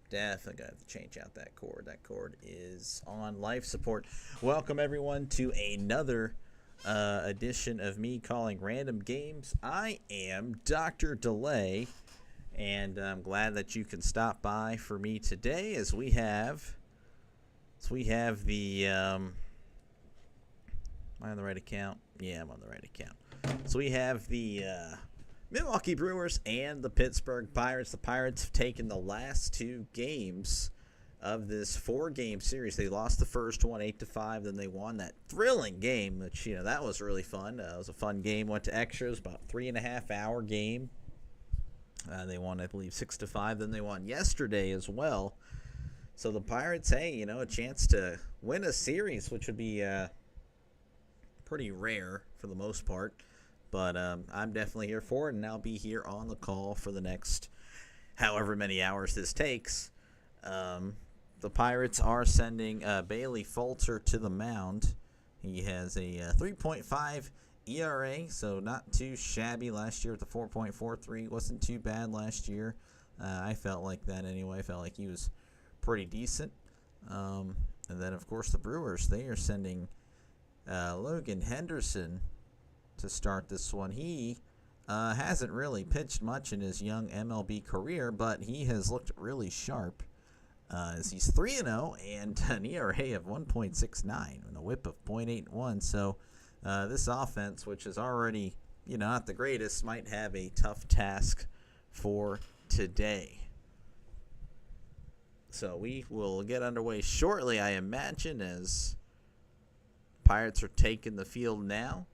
Definitely got to change out that cord. That cord is on life support. Welcome, everyone, to another edition of me calling random games. I am Dr. Delay, and I'm glad that you can stop by for me today as we have the am I on the right account? Yeah, I'm on the right account. So we have the Milwaukee Brewers and the Pittsburgh Pirates. The Pirates have taken the last two games of this four-game series. They lost the first one 8-5, then they won that thrilling game, which, that was really fun. It was a fun game. Went to extras, about 3.5-hour game. They won, I believe, 6-5. Then they won yesterday as well. So the Pirates, hey, a chance to win a series, which would be pretty rare for the most part. But I'm definitely here for it, and I'll be here on the call for the next however many hours this takes. The Pirates are sending Bailey Falter to the mound. He has a 3.5 ERA, so not too shabby last year with the 4.43. Wasn't too bad last year. I felt like that anyway. I felt like he was pretty decent. And then, of course, the Brewers, they are sending Logan Henderson to start this one. He hasn't really pitched much in his young MLB career, but he has looked really sharp as he's 3-0 and an ERA of 1.69 and a whip of .81. So this offense, which is already not the greatest, might have a tough task for today. So we will get underway shortly, I imagine, as Pirates are taking the field now.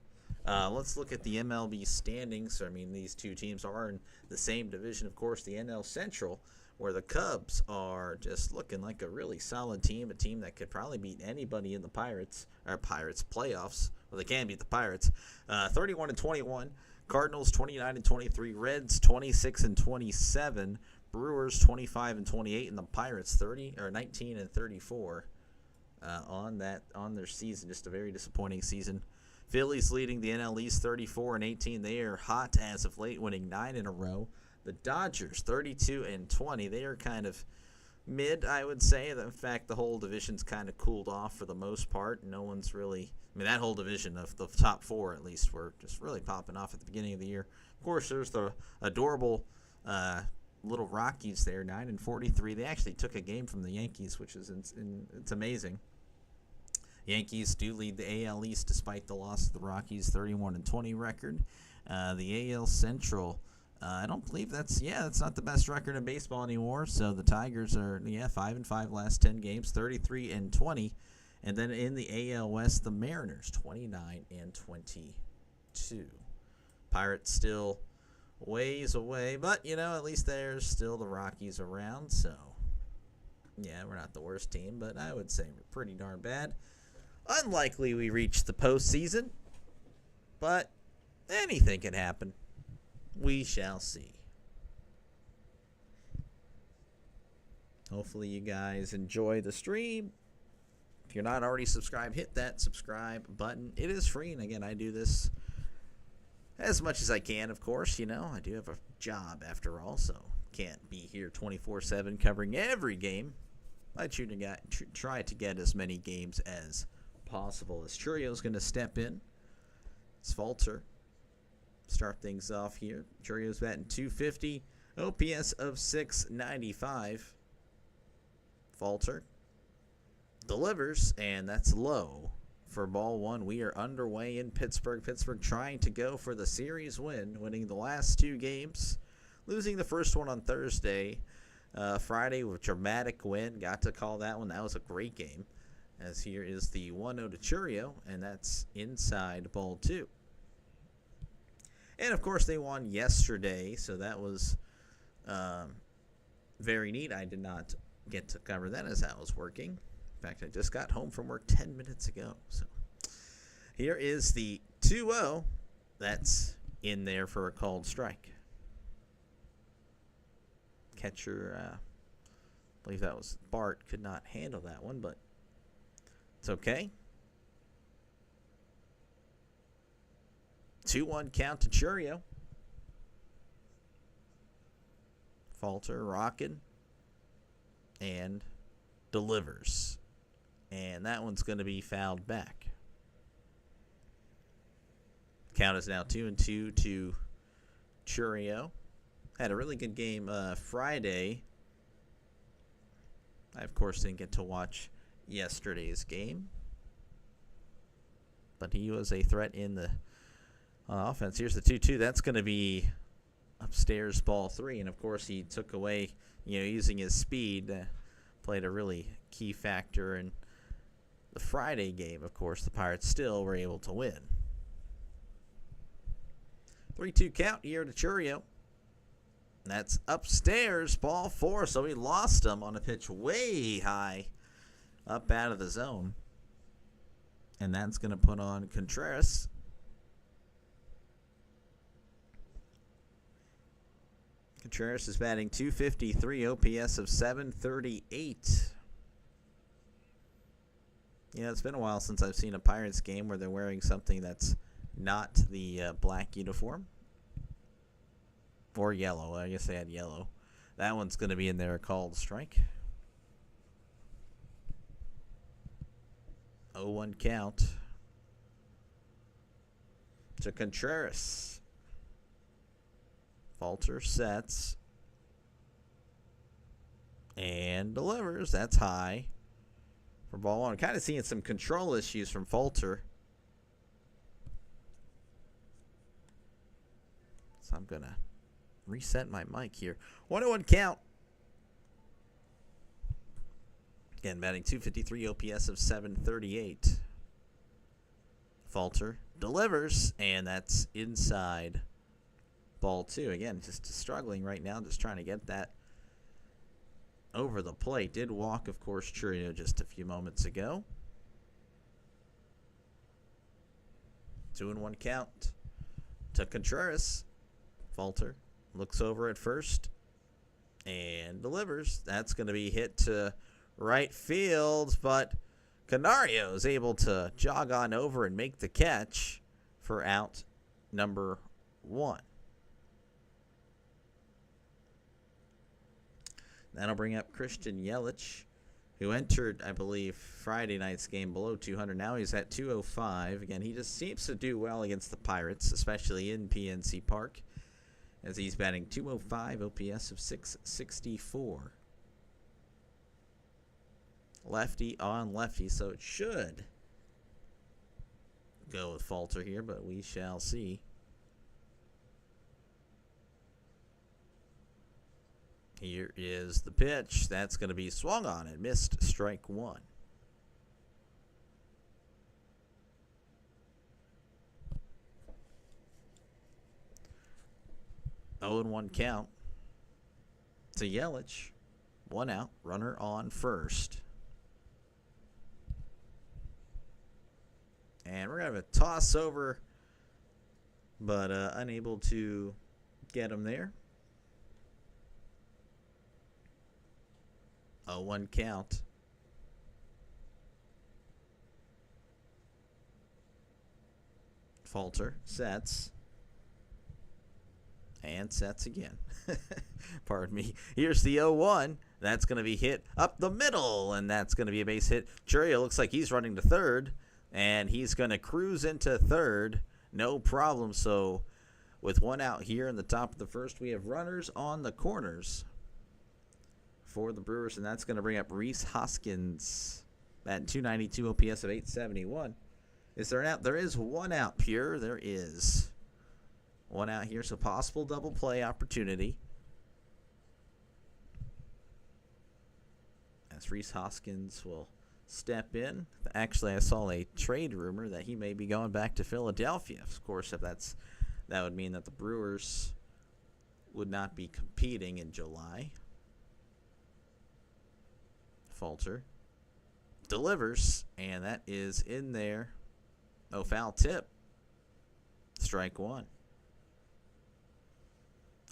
Let's look at the MLB standings. I mean, these two teams are in the same division, of course, the NL Central, where the Cubs are just looking like a really solid team, a team that could probably beat anybody in the Pirates playoffs. Well, they can beat the Pirates. 31-21, Cardinals 29-23, Reds 26-27, Brewers 25-28, and the Pirates 19-34 on their season. Just a very disappointing season. Phillies leading the NL East 34-18. They are hot as of late, winning 9 in a row. The Dodgers 32-20. They are kind of mid, I would say. In fact, the whole division's kind of cooled off for the most part. No one's really, that whole division of the top four at least were just really popping off at the beginning of the year. Of course, there's the adorable little Rockies there, 9-43. They actually took a game from the Yankees, which is it's amazing. Yankees do lead the AL East despite the loss of the Rockies' 31-20 record. The AL Central, I don't believe that's not the best record in baseball anymore. So the Tigers are 5-5 last 10 games, 33-20, and then in the AL West, the Mariners 29-22. Pirates still ways away, but at least there's still the Rockies around. So we're not the worst team, but I would say we're pretty darn bad. Unlikely we reach the postseason, but anything can happen. We shall see. Hopefully you guys enjoy the stream. If you're not already subscribed, hit that subscribe button. It is free, and again, I do this as much as I can, of course. I do have a job after all, so can't be here 24/7 covering every game. I try to get as many games as possible. As Churio's going to step in. It's Falter. Start things off here. Churio's batting .250. OPS of .695. Falter delivers, and that's low for ball one. We are underway in Pittsburgh. Pittsburgh trying to go for the series win, winning the last two games, losing the first one on Thursday. Friday with dramatic win. Got to call that one. That was a great game. As here is the 1-0 to Churio, and that's inside ball two. And, of course, they won yesterday, so that was very neat. I did not get to cover that as I was working. In fact, I just got home from work 10 minutes ago. So here is the 2-0. That's in there for a called strike. Catcher, I believe that was Bart, could not handle that one, but it's okay. 2-1 count to Churio. Falter rocking. and delivers. And that one's going to be fouled back. Count is now 2-2 to Churio. Had a really good game Friday. I, of course, didn't get to watch yesterday's game. But he was a threat in the offense. Here's the 2-2. That's going to be upstairs ball 3. And, of course, he took away, using his speed. Played a really key factor in the Friday game. Of course, the Pirates still were able to win. 3-2 count here to Churio. That's upstairs, ball 4, so he lost him on a pitch way high up out of the zone. And that's going to put on Contreras. Contreras is batting .253, OPS of .738. It's been a while since I've seen a Pirates game where they're wearing something that's not the black uniform. Or yellow. I guess they had yellow. That one's going to be in there, called strike. 0-1 count to Contreras. Falter sets and delivers. That's high for ball 1. Kind of seeing some control issues from Falter. So I'm going to reset my mic here. 1-1 count. Again, batting .253, OPS of .738. Falter delivers, and that's inside ball 2. Again, just struggling right now, just trying to get that over the plate. Did walk, of course, Churio just a few moments ago. 2-1 count to Contreras. Falter looks over at first and delivers. That's going to be hit to right field, but Canario is able to jog on over and make the catch for out number 1. That'll bring up Christian Yelich, who entered, I believe, Friday night's game below 200. Now he's at 205. Again, he just seems to do well against the Pirates, especially in PNC Park, as he's batting .205, OPS of .664. Lefty on lefty, so it should go with Falter here, but we shall see. Here is the pitch. That's going to be swung on and missed, strike 1. Oh, and 1 count to Yelich. 1 out, runner on first. And we're going to have a toss over, but unable to get him there. 0-1 count. Falter sets. And sets again. Pardon me. Here's the 0-1. That's going to be hit up the middle, and that's going to be a base hit. Churio looks like he's running to third, and he's going to cruise into third. No problem. So with 1 out here in the top of the first, we have runners on the corners for the Brewers, and that's going to bring up Rhys Hoskins at .292, OPS of .871. Is there an out? There is 1 out, Pure. There is 1 out here, so possible double play opportunity. As Rhys Hoskins will step in. Actually, I saw a trade rumor that he may be going back to Philadelphia. Of course, if that would mean that the Brewers would not be competing in July. Falter delivers, and that is in there. Oh, foul tip. Strike 1.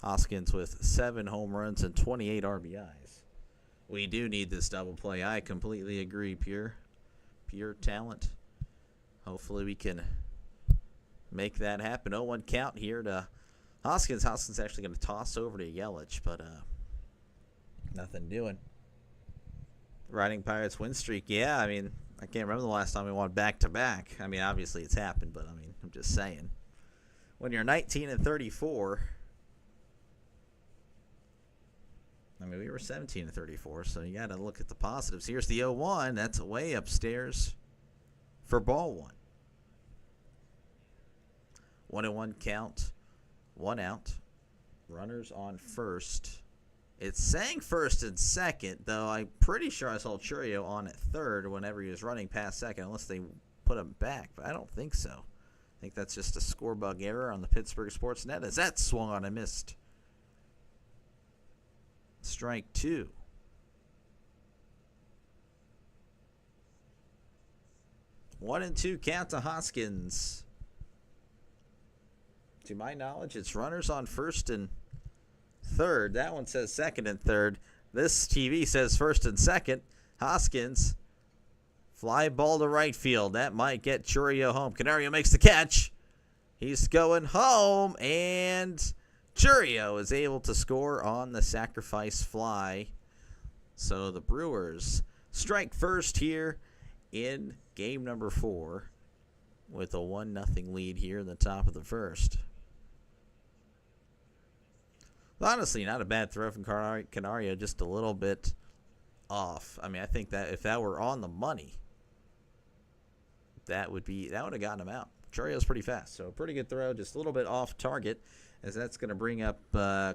Hoskins with 7 home runs and 28 RBIs. We do need this double play. I completely agree, Pure talent. Hopefully we can make that happen. 0-1 count here to Hoskins. Hoskins actually going to toss over to Yelich, but nothing doing. riding Pirates win streak. Yeah, I mean, I can't remember the last time we won back-to-back. I mean, obviously it's happened, but I mean, I'm just saying. When you're 19-34, I mean, we were 17-34, so you got to look at the positives. Here's the 0-1. That's way upstairs for ball one. 1-1 count, 1 out. Runners on first. It's saying first and second, though I'm pretty sure I saw Churio on at third whenever he was running past second, unless they put him back, but I don't think so. I think that's just a score bug error on the Pittsburgh Sports Net as that swung on and missed. Strike 2. One and two count to Hoskins. To my knowledge, it's runners on first and third. That one says second and third. This TV says first and second. Hoskins, fly ball to right field. That might get Churio home. Canario makes the catch. He's going home, and Churio is able to score on the sacrifice fly. So the Brewers strike first here in game number 4 with a 1-0 lead here in the top of the first. Honestly, not a bad throw from Canario, just a little bit off. I mean, I think that if that were on the money, that would have gotten him out. Churio's pretty fast, so pretty good throw, just a little bit off target, as that's going to bring up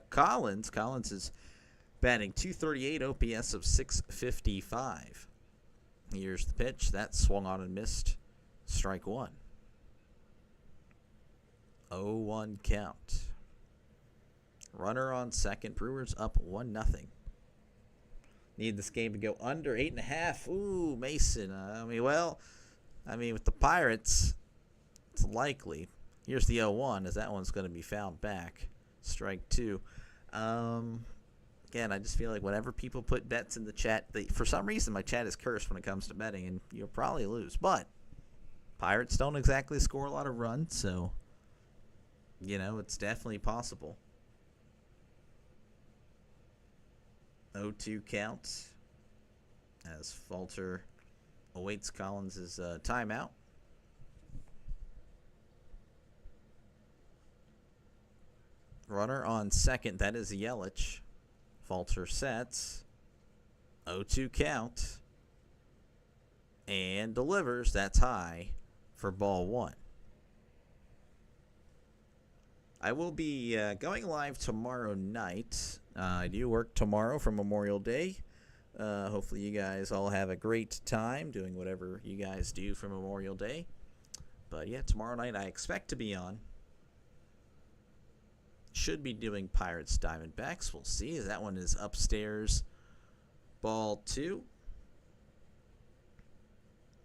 Collins. Collins is batting .238, OPS of .655. Here's the pitch. That swung on and missed. Strike 1. 0-1 count. Runner on second. Brewers up 1-0. Need this game to go under 8.5. Ooh, Mason. With the Pirates, it's likely. Here's the 0-1, as that one's going to be fouled back. Strike 2. Again, I just feel like whenever people put bets in the chat, for some reason my chat is cursed when it comes to betting, and you'll probably lose. But Pirates don't exactly score a lot of runs, so, it's definitely possible. 0-2 count as Falter awaits Collins' timeout. Runner on second, that is Yelich. Falter sets. 0-2 count. And delivers. That's high for ball 1. I will be going live tomorrow night. I do work tomorrow for Memorial Day. Hopefully you guys all have a great time doing whatever you guys do for Memorial Day. But yeah, tomorrow night I expect to be on. Should be doing Pirates Diamondbacks. We'll see, as that one is upstairs. Ball 2.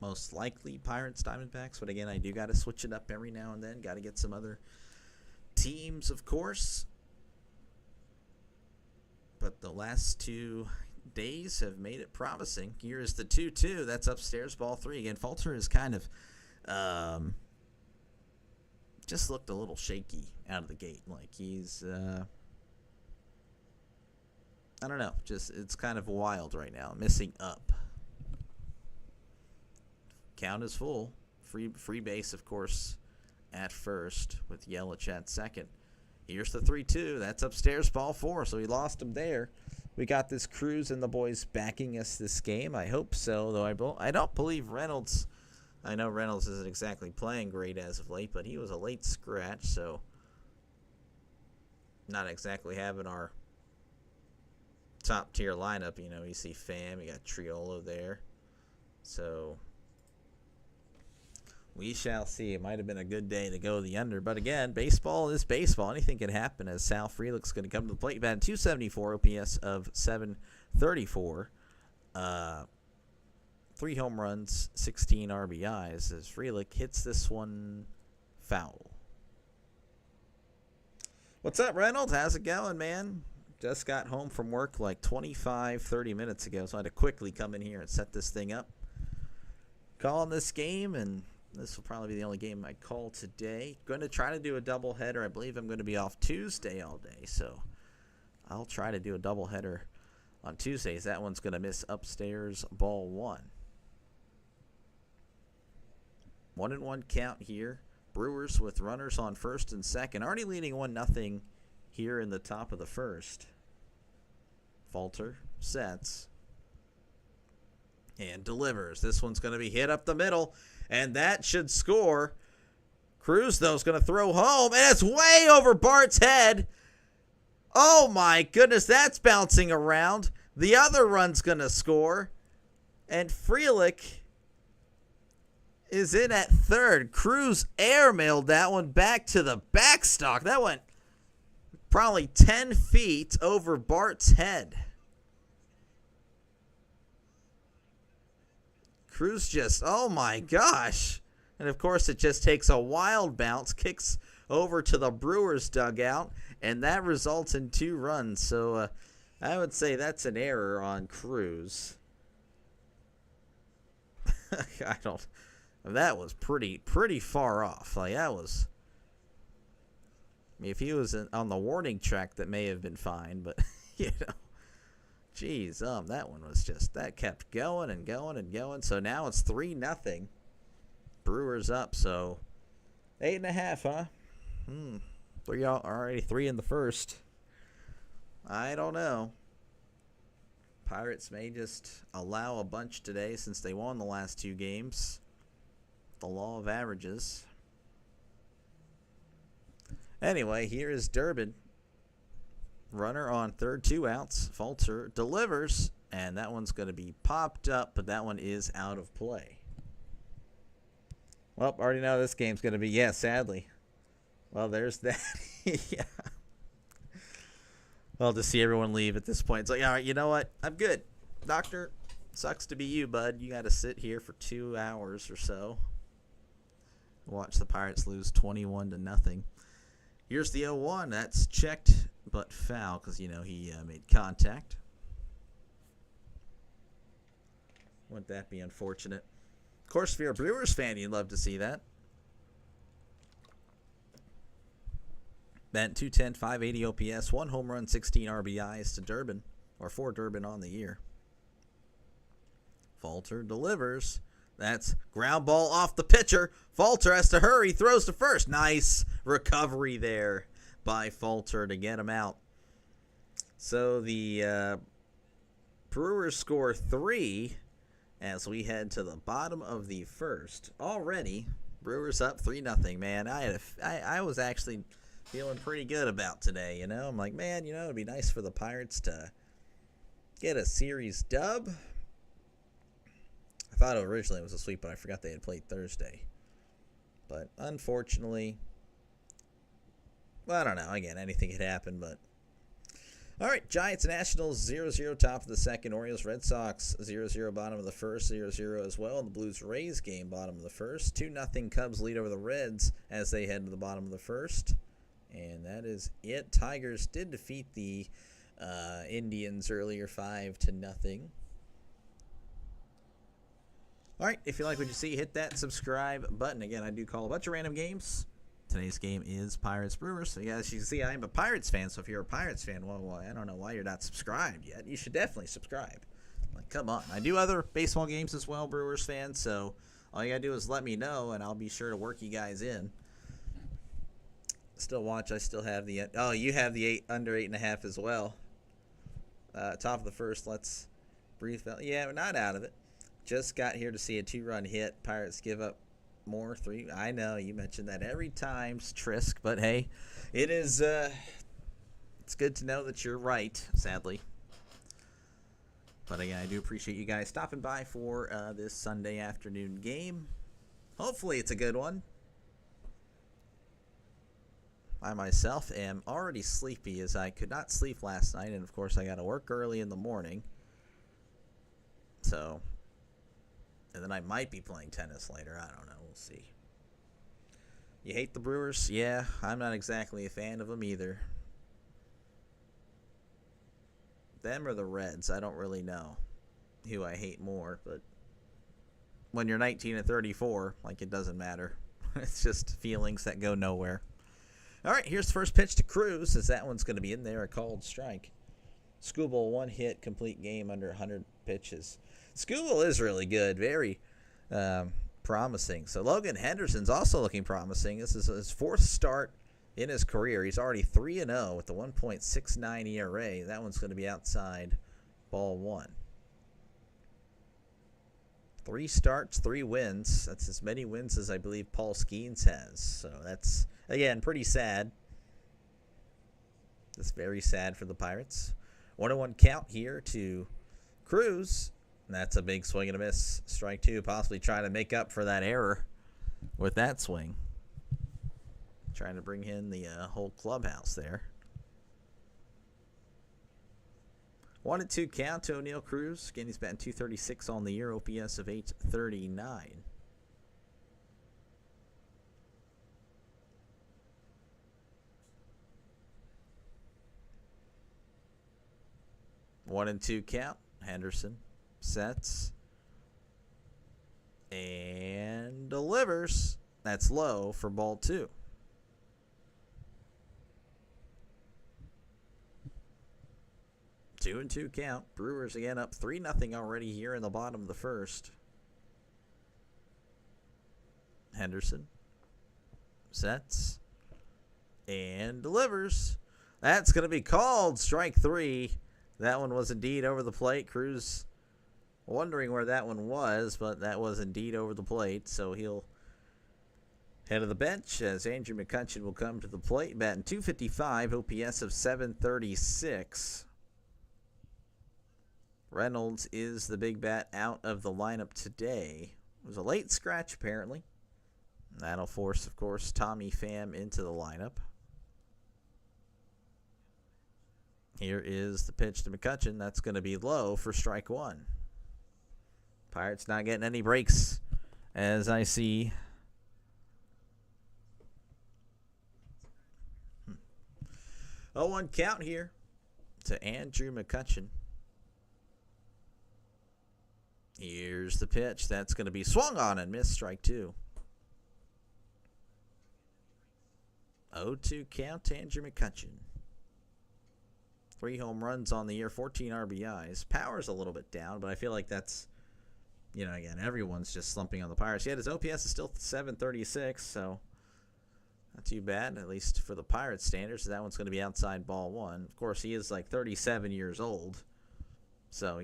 Most likely Pirates Diamondbacks. But again, I do got to switch it up every now and then. Got to get some other teams, of course. But the last 2 days have made it promising. Here is the 2-2. That's upstairs, ball 3. Again, Falter is kind of just looked a little shaky out of the gate. Like he's, I don't know. Just it's kind of wild right now. Missing up. Count is full. Free base, of course, at first with Yelich at second. Here's the 3-2. That's upstairs, ball 4. So he lost him there. We got this Cruz and the boys backing us this game. I hope so, though I don't believe Reynolds. I know Reynolds isn't exactly playing great as of late, but he was a late scratch, so not exactly having our top-tier lineup. You see Pham, you got Triolo there. So we shall see. It might have been a good day to go the under. But again, baseball is baseball. Anything can happen, as Sal Frelick's going to come to the plate. Batting .274, OPS of .734. 3 home runs, 16 RBIs, as Frelick hits this one foul. What's up, Reynolds? How's it going, man? Just got home from work like 25-30 minutes ago, so I had to quickly come in here and set this thing up. Calling this game, and this will probably be the only game I call today. Going to try to do a doubleheader. I believe I'm going to be off Tuesday all day, so I'll try to do a doubleheader on Tuesdays. That one's going to miss upstairs, ball 1. 1-1 count here. Brewers with runners on first and second. Already leading 1-0 here in the top of the first. Falter sets and delivers. This one's going to be hit up the middle, and that should score. Cruz, though, is going to throw home, and it's way over Bart's head. Oh, my goodness, that's bouncing around. The other run's going to score, and Frelick is in at third. Cruz airmailed that one back to the backstop. That went probably 10 feet over Bart's head. Cruz just, oh my gosh. And of course it just takes a wild bounce, kicks over to the Brewers dugout, and that results in 2 runs. So I would say that's an error on Cruz. That was pretty far off. Like, that was, I mean, if he was on the warning track, that may have been fine, but geez, that one was just, that kept going and going and going. So now it's 3-0. Brewers up, so 8.5, huh? 3 already, 3 in the first. I don't know. Pirates may just allow a bunch today since they won the last 2 games. The law of averages. Anyway, here is Durbin. Runner on third, 2 outs. Falter delivers, and that one's going to be popped up, but that one is out of play. Well, already know this game's going to be, sadly. Well, there's that. Yeah. Well, to see everyone leave at this point, it's like, all right, you know what? I'm good. Doctor, sucks to be you, bud. You got to sit here for 2 hours or so. Watch the Pirates lose 21-0. Here's the 0-1. That's checked but foul because, he made contact. Wouldn't that be unfortunate? Of course, if you're a Brewers fan, you'd love to see that. Batting .210, .580 OPS, 1 home run, 16 RBIs to Durbin, or for Durbin on the year. Falter delivers. That's ground ball off the pitcher. Falter has to hurry, throws to first. Nice recovery there by Falter to get him out. So the Brewers score 3 as we head to the bottom of the first. Already, Brewers up 3-0. Man, I was actually feeling pretty good about today. I'm like, man, it'd be nice for the Pirates to get a series dub. I thought originally it was a sweep, but I forgot they had played Thursday. But unfortunately, well, I don't know. Again, anything could happen, but all right, Giants Nationals 0-0 top of the second. Orioles Red Sox 0-0 bottom of the first, 0-0 as well. The Blues Rays game bottom of the first. 2-0 Cubs lead over the Reds as they head to the bottom of the first. And that is it. Tigers did defeat the Indians earlier 5-0. All right, if you like what you see, hit that subscribe button. Again, I do call a bunch of random games. Today's game is Pirates Brewers. So, as you can see, I am a Pirates fan. So, if you're a Pirates fan, well, I don't know why you're not subscribed yet. You should definitely subscribe. Like, come on. I do other baseball games as well, Brewers fans. So, all you got to do is let me know, and I'll be sure to work you guys in. Still watch. I still have the – oh, you have the under 8.5 as well. Top of the first. Let's breathe. Yeah, we're not out of it. Just got here to see a 2-run hit. Pirates give up more 3. I know you mentioned that every time, Trisk, but hey, it is it's good to know that you're right, sadly. But again, I do appreciate you guys stopping by for this Sunday afternoon game. Hopefully it's a good one. I myself am already sleepy as I could not sleep last night, and of course I got to work early in the morning. So, and then I might be playing tennis later. I don't know. We'll see. You hate the Brewers? Yeah, I'm not exactly a fan of them either. Them or the Reds? I don't really know who I hate more, but when you're 19 and 34, like, it doesn't matter. It's just feelings that go nowhere. All right, here's the first pitch to Cruz, as that one's going to be in there, a called strike. Skubal, 1 hit, complete game under 100 pitches. Skubal is really good, very promising. So Logan Henderson's also looking promising. This is his 4th start in his career. He's already 3-0 with the 1.69 ERA. That one's going to be outside ball 1. 3 starts, 3 wins. That's as many wins as I believe Paul Skeens has. So that's, again, pretty sad. That's very sad for the Pirates. 1-1 count here to Cruz. That's a big swing and a miss. Strike 2, possibly trying to make up for that error with that swing. Trying to bring in the whole clubhouse there. 1-2 count to O'Neal Cruz. Again, he's batting .236 on the year, OPS of .839. One and two count. Henderson sets and delivers. That's low for ball 2. 2-2 count. Brewers again up 3-0 already here in the bottom of the first. Henderson sets and delivers. That's going to be called strike 3. That one was indeed over the plate. Cruz wondering where that one was, but that was indeed over the plate. So he'll head to the bench as Andrew McCutchen will come to the plate, batting .255, OPS of .736. Reynolds is the big bat out of the lineup today. It was a late scratch, apparently. That'll force, of course, Tommy Pham into the lineup. Here is the pitch to McCutchen. That's going to be low for strike 1. Pirates not getting any breaks, as I see. 0-1 count here to Andrew McCutchen. Here's the pitch. That's going to be swung on and missed, strike 2. 0-2 count to Andrew McCutchen. 3 home runs on the year, 14 RBIs. Power's a little bit down, but I feel like that's, again, everyone's just slumping on the Pirates. Yet his OPS is still .736, so not too bad, at least for the Pirates standards. That one's going to be outside ball 1. Of course, he is like 37 years old, so,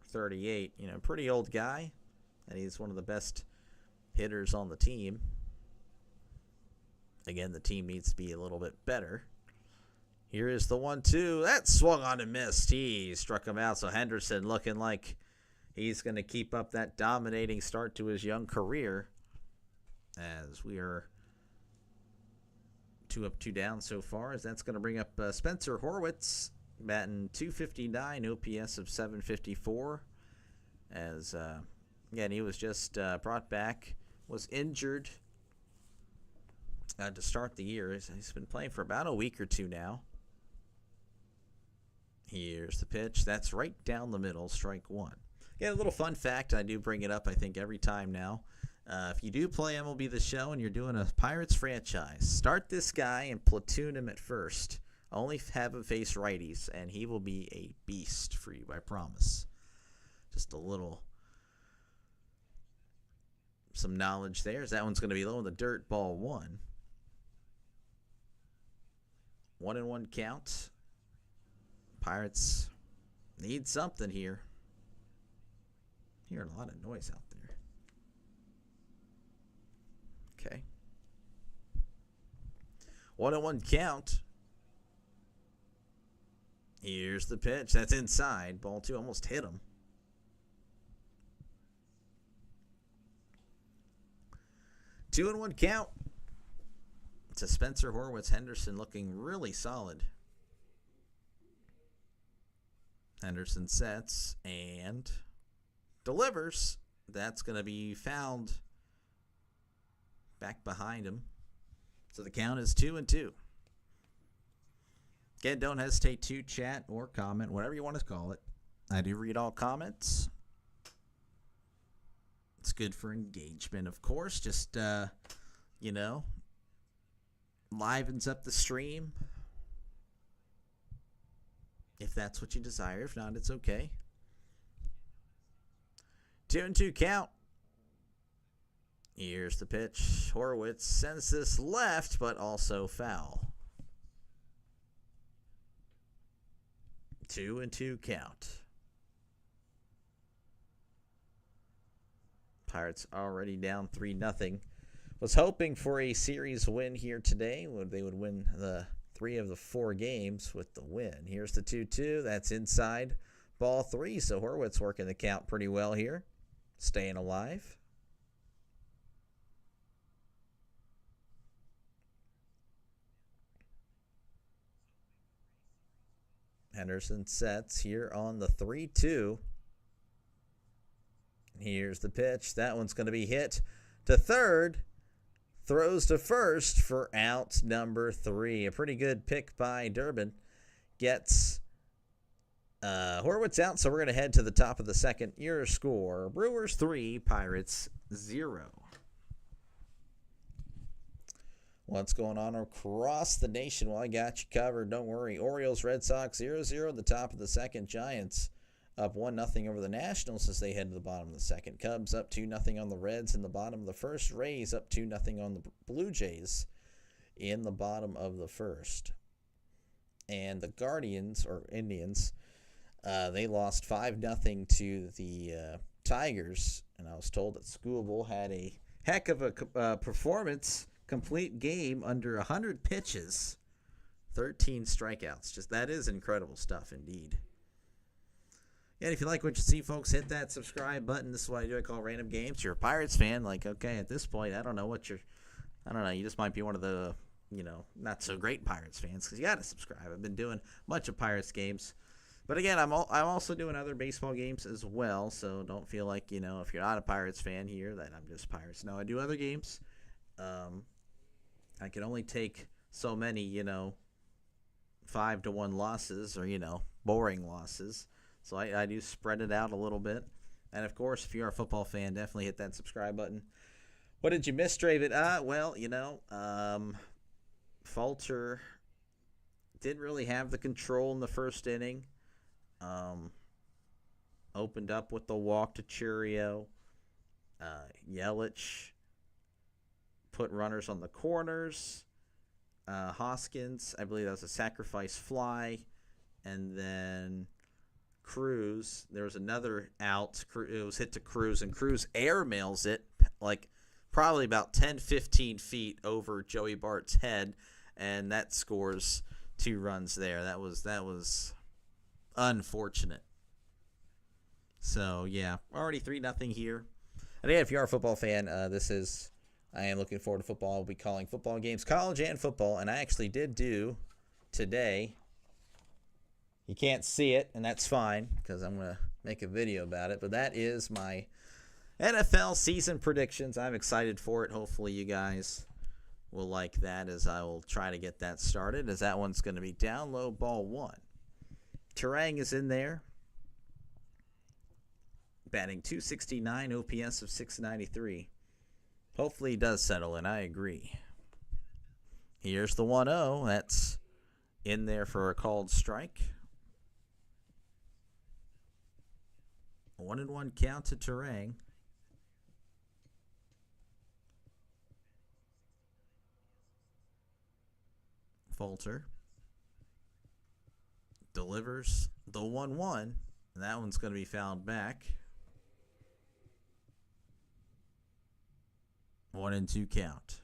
38, pretty old guy, and he's one of the best hitters on the team. Again, the team needs to be a little bit better. Here is the 1-2. That swung on and missed. He struck him out, so Henderson looking like he's going to keep up that dominating start to his young career, as we are 2 up, 2 down so far, as that's going to bring up Spencer Horwitz, batting .259, OPS of .754, as, again, he was just brought back, was injured to start the year. He's been playing for about a week or 2 now. Here's the pitch. That's right down the middle, strike 1. Yeah, a little fun fact, I do bring it up, I think, every time now. If you do play MLB The Show and you're doing a Pirates franchise, start this guy and platoon him at first. Only have him face righties, and he will be a beast for you, I promise. Just a little, some knowledge there. That one's going to be low in the dirt, ball 1. 1-1 count. Pirates need something here. Hearing a lot of noise out there. Okay. 1-1 count. Here's the pitch. That's inside. Ball 2 almost hit him. Two and 1 count. It's a Spencer Horwitz. Henderson looking really solid. Henderson sets and delivers. That's going to be found back behind him. So the count is 2-2. Again, don't hesitate to chat or comment, whatever you want to call it. I do read all comments. It's good for engagement, of course. Just, livens up the stream. if that's what you desire. If not, it's okay. 2-2 count. Here's the pitch. Horwitz sends this left, but also foul. 2-2 count. Pirates already down 3-0. Was hoping for a series win here today. They would win the 3 of the 4 games with the win. Here's the 2-2. That's inside ball 3. So Horwitz working the count pretty well here. Staying alive. Henderson sets here on the 3-2. Here's the pitch. That one's going to be hit to third. Throws to first for out number 3. A pretty good pick by Durbin. Gets Horwitz out, so we're going to head to the top of the second. Your score, Brewers 3, Pirates 0. What's going on across the nation? Well, I got you covered. Don't worry. Orioles, Red Sox 0-0 at the top of the second. Giants up 1-0 over the Nationals as they head to the bottom of the second. Cubs up 2-0 on the Reds in the bottom of the first. Rays up 2-0 on the Blue Jays in the bottom of the first. And the Guardians, or Indians, they lost 5-0 to the Tigers. And I was told that Schoolable had a heck of a performance. Complete game under 100 pitches, 13 strikeouts. That is incredible stuff indeed. And if you like what you see, folks, hit that subscribe button. This is what I do. I call random games. You're a Pirates fan. Like, okay, at this point, I don't know. You just might be one of the, not so great Pirates fans because you got to subscribe. I've been doing a bunch of Pirates games. But again, I'm also doing other baseball games as well. So don't feel like, if you're not a Pirates fan here, that I'm just Pirates. No, I do other games. I can only take so many, 5-1 losses or, boring losses. So I do spread it out a little bit. And, of course, if you're a football fan, definitely hit that subscribe button. What did you miss, David? Falter didn't really have the control in the first inning. Opened up with the walk to Churio. Yelich put runners on the corners. Hoskins, I believe that was a sacrifice fly. And then Cruz, there was another out. It was hit to Cruz, and Cruz airmails it like probably about 10, 15 feet over Joey Bart's head, and that scores 2 runs there. That was unfortunate. So, yeah, already 3-0 here. And again, if you are a football fan, I am looking forward to football. I'll be calling football games, college and football, and I actually did do today. You can't see it, and that's fine because I'm going to make a video about it, but that is my NFL season predictions. I'm excited for it. Hopefully you guys will like that as I will try to get that started, as that one's going to be down low, ball 1. Terang is in there, batting .269, OPS of .693. Hopefully he does settle in. I agree. Here's the 1-0. That's in there for a called strike. 1-1 count to Terang. Falter delivers the 1-1, and that one's going to be fouled back. 1-2 count.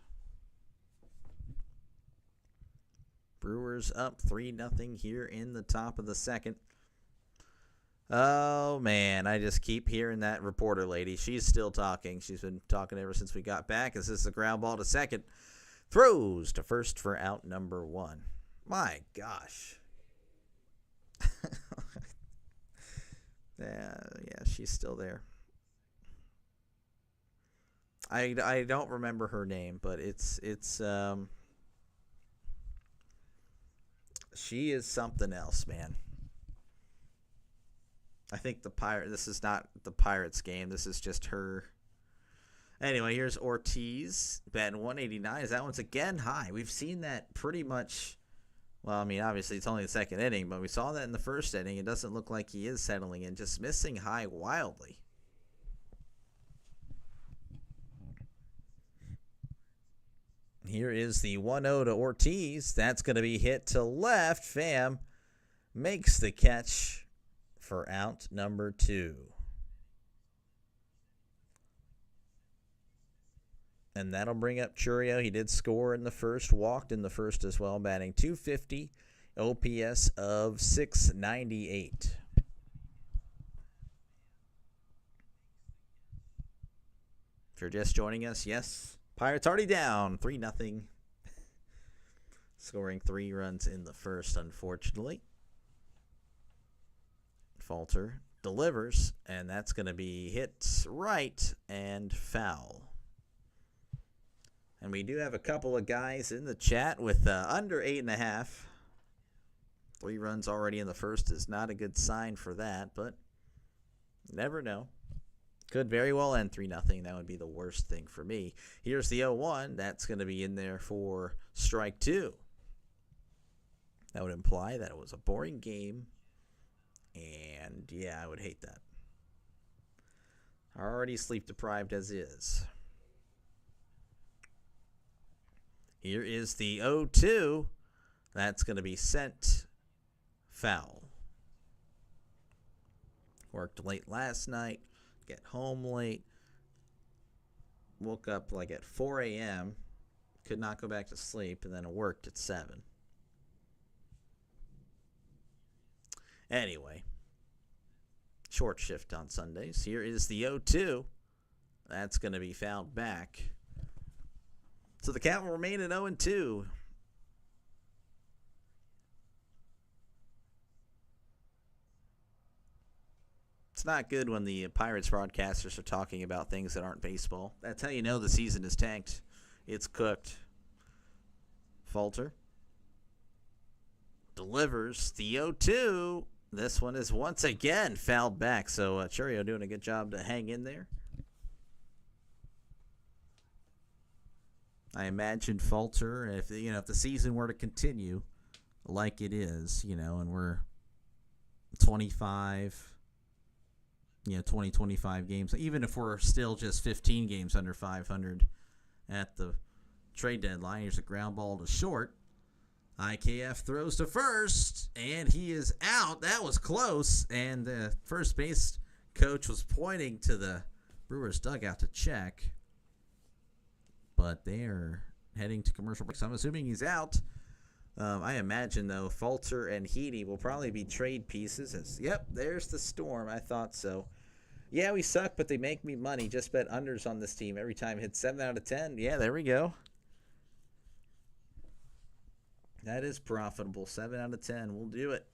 Brewers up 3-0 here in the top of the second. Oh, man, I just keep hearing that reporter lady. She's still talking. She's been talking ever since we got back. As this is a ground ball to second. Throws to first for out number 1. My gosh. Yeah, she's still there. I don't remember her name, but it's she is something else, man. I think this is not the Pirates game. This is just her. Anyway, here's Ortiz batting 189. That one's again high. We've seen that pretty much. Well, I mean, obviously it's only the second inning, but we saw that in the first inning. It doesn't look like he is settling in, just missing high wildly. Here is the 1-0 to Ortiz. That's going to be hit to left. Pham makes the catch for out number 2. And that'll bring up Chourio. He did score in the first, walked in the first as well, batting .250, OPS of .698. If you're just joining us, yes, Pirates already down 3-0. Scoring 3 runs in the first, unfortunately. Falter delivers, and that's going to be hit right and foul. And we do have a couple of guys in the chat with under 8.5. 3 runs already in the first is not a good sign for that, but never know. Could very well end 3-0. That would be the worst thing for me. Here's the 0-1. That's going to be in there for strike 2. That would imply that it was a boring game. And, yeah, I would hate that. Already sleep deprived as is. Here is the 0-2. That's going to be sent foul. Worked late last night. Get home late. Woke up like at 4 a.m. Could not go back to sleep, and then worked at 7. Anyway, short shift on Sundays. Here is the 0-2. That's going to be fouled back. So the count will remain at 0-2. It's not good when the Pirates broadcasters are talking about things that aren't baseball. That's how you know the season is tanked. It's cooked. Falter delivers the 0-2. This one is once again fouled back. So Chourio doing a good job to hang in there. I imagine Falter, if the season were to continue like it is, and we're 25 games, even if we're still just 15 games under 500 at the trade deadline. Here's a ground ball to short. IKF throws to first, and he is out. That was close, and the first base coach was pointing to the Brewers dugout to check, but they are heading to commercial break, so I'm assuming he's out. I imagine, though, Falter and Heedy will probably be trade pieces. Yep, there's the storm. I thought so. Yeah, we suck, but they make me money. Just bet unders on this team every time. Hit 7 out of 10. Yeah, there we go. That is profitable. 7 out of 10. We'll do it.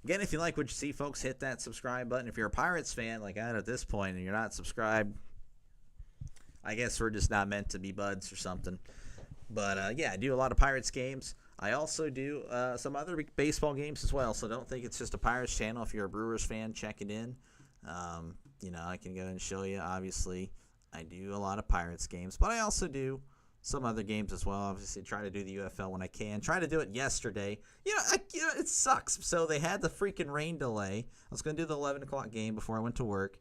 Again, if you like what you see, folks, hit that subscribe button. If you're a Pirates fan like I am at this point and you're not subscribed, I guess we're just not meant to be buds or something. But, yeah, I do a lot of Pirates games. I also do some other baseball games as well, so don't think it's just a Pirates channel. If you're a Brewers fan, check it in. I can go and show you, obviously, I do a lot of Pirates games, but I also do some other games as well. Obviously, try to do the UFL when I can. Try to do it yesterday. It sucks. So they had the freaking rain delay. I was going to do the 11 o'clock game before I went to work,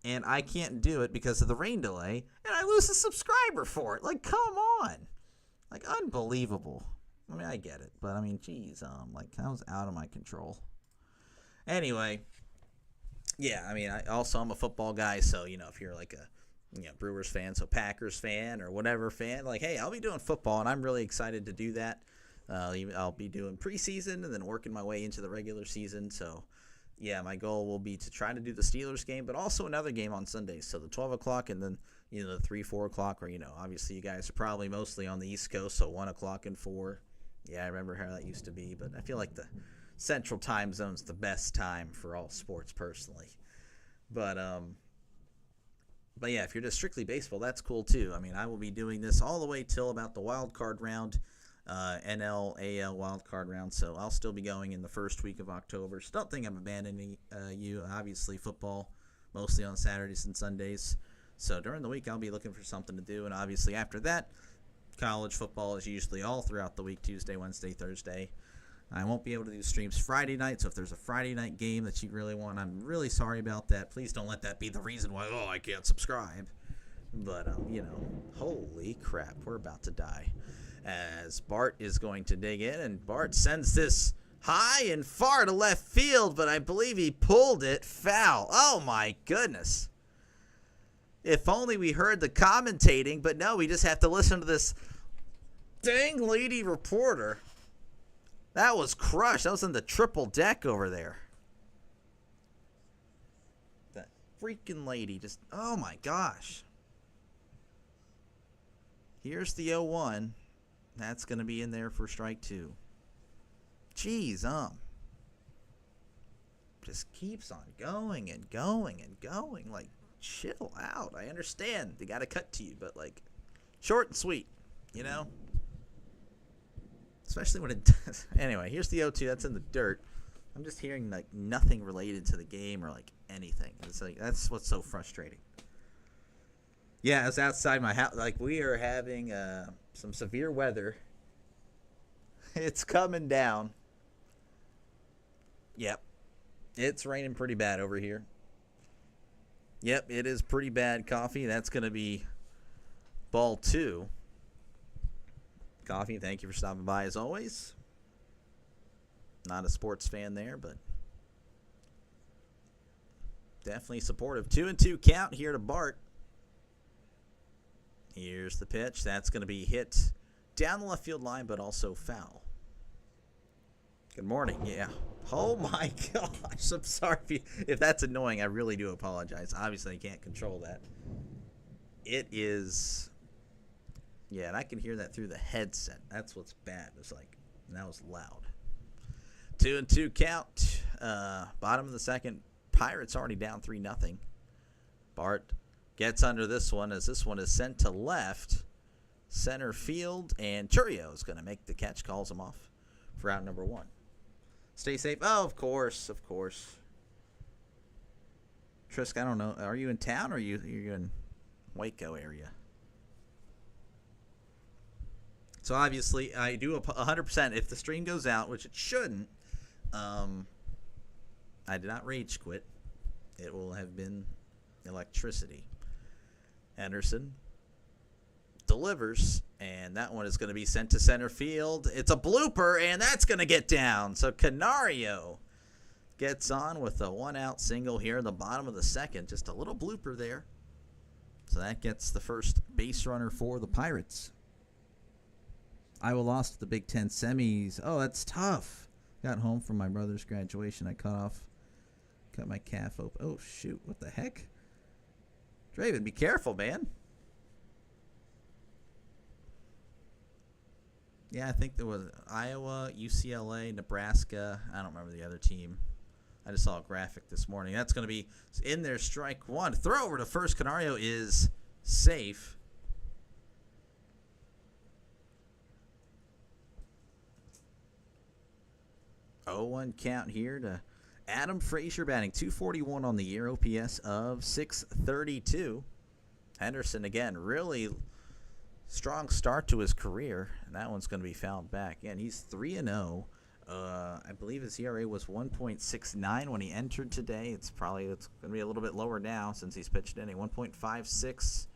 and I can't do it because of the rain delay, and I lose a subscriber for it. Like, come on. Like, unbelievable. I mean, I get it, but I mean, geez, that was out of my control. Anyway, yeah, I mean, I'm a football guy, so, if you're like a, Brewers fan, so Packers fan or whatever fan, like, hey, I'll be doing football, and I'm really excited to do that. I'll be doing preseason and then working my way into the regular season, so, yeah, my goal will be to try to do the Steelers game, but also another game on Sundays, so the 12 o'clock and then, the 3, 4 o'clock, or, obviously you guys are probably mostly on the East Coast, so 1 o'clock and 4. Yeah, I remember how that used to be, but I feel like the Central Time Zone's the best time for all sports, personally. But yeah, if you're just strictly baseball, that's cool too. I mean, I will be doing this all the way till about the wild card round, NL, AL wild card round. So I'll still be going in the first week of October. So don't think I'm abandoning you. Obviously, football mostly on Saturdays and Sundays. So during the week, I'll be looking for something to do, and obviously after that, college football is usually all throughout the week, Tuesday, Wednesday, Thursday. I won't be able to do streams Friday night, so if there's a Friday night game that you really want, I'm really sorry about that. Please don't let that be the reason why, I can't subscribe. But, holy crap, we're about to die. As Bart is going to dig in, and Bart sends this high and far to left field, but I believe he pulled it foul. Oh, my goodness. If only we heard the commentating, but no, we just have to listen to this dang lady reporter. That was crushed. That was in the triple deck over there. That freaking lady just, oh my gosh. Here's the 0-1. That's going to be in there for strike 2. Jeez, just keeps on going and going and going. Like, chill out. I understand. They got to cut to you, but, like, short and sweet, Especially when it does. Anyway, here's the 0-2. That's in the dirt. I'm just hearing, like, nothing related to the game or, like, anything. It's like, that's what's so frustrating. Yeah, it's outside my house. Like, we are having some severe weather. It's coming down. Yep. It's raining pretty bad over here. Yep, it is pretty bad, Coffee. That's going to be ball 2. Coffee, thank you for stopping by as always. Not a sports fan there, but definitely supportive. 2-2 count here to Bart. Here's the pitch. That's going to be hit down the left field line, but also foul. Good morning. Yeah. Oh, my gosh. I'm sorry if that's annoying. I really do apologize. Obviously, I can't control that. It is. Yeah, and I can hear that through the headset. That's what's bad. It's like, that was loud. 2-2 count. Bottom of the second. Pirates already down 3-0. Bart gets under this one as this one is sent to left center field, and Churio is going to make the catch, calls him off for out number 1. Stay safe. Oh, of course. Trisk, I don't know. Are you in town or you're in Waco area? So obviously, I do 100%. If the stream goes out, which it shouldn't, I did not rage quit. It will have been electricity. Henderson delivers, and that one is going to be sent to center field. It's a blooper, and that's going to get down. So Canario gets on with a 1-out single here in the bottom of the second. Just a little blooper there. So that gets the first base runner for the Pirates. Iowa lost the Big Ten semis. Oh, that's tough. Got home from my brother's graduation. I cut my calf open. Oh, shoot. What the heck? Draven, be careful, man. Yeah, I think there was Iowa, UCLA, Nebraska. I don't remember the other team. I just saw a graphic this morning. That's going to be in there, strike 1. Throw over to first. Canario is safe. Oh, 1 count here to Adam Frazier, batting .241 on the year, OPS of .632. Henderson, again, really strong start to his career, and that one's going to be fouled back. And he's 3-0. I believe his ERA was 1.69 when he entered today. It's going to be a little bit lower now since he's pitched in. 1.56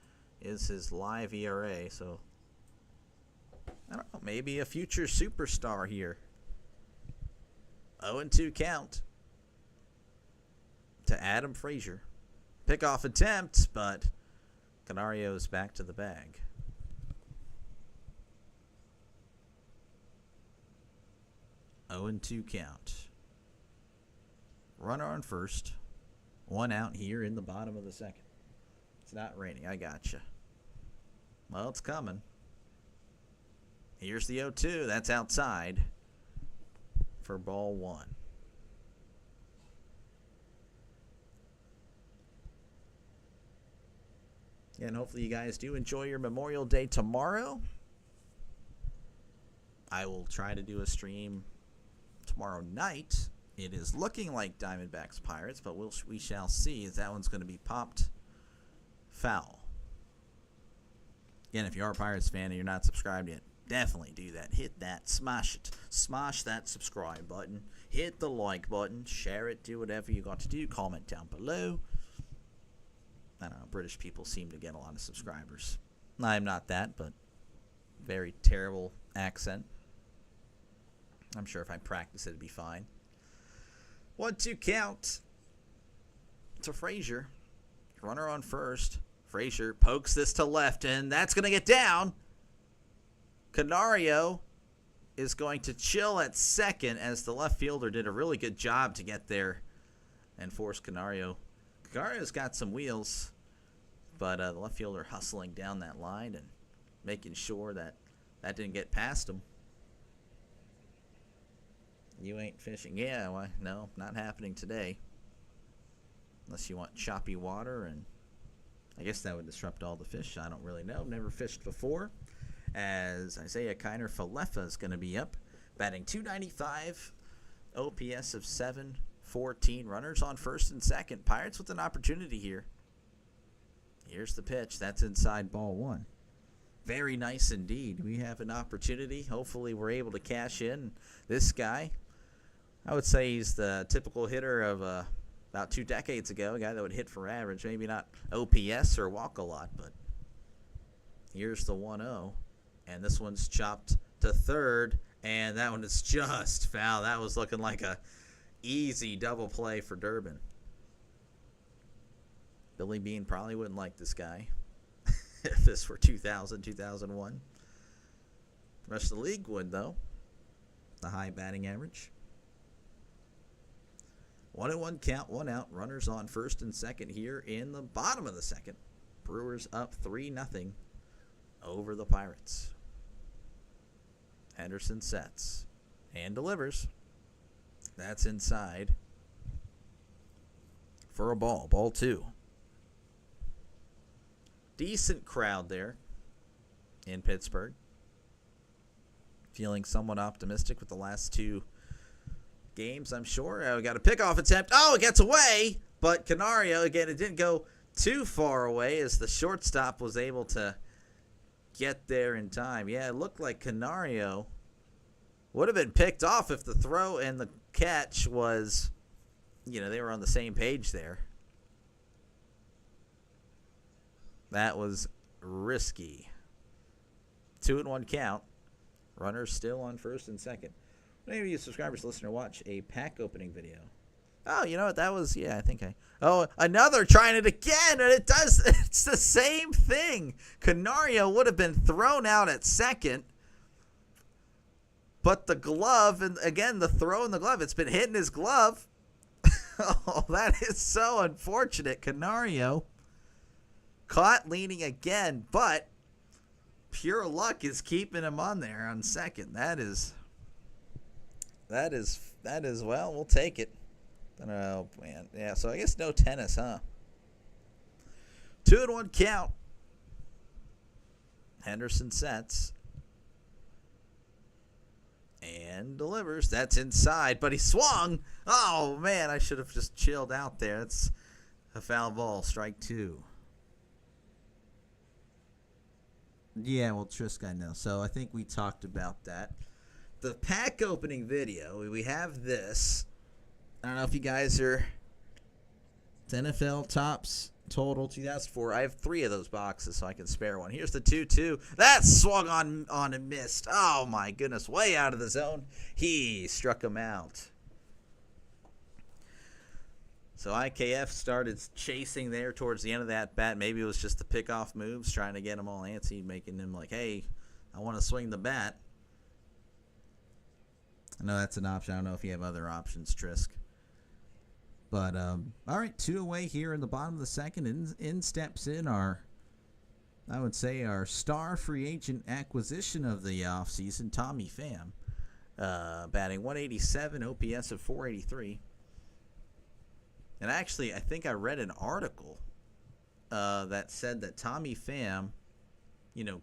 is his live ERA. So, I don't know, maybe a future superstar here. 0-2 count to Adam Frazier. Pickoff attempt, but Canario's back to the bag. Oh, 2 count. Runner on first. 1 out here in the bottom of the second. It's not raining. I gotcha. Well, it's coming. Here's the 0-2. That's outside for ball 1. And hopefully you guys do enjoy your Memorial Day tomorrow. I will try to do a stream tomorrow night. It is looking like Diamondbacks Pirates, but we shall see, as that one's going to be popped foul. Again, if you are a Pirates fan and you're not subscribed yet, definitely do that. Hit that, smash it. Smash that subscribe button. Hit the like button. Share it. Do whatever you got to do. Comment down below. I don't know. British people seem to get a lot of subscribers. I'm not that, but very terrible accent. I'm sure if I practice it, it'd be fine. 1-2 count to Frazier. Runner on first. Frazier pokes this to left, and that's going to get down. Canario is going to chill at second as the left fielder did a really good job to get there and force Canario. Canario's got some wheels, but the left fielder hustling down that line and making sure that that didn't get past him. You ain't fishing. Yeah, why? No, not happening today. Unless you want choppy water, and I guess that would disrupt all the fish. I don't really know. Never fished before. As Isaiah Kiner Falefa is going to be up, batting .295, OPS of 714. Runners on first and second. Pirates with an opportunity here. Here's the pitch. That's inside ball one. Very nice indeed. We have an opportunity. Hopefully we're able to cash in. This guy, I would say he's the typical hitter of about 2 decades ago, a guy that would hit for average, maybe not OPS or walk a lot, but here's the 1-0, and this one's chopped to third, and that one is just foul. That was looking like a easy double play for Durbin. Billy Beane probably wouldn't like this guy if this were 2000, 2001. The rest of the league would, though. The high batting average. 1-1 count, 1 out. Runners on first and second here in the bottom of the second. Brewers up 3-0 over the Pirates. Henderson sets and delivers. That's inside for a ball. Ball 2. Decent crowd there in Pittsburgh. Feeling somewhat optimistic with the last 2 games, I'm sure. We got a pickoff attempt. Oh, it gets away, but Canario, again, it didn't go too far away as the shortstop was able to get there in time. Yeah, it looked like Canario would have been picked off if the throw and the catch was, they were on the same page there. That was risky. 2-1 count. Runners still on first and second. Maybe you subscribers, listen, or watch a pack opening video. Oh, you know what? That was, I think oh, another trying it again, and it's the same thing. Canario would have been thrown out at second, but the glove, and again, the throw in the glove, it's been hitting his glove. Oh, that is so unfortunate. Canario caught leaning again, but pure luck is keeping him on there on second. That is, well, we'll take it. Oh, man. Yeah, so I guess no tennis, huh? 2-1 count. Henderson sets and delivers. That's inside, but he swung. Oh, man, I should have just chilled out there. That's a foul ball, strike 2. Yeah, well, Trisk, I know. So I think we talked about that. The pack opening video, we have this. I don't know if you guys are NFL Tops Total 2004. I have 3 of those boxes, so I can spare one. Here's the 2-2. That swung on and missed. Oh, my goodness. Way out of the zone. He struck him out. So IKF started chasing there towards the end of that bat. Maybe it was just the pickoff moves, trying to get him all antsy, making him like, hey, I want to swing the bat. I know that's an option. I don't know if you have other options, Trisk. But, all right, 2 away here in the bottom of the second. In steps in our star free agent acquisition of the offseason, Tommy Pham. Batting .187, OPS of .483. And actually, I think I read an article that said that Tommy Pham,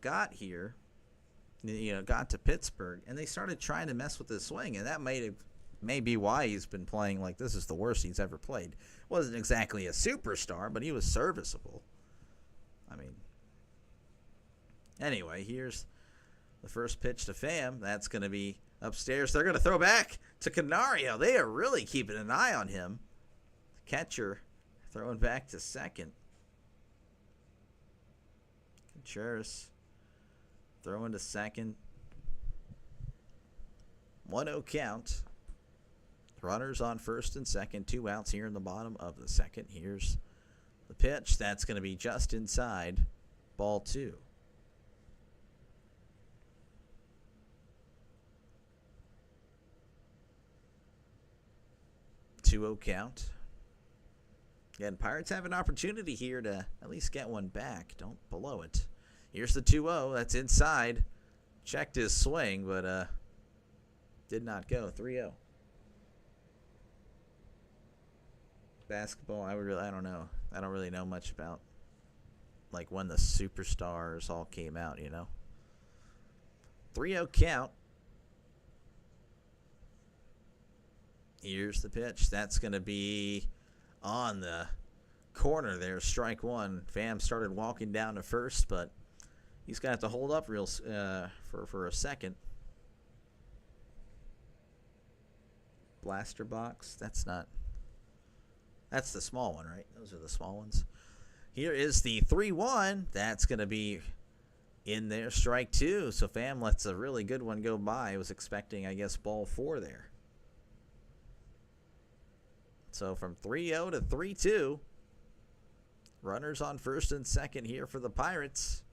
got here, got to Pittsburgh, and they started trying to mess with his swing, and that may be why he's been playing like this is the worst he's ever played. Wasn't exactly a superstar, but he was serviceable. I mean, anyway, here's The first pitch to Pham, that's going to be upstairs. They're going to throw back to Canario. They are really keeping an eye on him. Catcher throwing back to second. Contreras throwing to second. 1-0 count. Runners on first and second. 2 outs here in the bottom of the second. Here's the pitch. That's going to be just inside. Ball 2. Two-0 count. Again, Pirates have an opportunity here to at least get one back. Don't blow it. Here's the 2-0. That's inside. Checked his swing, but did not go. 3-0. Basketball, I don't know. I don't really know much about like when the superstars all came out, you know. 3-0 count. Here's the pitch. That's going to be on the corner there. Strike one. Pham started walking down to first, but he's going to have to hold up real for a second. Blaster box. That's the small one, right? Those are the small ones. Here is the 3-1. That's going to be in there. Strike two. So Pham lets a really good one go by. I was expecting, I guess, ball 4 there. So from 3-0 to 3-2. Runners on first and second here for the Pirates.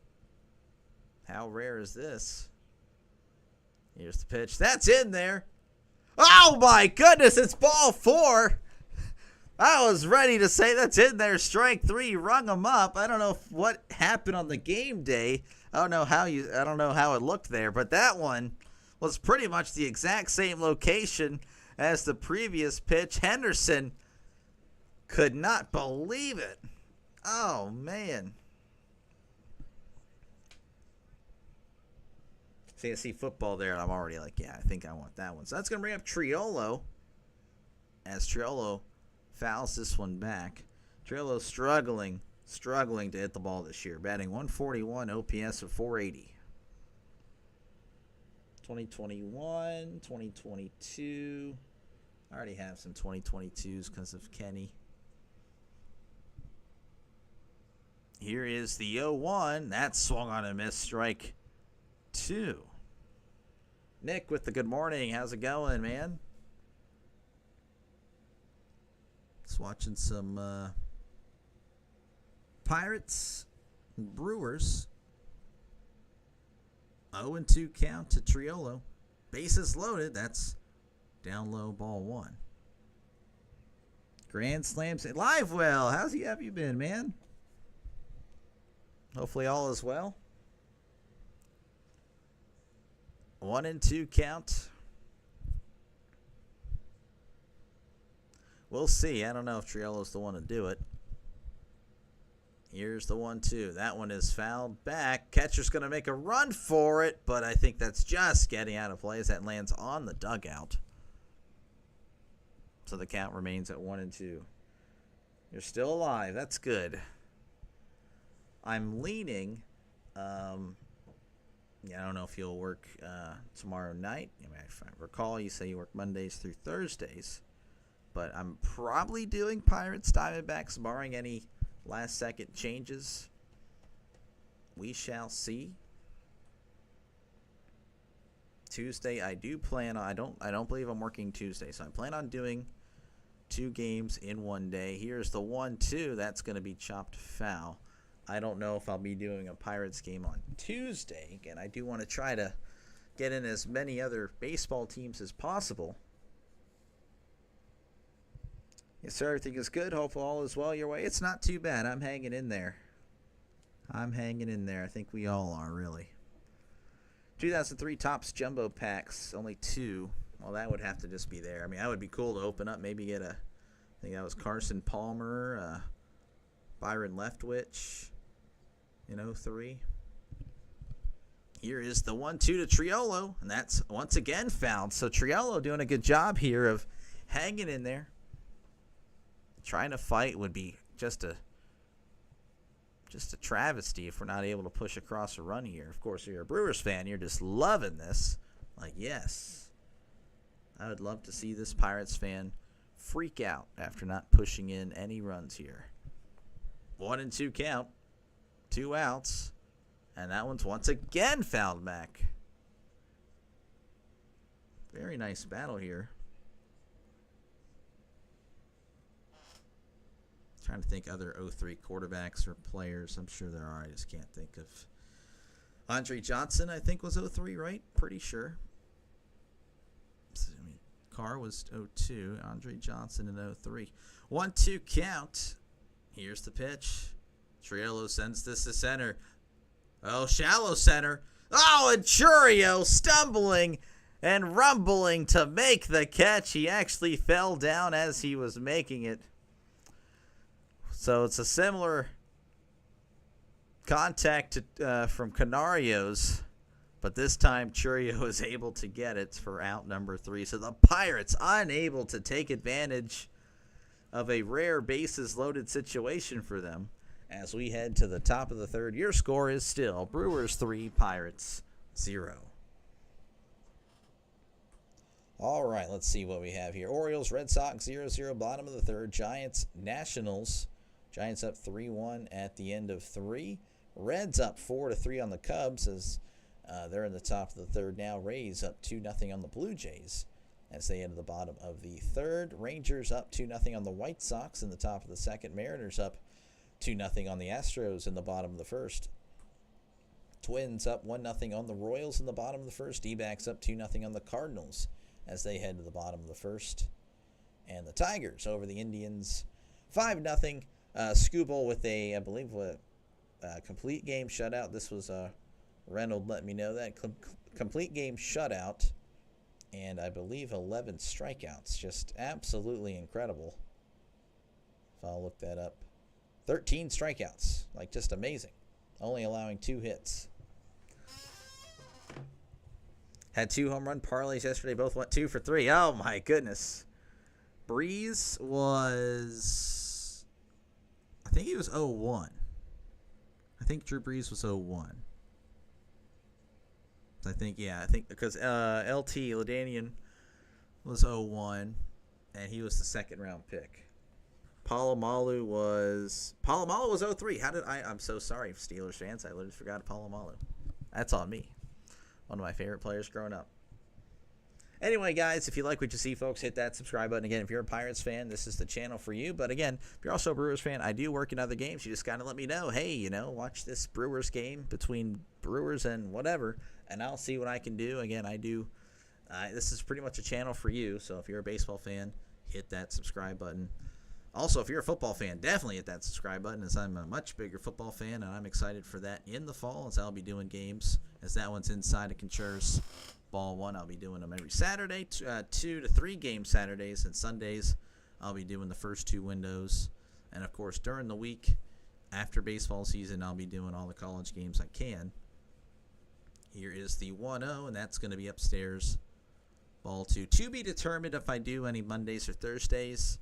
How rare is this? Here's the pitch. That's in there. Oh my goodness, it's ball 4. I was ready to say that's in there. Strike 3, rung him up. I don't know what happened on the game day. I don't know how it looked there, but that one was pretty much the exact same location as the previous pitch. Henderson could not believe it. Oh, man. See, I see football there, and I'm already like, yeah, I think I want that one. So that's going to bring up Triolo, as Triolo fouls this one back. Triolo struggling to hit the ball this year. Batting 141, OPS of 480. 2021, 2022. I already have some 2022s because of Kenny. Here is the 0-1. That swung on and missed. Strike 2. Nick with the good morning. How's it going, man? Just watching some Pirates and Brewers. 0-2 count to Triolo. Bases loaded. That's down low, ball 1. Grand Slams. Live well. Have you been, man? Hopefully all is well. 1-2 count. We'll see. I don't know if Triolo's the one to do it. Here's the 1-2. That one is fouled back. Catcher's going to make a run for it, but I think that's just getting out of play as that lands on the dugout. So the count remains at 1-2. You're still alive. That's good. I'm leaning. I don't know if you'll work tomorrow night. If I recall, you say you work Mondays through Thursdays. But I'm probably doing Pirates Diamondbacks, barring any last-second changes. We shall see. Tuesday, I do plan on. I don't believe I'm working Tuesday, so I plan on doing 2 games in one day. Here's the 1-2. That's going to be chopped foul. I don't know if I'll be doing a Pirates game on Tuesday. Again, I do want to try to get in as many other baseball teams as possible. Yes, sir. Everything is good. Hope all is well your way. It's not too bad. I'm hanging in there. I think we all are, really. 2003 Topps Jumbo Packs. Only 2. Well, that would have to just be there. I mean, that would be cool to open up. Maybe get I think that was Carson Palmer, Byron Leftwich in 03. Here is the 1-2 to Triolo, and that's once again fouled. So Triolo doing a good job here of hanging in there. Trying to fight would be just Just a travesty if we're not able to push across a run here. Of course, if you're a Brewers fan, you're just loving this. Like, yes. I would love to see this Pirates fan freak out after not pushing in any runs here. 1-2 count. 2 outs. And that one's once again fouled back. Very nice battle here. Trying to think other 0-3 quarterbacks or players. I'm sure there are. I just can't think of. Andre Johnson, I think, was 0-3, right? Pretty sure. I mean, Carr was 0-2. Andre Johnson in 0-3. 1-2 count. Here's the pitch. Triolo sends this to center. Oh, shallow center. Oh, and Churio stumbling and rumbling to make the catch. He actually fell down as he was making it. So it's a similar contact from Canarios, but this time Churio is able to get it for out number 3. So the Pirates unable to take advantage of a rare bases-loaded situation for them as we head to the top of the third. Your score is still Brewers 3, Pirates 0. All right, let's see what we have here. Orioles, Red Sox 0-0, bottom of the third. Giants, Nationals. Giants up 3-1 at the end of 3. Reds up 4-3 on the Cubs as they're in the top of the third now. Rays up 2-0 on the Blue Jays as they enter the bottom of the third. Rangers up 2-0 on the White Sox in the top of the second. Mariners up 2-0 on the Astros in the bottom of the first. Twins up 1-0 on the Royals in the bottom of the first. D-backs up 2-0 on the Cardinals as they head to the bottom of the first. And the Tigers over the Indians 5-0. Skubal with a, I believe, a complete game shutout. This was Reynolds let me know that. Complete game shutout. And I believe 11 strikeouts. Just absolutely incredible. If I'll look that up. 13 strikeouts. Like, just amazing. Only allowing 2 hits. Had 2 home run parlays yesterday. Both went 2 for 3. Oh, my goodness. Breeze was... I think he was 0-1. I think Drew Brees was 0-1. I think because LT LaDainian was 0-1, and he was the second round pick. Palomalu was 0-3. I'm so sorry, Steelers fans. I literally forgot Palomalu. That's on me. One of my favorite players growing up. Anyway, guys, if you like what you see, folks, hit that subscribe button. Again, if you're a Pirates fan, this is the channel for you. But again, if you're also a Brewers fan, I do work in other games. You just got to let me know, hey, watch this Brewers game between Brewers and whatever, and I'll see what I can do. Again, I do. This is pretty much a channel for you. So if you're a baseball fan, hit that subscribe button. Also, if you're a football fan, definitely hit that subscribe button, as I'm a much bigger football fan, and I'm excited for that in the fall, as I'll be doing games, as that one's inside of Contreras Ball 1. I'll be doing them every Saturday, 2 to 3 game Saturdays, and Sundays I'll be doing the first 2 windows. And, of course, during the week after baseball season, I'll be doing all the college games I can. Here is the 1-0, and that's going to be upstairs. Ball 2. To be determined if I do any Mondays or Thursdays.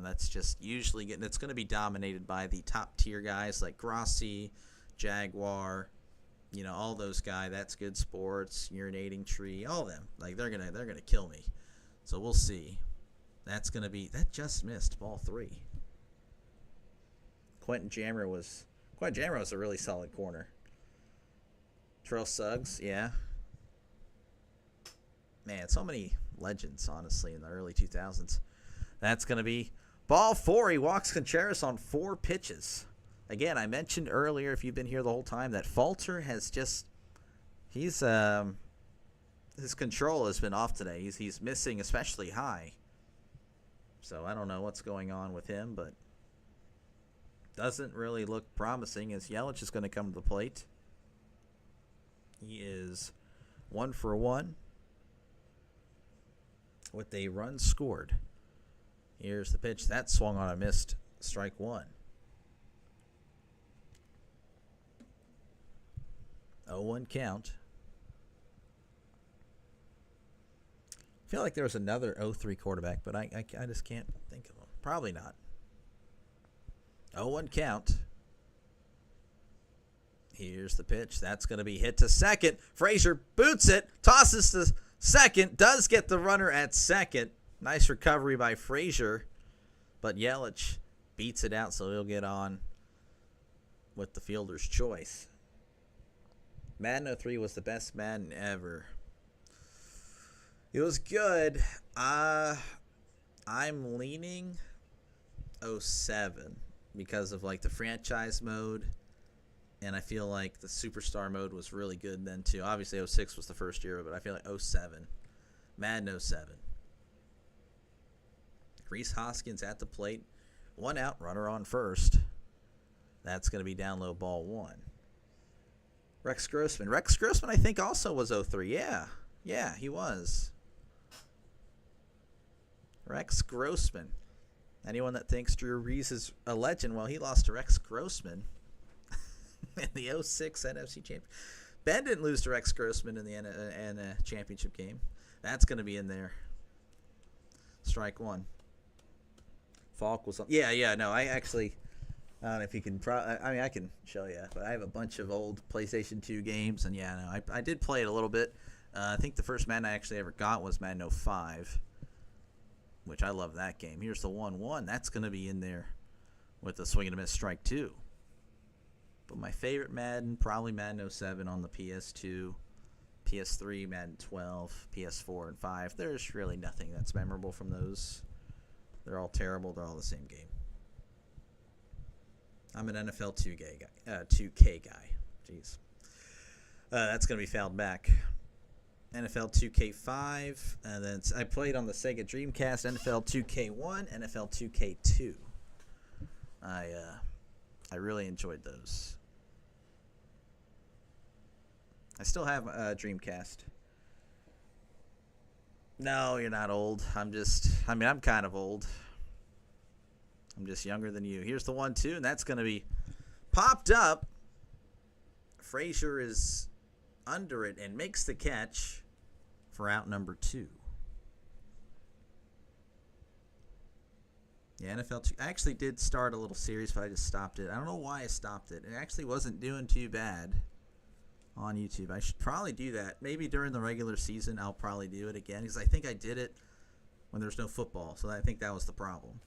That's just usually it's going to be dominated by the top tier guys like Grossi, Jaguar, all those guys. That's Good Sports, Urinating Tree, all of them. Like they're gonna kill me. So we'll see. That just missed ball 3. Quentin Jammer was a really solid corner. Terrell Suggs, yeah. Man, so many legends, honestly, in the early 2000s. That's going to be ball 4. He walks Contreras on 4 pitches. Again, I mentioned earlier, if you've been here the whole time, that Falter has just his control has been off today. He's missing, especially high. So I don't know what's going on with him, but doesn't really look promising as Yelich is going to come to the plate. He is 1 for 1 with a run scored. Here's the pitch. That swung on a missed strike 1. 0-1 count. I feel like there was another 0-3 quarterback, but I just can't think of him. Probably not. 0-1 count. Here's the pitch. That's going to be hit to second. Frazier boots it, tosses to second, does get the runner at second. Nice recovery by Frazier, but Yelich beats it out, so he'll get on with the fielder's choice. Madden 03 was the best Madden ever. It was good. I'm leaning 07 because of like the franchise mode, and I feel like the superstar mode was really good then too. Obviously 06 was the first year, but I feel like 07, Madden 07. Rhys Hoskins at the plate, 1 out, runner on first. That's going to be down low, ball 1. Rex Grossman. Rex Grossman, I think, also was 03. Yeah, he was. Rex Grossman. Anyone that thinks Drew Reese is a legend, well, he lost to Rex Grossman in the 06 NFC Championship. Ben didn't lose to Rex Grossman in the championship game. That's going to be in there. Strike 1. Falk was on. Yeah, no, I actually... I don't know if you can. I can show you, but I have a bunch of old PlayStation 2 games, and yeah, no, I did play it a little bit. I think the first Madden I actually ever got was Madden 05, which I love that game. Here's the 1-1. That's going to be in there with the swing and a miss, strike 2. But my favorite Madden, probably Madden 07 on the PS2, PS3, Madden 12, PS4, and 5. There's really nothing that's memorable from those. They're all terrible. They're all the same game. I'm an NFL 2K guy. Jeez. That's going to be fouled back. NFL 2K5. And then I played on the Sega Dreamcast, NFL 2K1, NFL 2K2. I really enjoyed those. I still have a Dreamcast. No, you're not old. I'm kind of old. I'm just younger than you. Here's the 1-2, and that's going to be popped up. Frazier is under it and makes the catch for out number 2. Yeah, NFL 2. I actually did start a little series, but I just stopped it. I don't know why I stopped it. It actually wasn't doing too bad on YouTube. I should probably do that. Maybe during the regular season, I'll probably do it again, because I think I did it when there's no football, so I think that was the problem.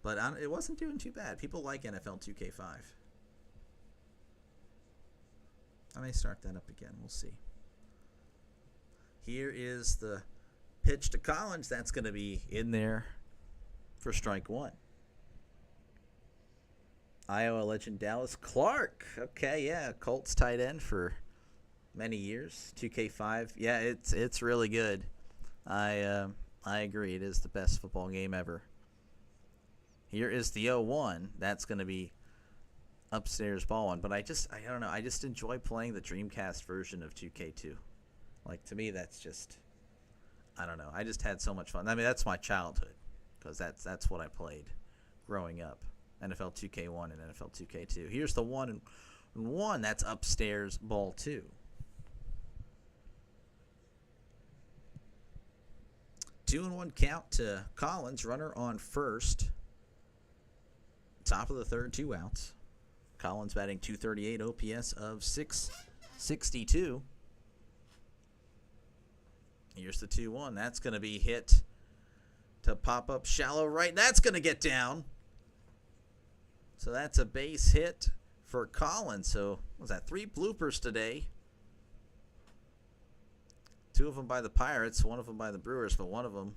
But it wasn't doing too bad. People like NFL 2K5. I may start that up again. We'll see. Here is the pitch to Collins. That's going to be in there for strike 1. Iowa legend Dallas Clark. Okay, yeah. Colts tight end for many years. 2K5. Yeah, it's really good. I agree. It is the best football game ever. Here is the 0-1. That's going to be upstairs ball 1. But I don't know. I just enjoy playing the Dreamcast version of 2K2. Like, to me, that's just, I don't know. I just had so much fun. I mean, that's my childhood, because that's what I played growing up. NFL 2K1 and NFL 2K2. Here's the 1-1. That's upstairs ball 2. 2-1 count to Collins. Runner on first. Top of the third, 2 outs. Collins batting .238, OPS of .662. Here's the 2-1. That's going to be hit to pop up shallow right. That's going to get down. So that's a base hit for Collins. So what was that, 3 bloopers today? 2 of them by the Pirates, 1 of them by the Brewers, but 1 of them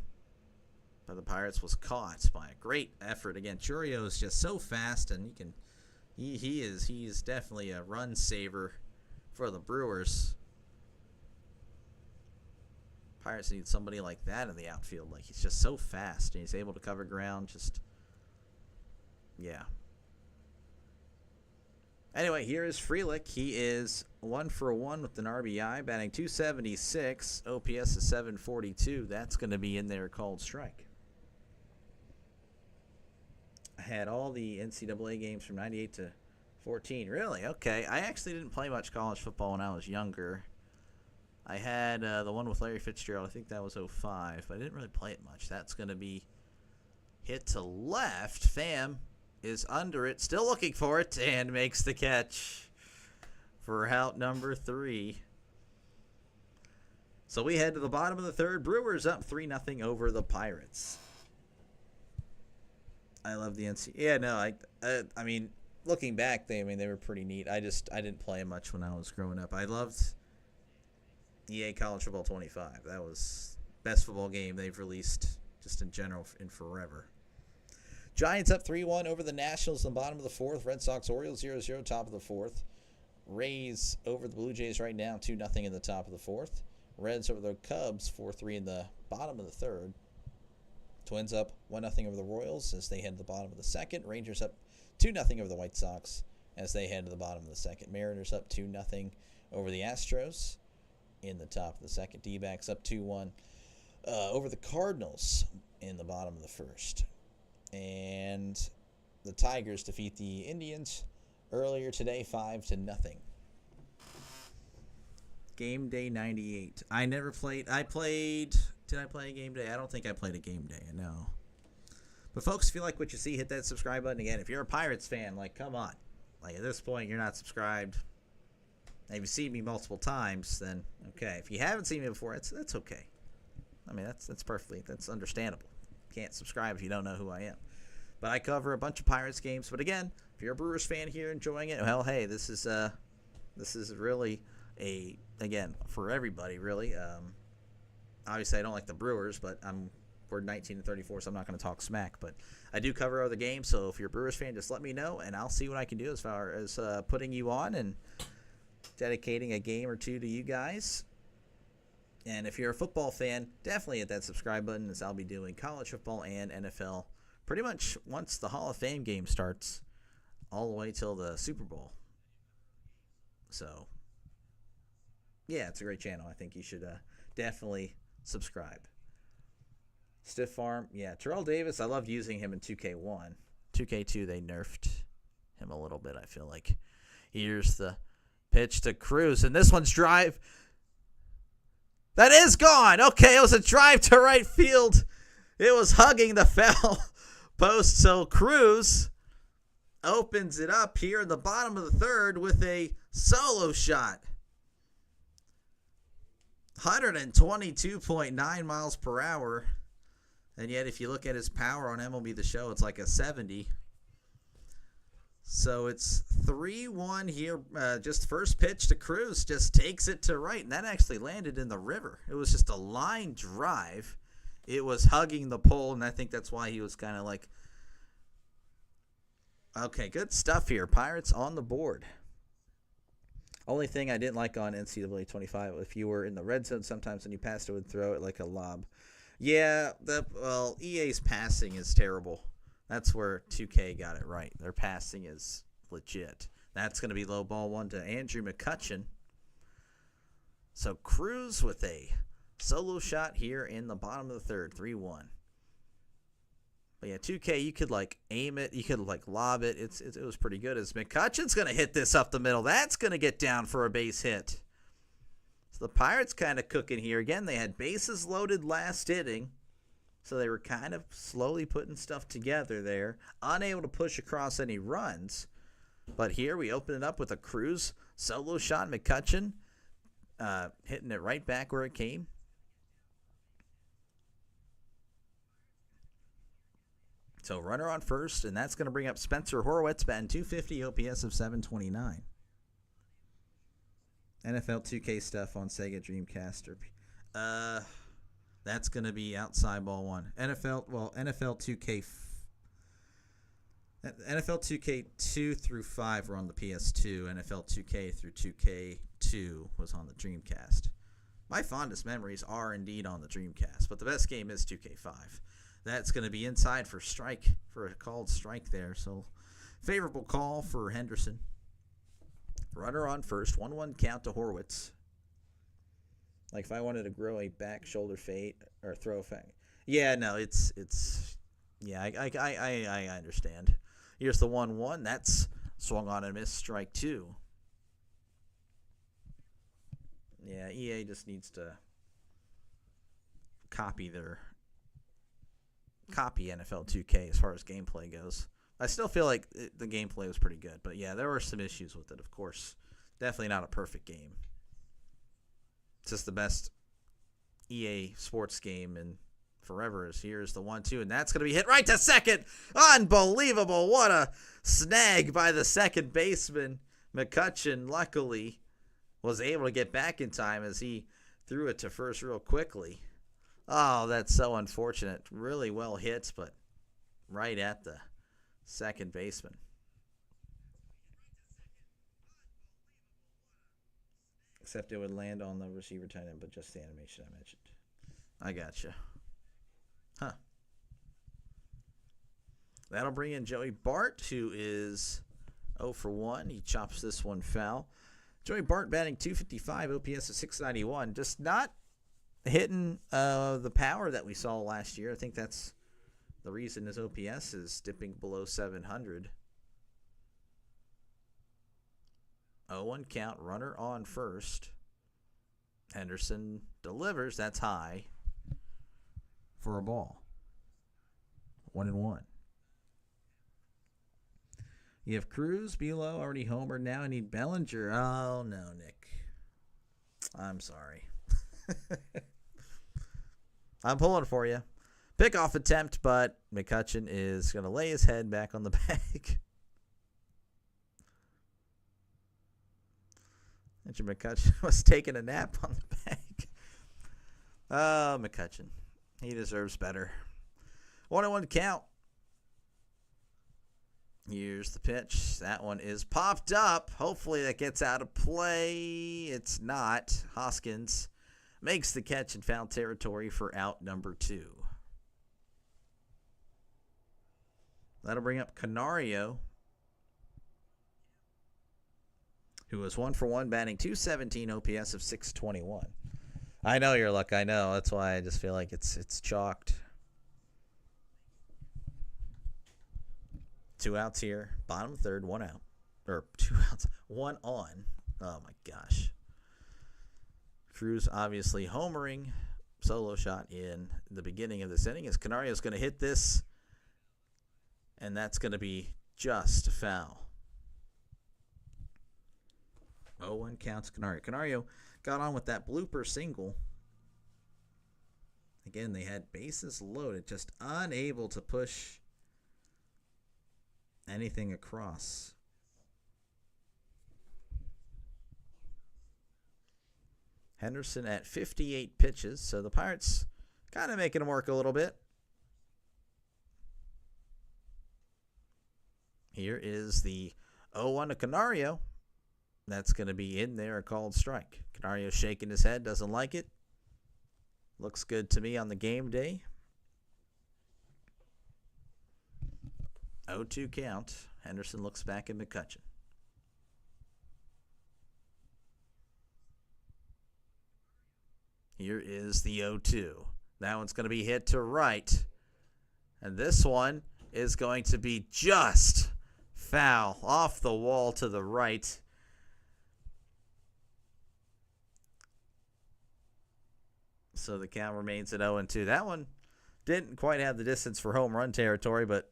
by the Pirates was caught by a great effort. Again, Churio is just so fast, and he is definitely a run saver for the Brewers. Pirates need somebody like that in the outfield. Like, he's just so fast, and he's able to cover ground. Just, yeah. Anyway, here is Frelick. He is 1 for 1 with an RBI, batting .276. OPS is .742. That's going to be in there, called strike. I had all the NCAA games from 98 to 14. Really? Okay. I actually didn't play much college football when I was younger. I had the one with Larry Fitzgerald. I think that was 05, but I didn't really play it much. That's going to be hit to left. Pham is under it, still looking for it, and makes the catch for out number 3. So we head to the bottom of the third. Brewers up 3-0 over the Pirates. I love the NC. Yeah, no, I mean, looking back, they were pretty neat. I didn't play them much when I was growing up. I loved EA College Football 25. That was best football game they've released just in general in forever. Giants up 3-1 over the Nationals in the bottom of the fourth. Red Sox Orioles 0-0 top of the fourth. Rays over the Blue Jays right now 2-0 in the top of the fourth. Reds over the Cubs 4-3 in the bottom of the third. Twins up 1-0 over the Royals as they head to the bottom of the second. Rangers up 2-0 over the White Sox as they head to the bottom of the second. Mariners up 2-0 over the Astros in the top of the second. D-backs up 2-1 over the Cardinals in the bottom of the first. And the Tigers defeat the Indians earlier today 5-0. Game Day 98. I never played. Did I play a game day? I don't think I played a game day. No. But folks, if you like what you see, hit that subscribe button again. If you're a Pirates fan, come on. At this point, you're not subscribed. And if you've seen me multiple times, then okay. If you haven't seen me before, that's okay. That's understandable. Can't subscribe if you don't know who I am. But I cover a bunch of Pirates games. But again, if you're a Brewers fan here enjoying it, well, hey, this is really again for everybody really. Obviously, I don't like the Brewers, but we're 19-34, so I'm not going to talk smack. But I do cover other games, so if you're a Brewers fan, just let me know, and I'll see what I can do as far as putting you on and dedicating a game or two to you guys. And if you're a football fan, definitely hit that subscribe button, as I'll be doing college football and NFL pretty much once the Hall of Fame game starts, all the way till the Super Bowl. So, yeah, it's a great channel. I think you should definitely subscribe. Stiff Farm, yeah. Terrell Davis, I loved using him in 2K1. 2K2, they nerfed him a little bit, I feel like. Here's the pitch to Cruz, and this one's drive. That is gone. Okay, it was a drive to right field. It was hugging the foul post, so Cruz opens it up here in the bottom of the third with a solo shot. 122.9 miles per hour. And yet, if you look at his power on MLB The Show, it's like a 70. So it's 3-1 here. Just first pitch to Cruz, just takes it to right. And that actually landed in the river. It was just a line drive. It was hugging the pole, and I think that's why he was kind of like, okay, good stuff here. Pirates on the board. Only thing I didn't like on NCAA 25, if you were in the red zone sometimes when you passed, it would throw it like a lob. Yeah, EA's passing is terrible. That's where 2K got it right. Their passing is legit. That's going to be low ball one to Andrew McCutcheon. So Cruz with a solo shot here in the bottom of the third, 3-1. But yeah, 2K, you could aim it, you could lob it. It was pretty good. As McCutcheon's going to hit this up the middle. That's going to get down for a base hit. So the Pirates kind of cooking here. Again, they had bases loaded last inning. So they were kind of slowly putting stuff together there. Unable to push across any runs. But here we open it up with a Cruz solo shot. McCutcheon hitting it right back where it came. So runner on first, and that's going to bring up Spencer Horwitz, batting .250, OPS of 729. NFL 2K stuff on Sega Dreamcast. That's going to be outside ball one. NFL 2K 2 through 5 were on the PS2. NFL 2K through 2K2 was on the Dreamcast. My fondest memories are indeed on the Dreamcast, but the best game is 2K5. That's going to be inside for a called strike there. So favorable call for Henderson. Runner on first, 1-1 count to Horwitz. Like if I wanted to grow a back shoulder fade or throw a fade. Yeah, no, yeah, I understand. Here's the 1-1. That's swung on and missed, strike two. Yeah, EA just needs to copy NFL 2K as far as gameplay goes. I still feel like the gameplay was pretty good, but yeah, there were some issues with it, of course. Definitely not a perfect game. It's just the best EA Sports game in forever. Here's the 1-2, and that's going to be hit right to second. Unbelievable. What a snag by the second baseman. McCutchen, luckily, was able to get back in time as he threw it to first real quickly. Oh, that's so unfortunate. Really well hit, but right at the second baseman. Except it would land on the receiver tight end, but just the animation I mentioned. I gotcha. Huh. That'll bring in Joey Bart, who is 0 for 1. He chops this one foul. Joey Bart batting .255, OPS of .691. Just not hitting the power that we saw last year. I think that's the reason his OPS is dipping below 700. 0-1 count, runner on first. Henderson delivers. That's high for a ball. 1-1. You have Cruz, Buelow, already homered. Now I need Bellinger. Oh, no, Nick. I'm sorry. I'm pulling for you. Pickoff attempt, but McCutchen is going to lay his head back on the bag. Andrew McCutchen was taking a nap on the bag. Oh, McCutchen. He deserves better. 1-1 count. Here's the pitch. That one is popped up. Hopefully that gets out of play. It's not. Hoskins makes the catch in foul territory for out number 2. That'll bring up Canario, who was 1 for 1, batting .217, OPS of .621. I know your luck. I know. That's why I just feel like it's chalked. 2 outs here. Bottom third, 1 out. Or 2 outs, 1 on. Oh, my gosh. Cruz obviously homering. Solo shot in the beginning of this inning as Canario's going to hit this. And that's going to be just a foul. 0-1 counts Canario. Canario got on with that blooper single. Again, they had bases loaded, just unable to push anything across. Henderson at 58 pitches, so the Pirates kind of making him work a little bit. Here is the 0-1 to Canario. That's going to be in there, a called strike. Canario shaking his head, doesn't like it. Looks good to me on the game day. 0-2 count. Henderson looks back at McCutchen. Here is the 0-2. That one's going to be hit to right. And this one is going to be just foul off the wall to the right. So the count remains at 0-2. That one didn't quite have the distance for home run territory, but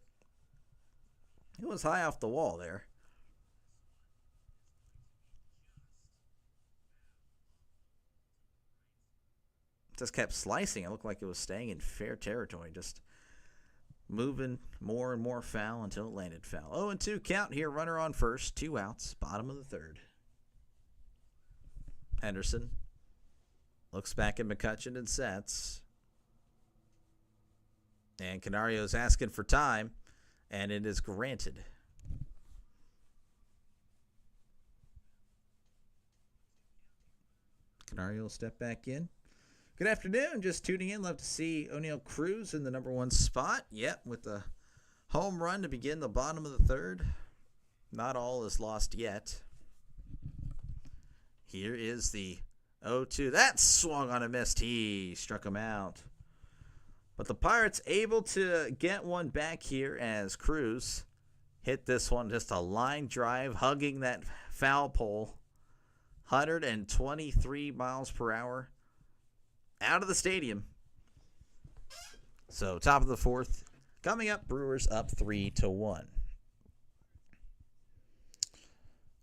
it was high off the wall there. Just kept slicing. It looked like it was staying in fair territory, just moving more and more foul until it landed foul. 0-2 count here, runner on first, 2 outs, bottom of the third. Henderson looks back at McCutchen and sets. And Canario's asking for time, and it is granted. Canario will step back in. Good afternoon. Just tuning in. Love to see O'Neal Cruz in the number 1 spot. Yep, with the home run to begin the bottom of the third. Not all is lost yet. Here is the 0-2. That swung on a missed. He struck him out. But the Pirates able to get one back here as Cruz hit this one. Just a line drive, hugging that foul pole. 123 miles per hour. Out of the stadium. So top of the fourth. Coming up, Brewers up 3-1.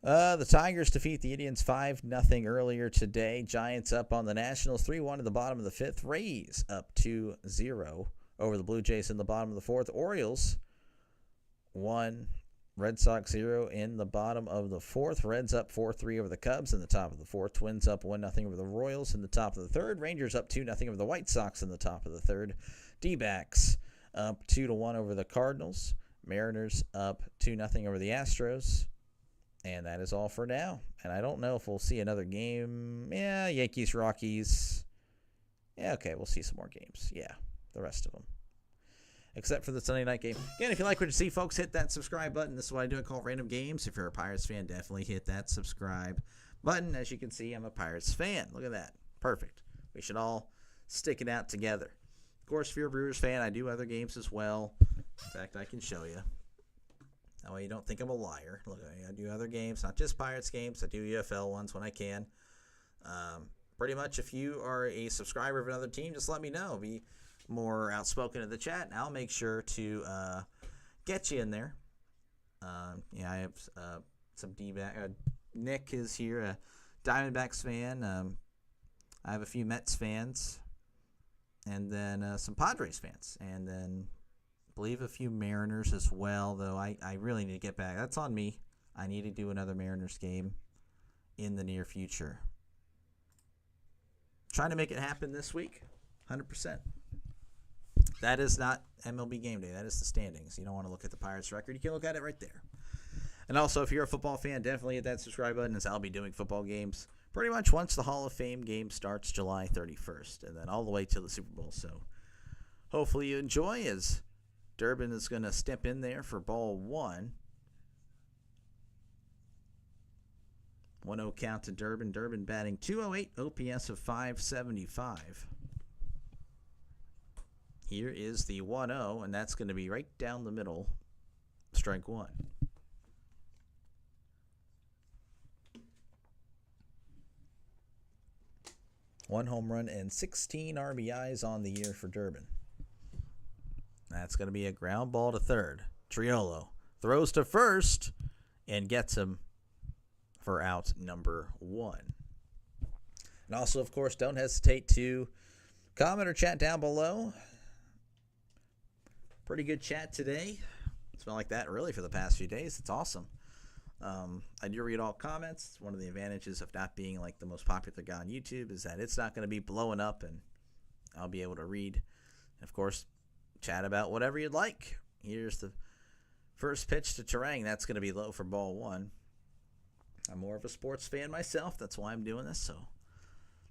The Tigers defeat the Indians 5-0 earlier today. Giants up on the Nationals 3-1 in the bottom of the fifth. Rays up 2-0 over the Blue Jays in the bottom of the fourth. Orioles 1, Red Sox 0 in the bottom of the fourth. Reds up 4-3 over the Cubs in the top of the fourth. Twins up 1-0 over the Royals in the top of the third. Rangers up 2-0 over the White Sox in the top of the third. D-backs up 2-1 over the Cardinals. Mariners up 2-0 over the Astros. And that is all for now. And I don't know if we'll see another game. Yeah, Yankees, Rockies. Yeah, okay, we'll see some more games. Yeah, the rest of them. Except for the Sunday night game. Again, if you like what you see, folks, hit that subscribe button. This is what I do. I call Random Games. If you're a Pirates fan, definitely hit that subscribe button. As you can see, I'm a Pirates fan. Look at that. Perfect. We should all stick it out together. Of course, if you're a Brewers fan, I do other games as well. In fact, I can show you. That way you don't think I'm a liar. Look, I do other games, not just Pirates games. I do UFL ones when I can. Pretty much if you are a subscriber of another team, just let me know. Be more outspoken in the chat, and I'll make sure to get you in there. Yeah, I have some D-back. Nick is here, a Diamondbacks fan. I have a few Mets fans, and then some Padres fans, and then I believe a few Mariners as well, though I really need to get back. That's on me. I need to do another Mariners game in the near future. Trying to make it happen this week, 100%. That is not MLB Game Day. That is the standings. You don't want to look at the Pirates record. You can look at it right there. And also, if you're a football fan, definitely hit that subscribe button, as I'll be doing football games pretty much once the Hall of Fame game starts July 31st, and then all the way till the Super Bowl. So hopefully you enjoy, as Durbin is going to step in there for ball one. 1-0 count to Durbin. Durbin batting .208, OPS of .575. Here is the 1-0, and that's going to be right down the middle. Strike one. One home run and 16 RBIs on the year for Durbin. That's going to be a ground ball to third. Triolo throws to first and gets him for out number one. And also, of course, don't hesitate to comment or chat down below. Pretty good chat today. It's been like that really for the past few days. It's awesome. I do read all comments. One of the advantages of not being like the most popular guy on YouTube is that it's not going to be blowing up, and I'll be able to read. And of course, chat about whatever you'd like. Here's the first pitch to Terang. That's going to be low for ball one. I'm more of a sports fan myself. That's why I'm doing this. So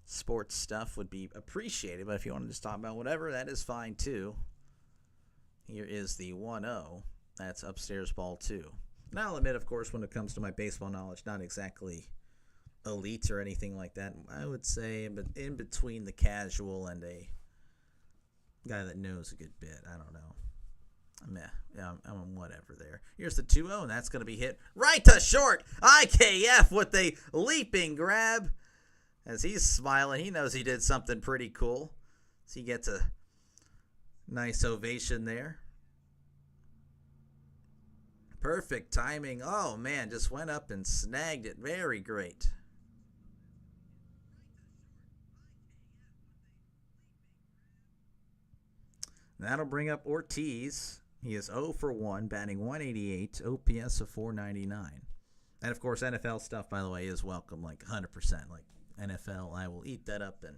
sports stuff would be appreciated. But if you want to just talk about whatever, that is fine too. Here is the 1-0. That's upstairs ball two. Now, I'll admit, of course, when it comes to my baseball knowledge, not exactly elite or anything like that. I would say but in between the casual and a guy that knows a good bit. I don't know. I'm whatever there. Here's the 2-0, and that's going to be hit right to short. IKF with a leaping grab. As he's smiling, he knows he did something pretty cool. So he gets a nice ovation there. Perfect timing. Oh, man, just went up and snagged it. Very great. That'll bring up Ortiz. He is 0 for 1, batting .188, OPS of .499. And, of course, NFL stuff, by the way, is welcome, like 100%. Like NFL, I will eat that up and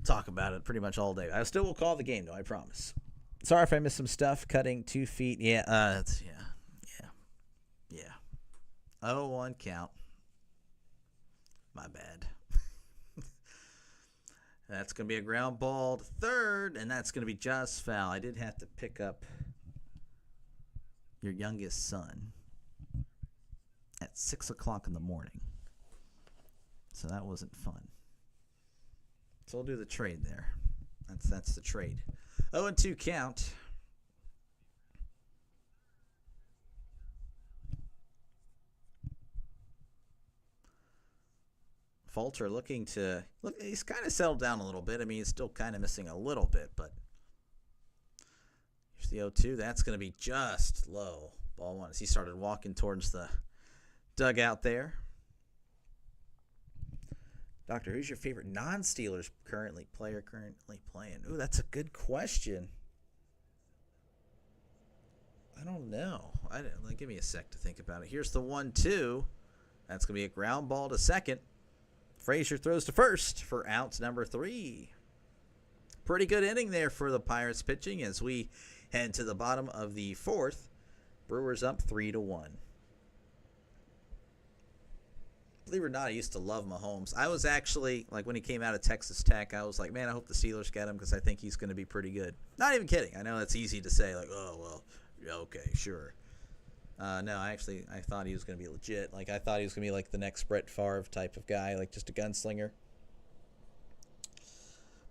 talk about it pretty much all day. I still will call the game, though, I promise. Sorry if I missed some stuff. Cutting 2 feet. Yeah. 0-1 count. My bad. That's going to be a ground ball to third, and that's going to be just foul. I did have to pick up your youngest son at 6 o'clock in the morning. So that wasn't fun. So we'll do the trade there. That's the trade. 0-2 count. Falter looking to look. He's kind of settled down a little bit. I mean, he's still kind of missing a little bit, but here's the 0-2. That's going to be just low. Ball one as he started walking towards the dugout there. Doctor, who's your favorite non-Steelers player currently playing? Ooh, that's a good question. I don't know. Give me a sec to think about it. Here's the 1-2. That's going to be a ground ball to second. Frazier throws to first for out number 3. Pretty good inning there for the Pirates pitching as we head to the bottom of the 4th. Brewers up 3-1. Believe it or not, I used to love Mahomes. I was actually, when he came out of Texas Tech, I was like, man, I hope the Steelers get him because I think he's going to be pretty good. Not even kidding. I know that's easy to say, oh, well, okay, sure. No, I thought he was going to be legit. I thought he was going to be the next Brett Favre type of guy, just a gunslinger.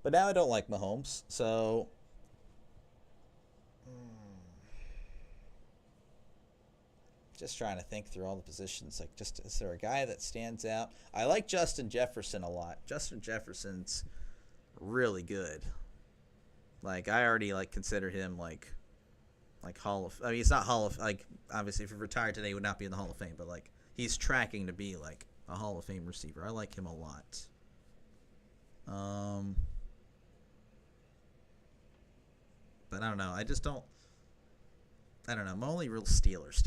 But now I don't like Mahomes, so just trying to think through all the positions. Is there a guy that stands out? I like Justin Jefferson a lot. Justin Jefferson's really good. I already consider him Hall of. I mean, he's not Hall of. Obviously, if he retired today, he would not be in the Hall of Fame. But he's tracking to be a Hall of Fame receiver. I like him a lot. But I don't know. I don't know. I'm only real Steelers.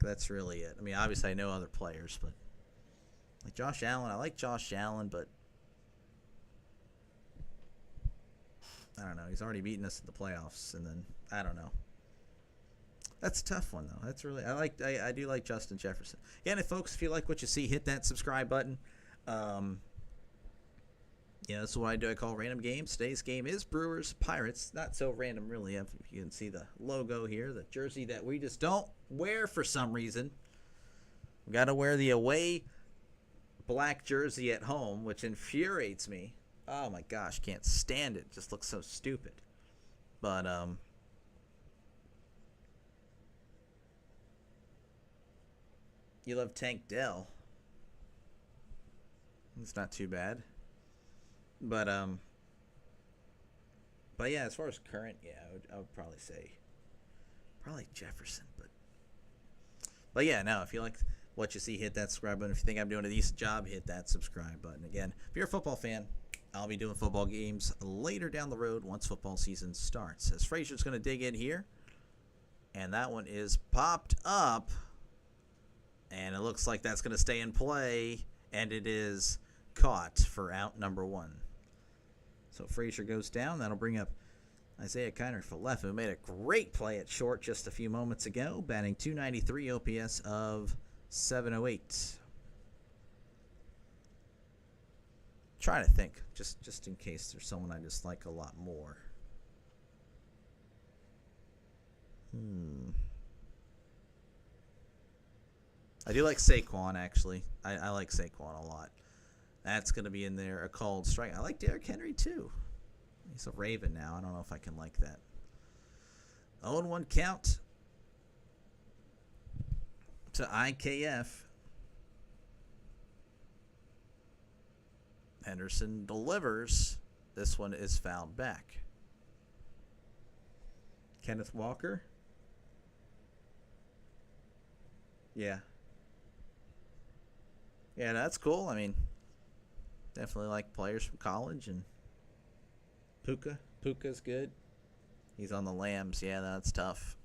That's really it. I mean, obviously I know other players, but Josh Allen. I like Josh Allen, but I don't know. He's already beaten us in the playoffs, and then I don't know. That's a tough one though. That's really I do like Justin Jefferson. Again, folks, if you like what you see, hit that subscribe button. That's what I do. I call random games. Today's game is Brewers Pirates. Not so random, really. If you can see the logo here, the jersey that we just don't wear for some reason. We got to wear the away black jersey at home, which infuriates me. Oh my gosh, can't stand it. Just looks so stupid. But you love Tank Dell. It's not too bad. But yeah, as far as current, I would probably say Jefferson, but yeah, no, if you like what you see, hit that subscribe button. If you think I'm doing a decent job, hit that subscribe button. Again, if you're a football fan, I'll be doing football games later down the road once football season starts. As Frazier's going to dig in here, and that one is popped up, and it looks like that's going to stay in play, and it is caught for out number 1. So Frazier goes down. That'll bring up Isaiah Kiner for left, who made a great play at short just a few moments ago, batting .293, OPS of 708. Trying to think, just in case there's someone I just like a lot more. I do like Saquon, actually. I like Saquon a lot. That's going to be in there, a called strike. I like Derrick Henry, too. He's a Raven now. I don't know if I can like that. 0-1 count to IKF. Henderson delivers. This one is fouled back. Kenneth Walker. Yeah. Yeah, that's cool. I mean, definitely like players from college. And Puka's good. He's on the Lambs. Yeah, that's tough.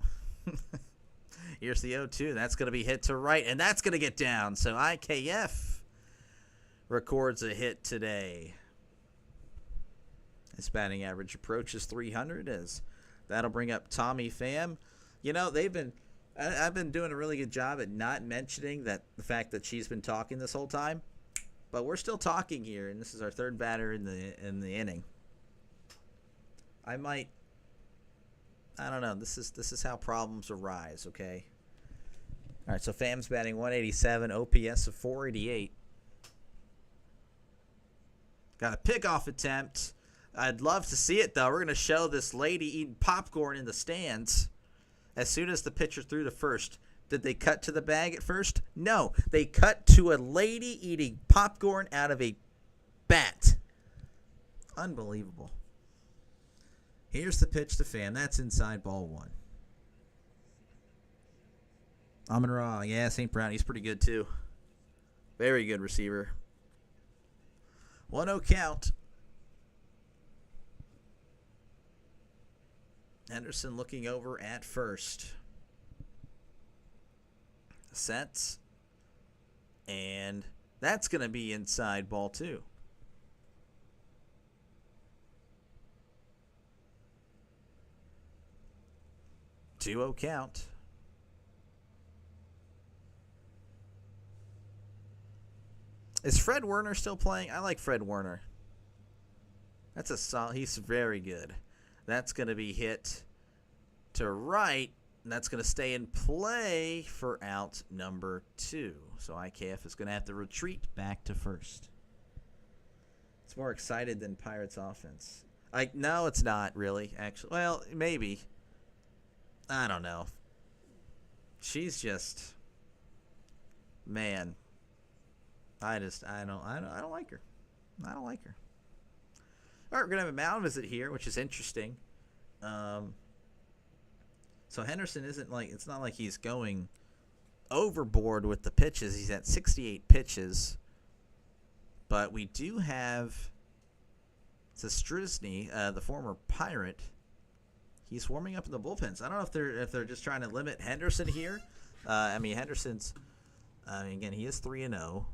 Here's the 0-2. That's going to be hit to right, and that's going to get down. So IKF records a hit today. His batting average approaches 300 as that'll bring up Tommy Pham. I've been doing a really good job at not mentioning the fact that she's been talking this whole time. But we're still talking here, and this is our third batter in the inning. I don't know. This is how problems arise, okay? All right, so Pham's batting 187, OPS of 488. Got a pickoff attempt. I'd love to see it, though. We're going to show this lady eating popcorn in the stands as soon as the pitcher threw to first. Did they cut to the bag at first? No. They cut to a lady eating popcorn out of a bat. Unbelievable. Here's the pitch to Pham. That's inside ball 1. Amon-Ra, yeah, St. Brown, he's pretty good too. Very good receiver. 1-0 count. Henderson looking over at first. Sets. And that's going to be inside ball 2. Two-0 count. Is Fred Warner still playing? I like Fred Warner. That's a solid. He's very good. That's going to be hit to right, and that's going to stay in play for out number 2. So IKF is going to have to retreat back to first. It's more excited than Pirates offense. No, it's not really, actually. Well, maybe. I don't know. She's just, man. I don't like her. I don't like her. All right, we're gonna have a mound visit here, which is interesting. So Henderson isn't like, it's not like he's going overboard with the pitches. He's at 68 pitches, but we do have Sestruzny, the former Pirate. He's warming up in the bullpens. I don't know if they're just trying to limit Henderson here. Henderson's. Again, he is 3-0.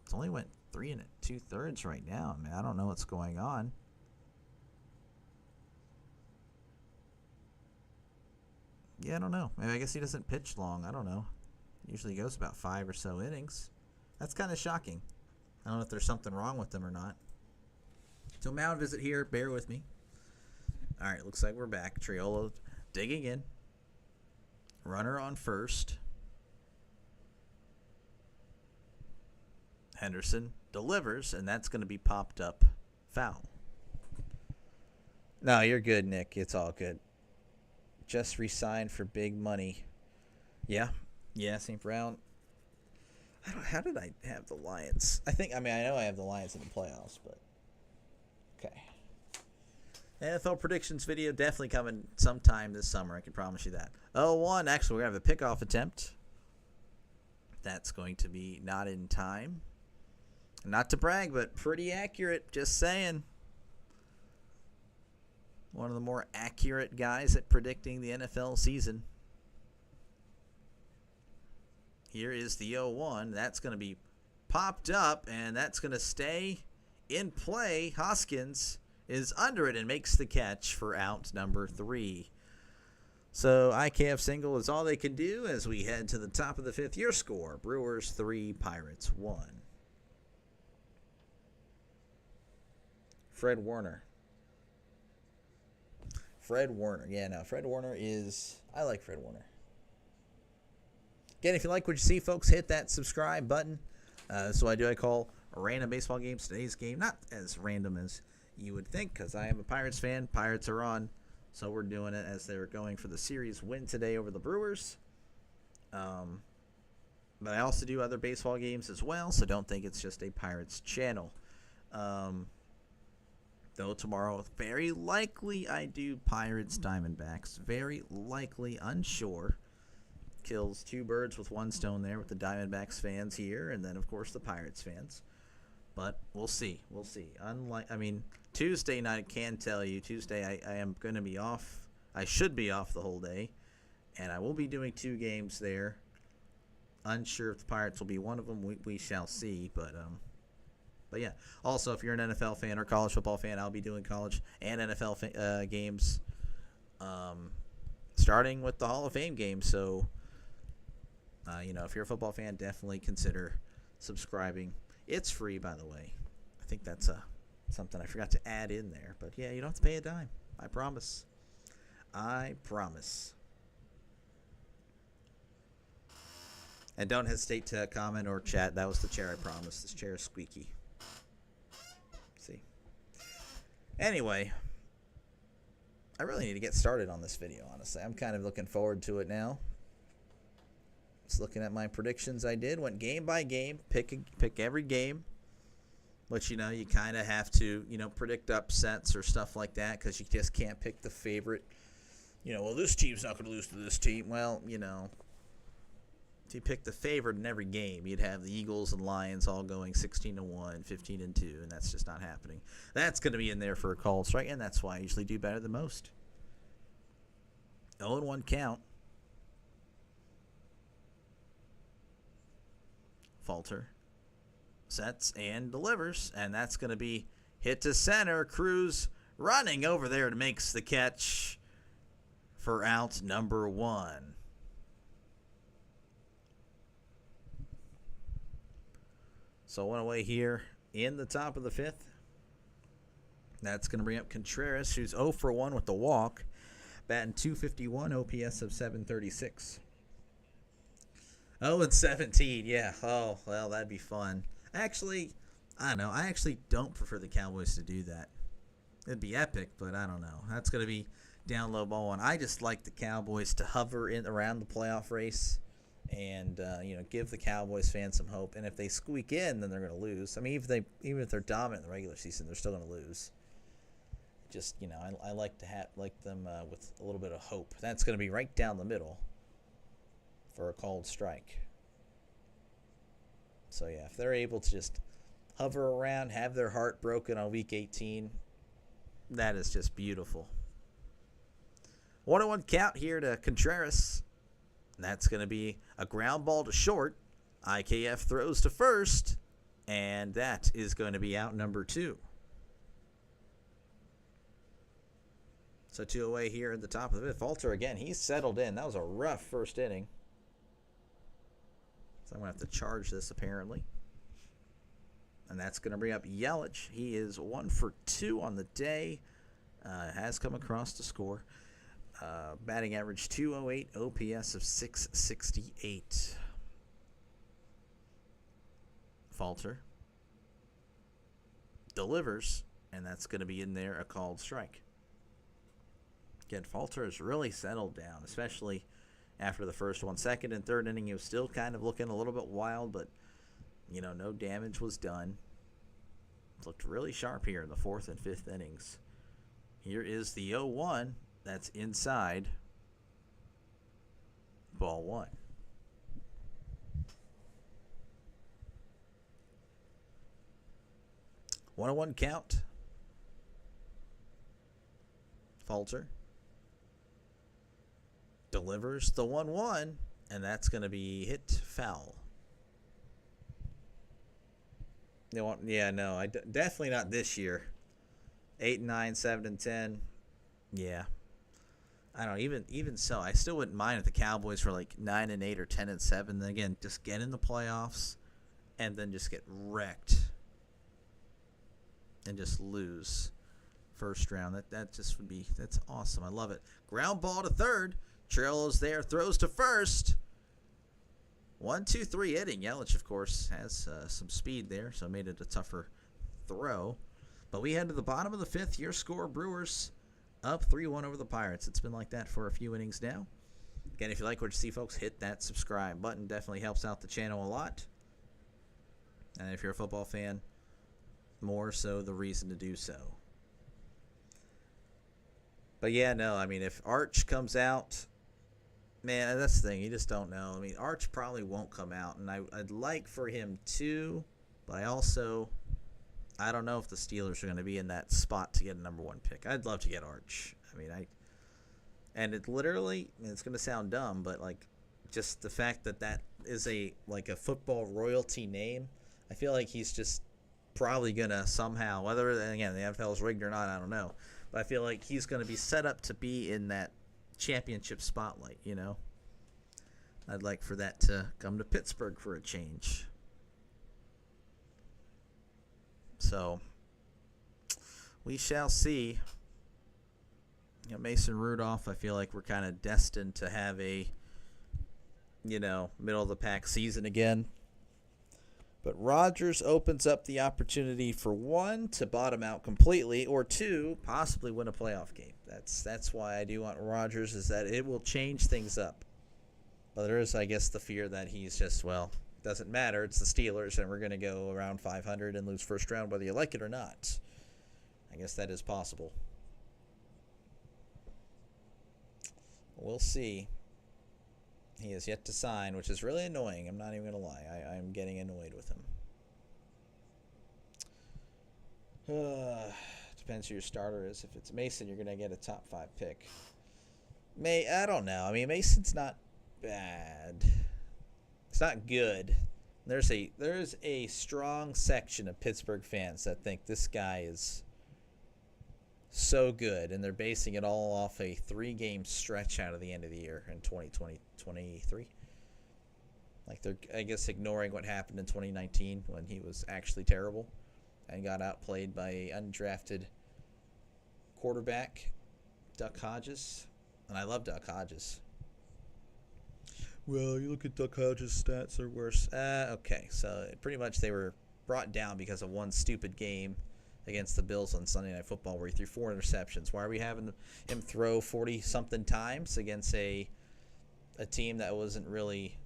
It's only went 3 2/3 right now. I don't know what's going on. Yeah, I don't know. Maybe I guess he doesn't pitch long. I don't know. Usually goes about 5 or so innings. That's kind of shocking. I don't know if there's something wrong with them or not. So mound visit here. Bear with me. All right, looks like we're back. Triolo digging in. Runner on first. Henderson delivers, and that's going to be popped up foul. No, you're good, Nick. It's all good. Just re-signed for big money. Yeah, St. Brown. How did I have the Lions? I know I have the Lions in the playoffs, but okay. NFL predictions video definitely coming sometime this summer. I can promise you that. 0-1. Actually, we're going to have a pickoff attempt. That's going to be not in time. Not to brag, but pretty accurate. Just saying. One of the more accurate guys at predicting the NFL season. Here is the 0-1. That's going to be popped up, and that's going to stay in play. Hoskins is under it and makes the catch for out number 3. So IKF single is all they can do as we head to the top of the 5th. Your score, Brewers 3, Pirates 1. Fred Warner. Yeah, no, Fred Warner is... I like Fred Warner. Again, if you like what you see, folks, hit that subscribe button. So I call random baseball games. Today's game, not as random as you would think, because I am a Pirates fan. Pirates are on, so we're doing it as they're going for the series win today over the Brewers. But I also do other baseball games as well, so don't think it's just a Pirates channel. Though tomorrow, very likely I do Pirates Diamondbacks. Very likely, unsure. Kills 2 birds with 1 stone there with the Diamondbacks fans here, and then, of course, the Pirates fans. But we'll see. Tuesday night, I can tell you, Tuesday I am going to be off. I should be off the whole day, and I will be doing 2 games there. Unsure if the Pirates will be one of them. We shall see, but yeah. Also, if you're an NFL fan or college football fan, I'll be doing college and NFL games, starting with the Hall of Fame game. So, if you're a football fan, definitely consider subscribing. It's free, by the way. I think that's something I forgot to add in there. But, yeah, you don't have to pay a dime. I promise. And don't hesitate to comment or chat. That was the chair I promised. This chair is squeaky. See. Anyway, I really need to get started on this video, honestly. I'm kind of looking forward to it now. Just looking at my predictions I did. Went game by game. Pick every game. Which, you kind of have to, predict upsets or stuff like that, because you just can't pick the favorite Well, this team's not going to lose to this team. Well, if you pick the favorite in every game, you'd have the Eagles and Lions all going 16-1, 15-2, and that's just not happening. That's going to be in there for a called strike, and that's why I usually do better than most. 0-1 count. Falter sets and delivers, and that's going to be hit to center. Cruz running over there and makes the catch for out number 1. So one away here in the top of the 5th. That's going to bring up Contreras, who's 0 for 1 with the walk, batting .251, OPS of 736. 0-17, yeah. Oh, well, that'd be fun. Actually, I don't know. I actually don't prefer the Cowboys to do that. It'd be epic, but I don't know. That's going to be down low ball one. I just like the Cowboys to hover in around the playoff race and give the Cowboys fans some hope. And if they squeak in, then they're going to lose. I mean, even if they're dominant in the regular season, they're still going to lose. Just I like to like them with a little bit of hope. That's going to be right down the middle for a called strike. So yeah, if they're able to just hover around, have their heart broken on week 18, that is just beautiful. 1-1 count here to Contreras. That's going to be a ground ball to short. IKF throws to first, and that is going to be out number 2. So 2 away here at the top of the 5th. Falter again. He's settled in. That was a rough first inning. So I'm going to have to charge this apparently. And that's going to bring up Yelich. He is 1 for 2 on the day. Has come across to score. Batting average .208, OPS of 668. Falter delivers, and that's going to be in there, a called strike. Again, Falter has really settled down, especially after the first one. Second and third inning, he was still kind of looking a little bit wild, but no damage was done. Looked really sharp here in the 4th and 5th innings. Here is the 0-1. That's inside. Ball 1. One count. Falter delivers the 1-1, and that's going to be hit foul. Definitely not this year. 8-9, 7-10. Yeah. I don't know, even so, I still wouldn't mind if the Cowboys were like 9-8 or 10-7. Then again, just get in the playoffs and then just get wrecked and just lose first round. That just would be, that's awesome. I love it. Ground ball to third. Trello's there, throws to first. 1-2-3 inning. Yelich, of course, has some speed there, so made it a tougher throw. But we head to the bottom of the 5th. Your score, Brewers up 3-1 over the Pirates. It's been like that for a few innings now. Again, if you like what you see, folks, hit that subscribe button. Definitely helps out the channel a lot. And if you're a football fan, more so the reason to do so. But yeah, no, I mean, if Arch comes out, man, that's the thing. You just don't know. I mean, Arch probably won't come out, and I'd like for him to, but I don't know if the Steelers are going to be in that spot to get a number 1 pick. I'd love to get Arch. I mean, and it literally, it's going to sound dumb, but like just the fact that is a football royalty name, I feel like he's just probably going to somehow, whether, again, the NFL is rigged or not, I don't know. But I feel like he's going to be set up to be in that championship spotlight, I'd like for that to come to Pittsburgh for a change. So, we shall see. Mason Rudolph, I feel like we're kind of destined to have a, middle-of-the-pack season again. But Rodgers opens up the opportunity for 1, to bottom out completely, or 2, possibly win a playoff game. That's why I do want Rodgers, is that it will change things up. But there is, I guess, the fear that he's just, doesn't matter. It's the Steelers, and we're going to go around 500 and lose first round, whether you like it or not. I guess that is possible. We'll see. He has yet to sign, which is really annoying. I'm not even going to lie. I'm getting annoyed with him. Depends who your starter is. If it's Mason, you're going to get a top 5 pick. I don't know. I mean, Mason's not bad. It's not good. There's a strong section of Pittsburgh fans that think this guy is so good, and they're basing it all off a 3-game stretch out of the end of the year in 2023. Like, they're, I guess, ignoring what happened in 2019 when he was actually terrible and got outplayed by an undrafted quarterback, Duck Hodges. And I love Duck Hodges. Well, you look at Duck Hodges' stats, they're worse. Okay, so pretty much they were brought down because of one stupid game against the Bills on Sunday Night Football where he threw 4 interceptions. Why are we having him throw 40-something times against a team that wasn't really,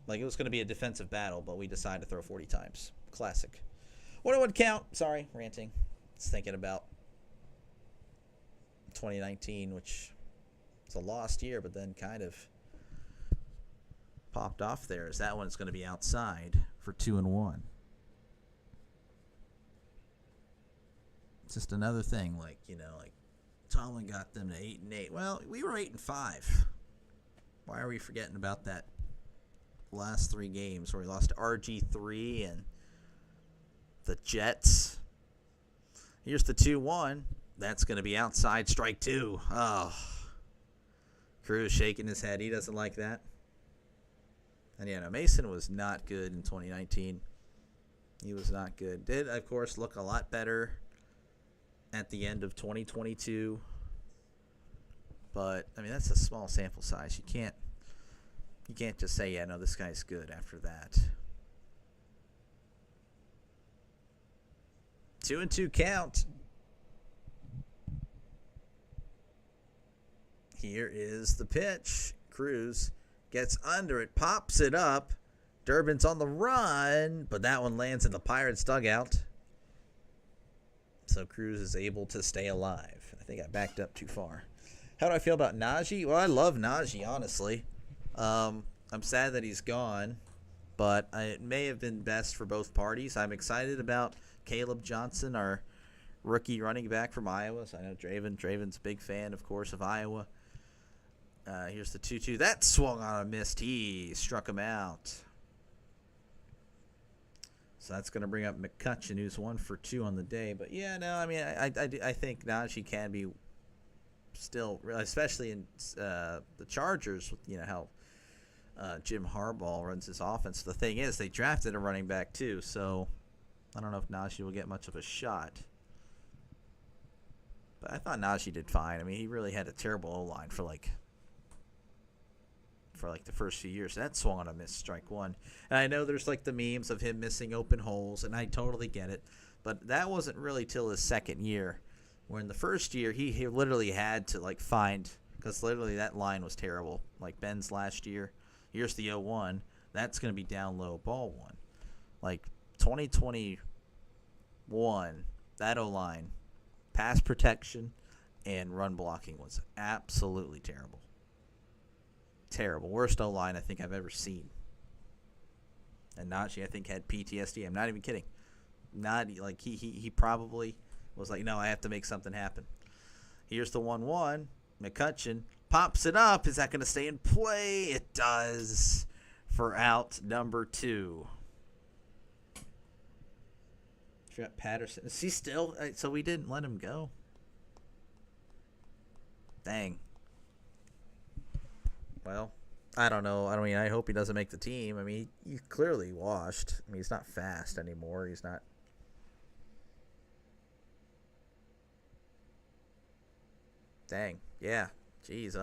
like, it was going to be a defensive battle, but we decided to throw 40 times. Classic. What it would count. Sorry, ranting. Just thinking about 2019, which is a lost year, but then kind of popped off there. Is that one's going to be outside for 2-1. It's just another thing, like, like Tomlin got them to 8-8. Well, we were 8-5. Why are we forgetting about that last 3 games where we lost to RG3 and the Jets? Here's the 2-1. That's going to be outside, strike 2. Oh, Cruz shaking his head. He doesn't like that. And yeah, no, Mason was not good in 2019. He was not good. Did, of course, look a lot better at the end of 2022. But, I mean, that's a small sample size. You can't just say, yeah, no, this guy's good after that. 2-2 count. Here is the pitch. Cruz gets under it, pops it up. Durbin's on the run, but that one lands in the Pirates' dugout. So Cruz is able to stay alive. I think I backed up too far. How do I feel about Najee? Well, I love Najee, honestly. I'm sad that he's gone, but it may have been best for both parties. I'm excited about Caleb Johnson, our rookie running back from Iowa. So I know Draven's a big fan, of course, of Iowa. Here's the 2-2. That swung on a missed. He struck him out. So that's going to bring up McCutcheon, who's 1 for 2 on the day. But, yeah, no, I mean, I think Najee can be still, especially in the Chargers, with, how Jim Harbaugh runs his offense. The thing is, they drafted a running back, too. So I don't know if Najee will get much of a shot. But I thought Najee did fine. I mean, he really had a terrible O-line for the first few years. That swung on a missed, strike 1. And I know there's the memes of him missing open holes, and I totally get it. But that wasn't really till his second year. Where in the first year, he literally had to find, because literally that line was terrible. Like Ben's last year. Here's the 0-1. That's going to be down low, ball 1. 2021, that O-line, pass protection and run blocking was absolutely terrible. Terrible. Worst O-line I think I've ever seen. And Najee, I think, had PTSD. I'm not even kidding. He probably was no, I have to make something happen. Here's the 1-1. McCutcheon pops it up. Is that going to stay in play? It does for out number 2. Forgot Patterson. Is he still? So we didn't let him go. Dang. Well, I don't know. I hope he doesn't make the team. I mean, he's clearly washed. I mean, he's not fast anymore. He's not. Dang. Yeah. Jeez.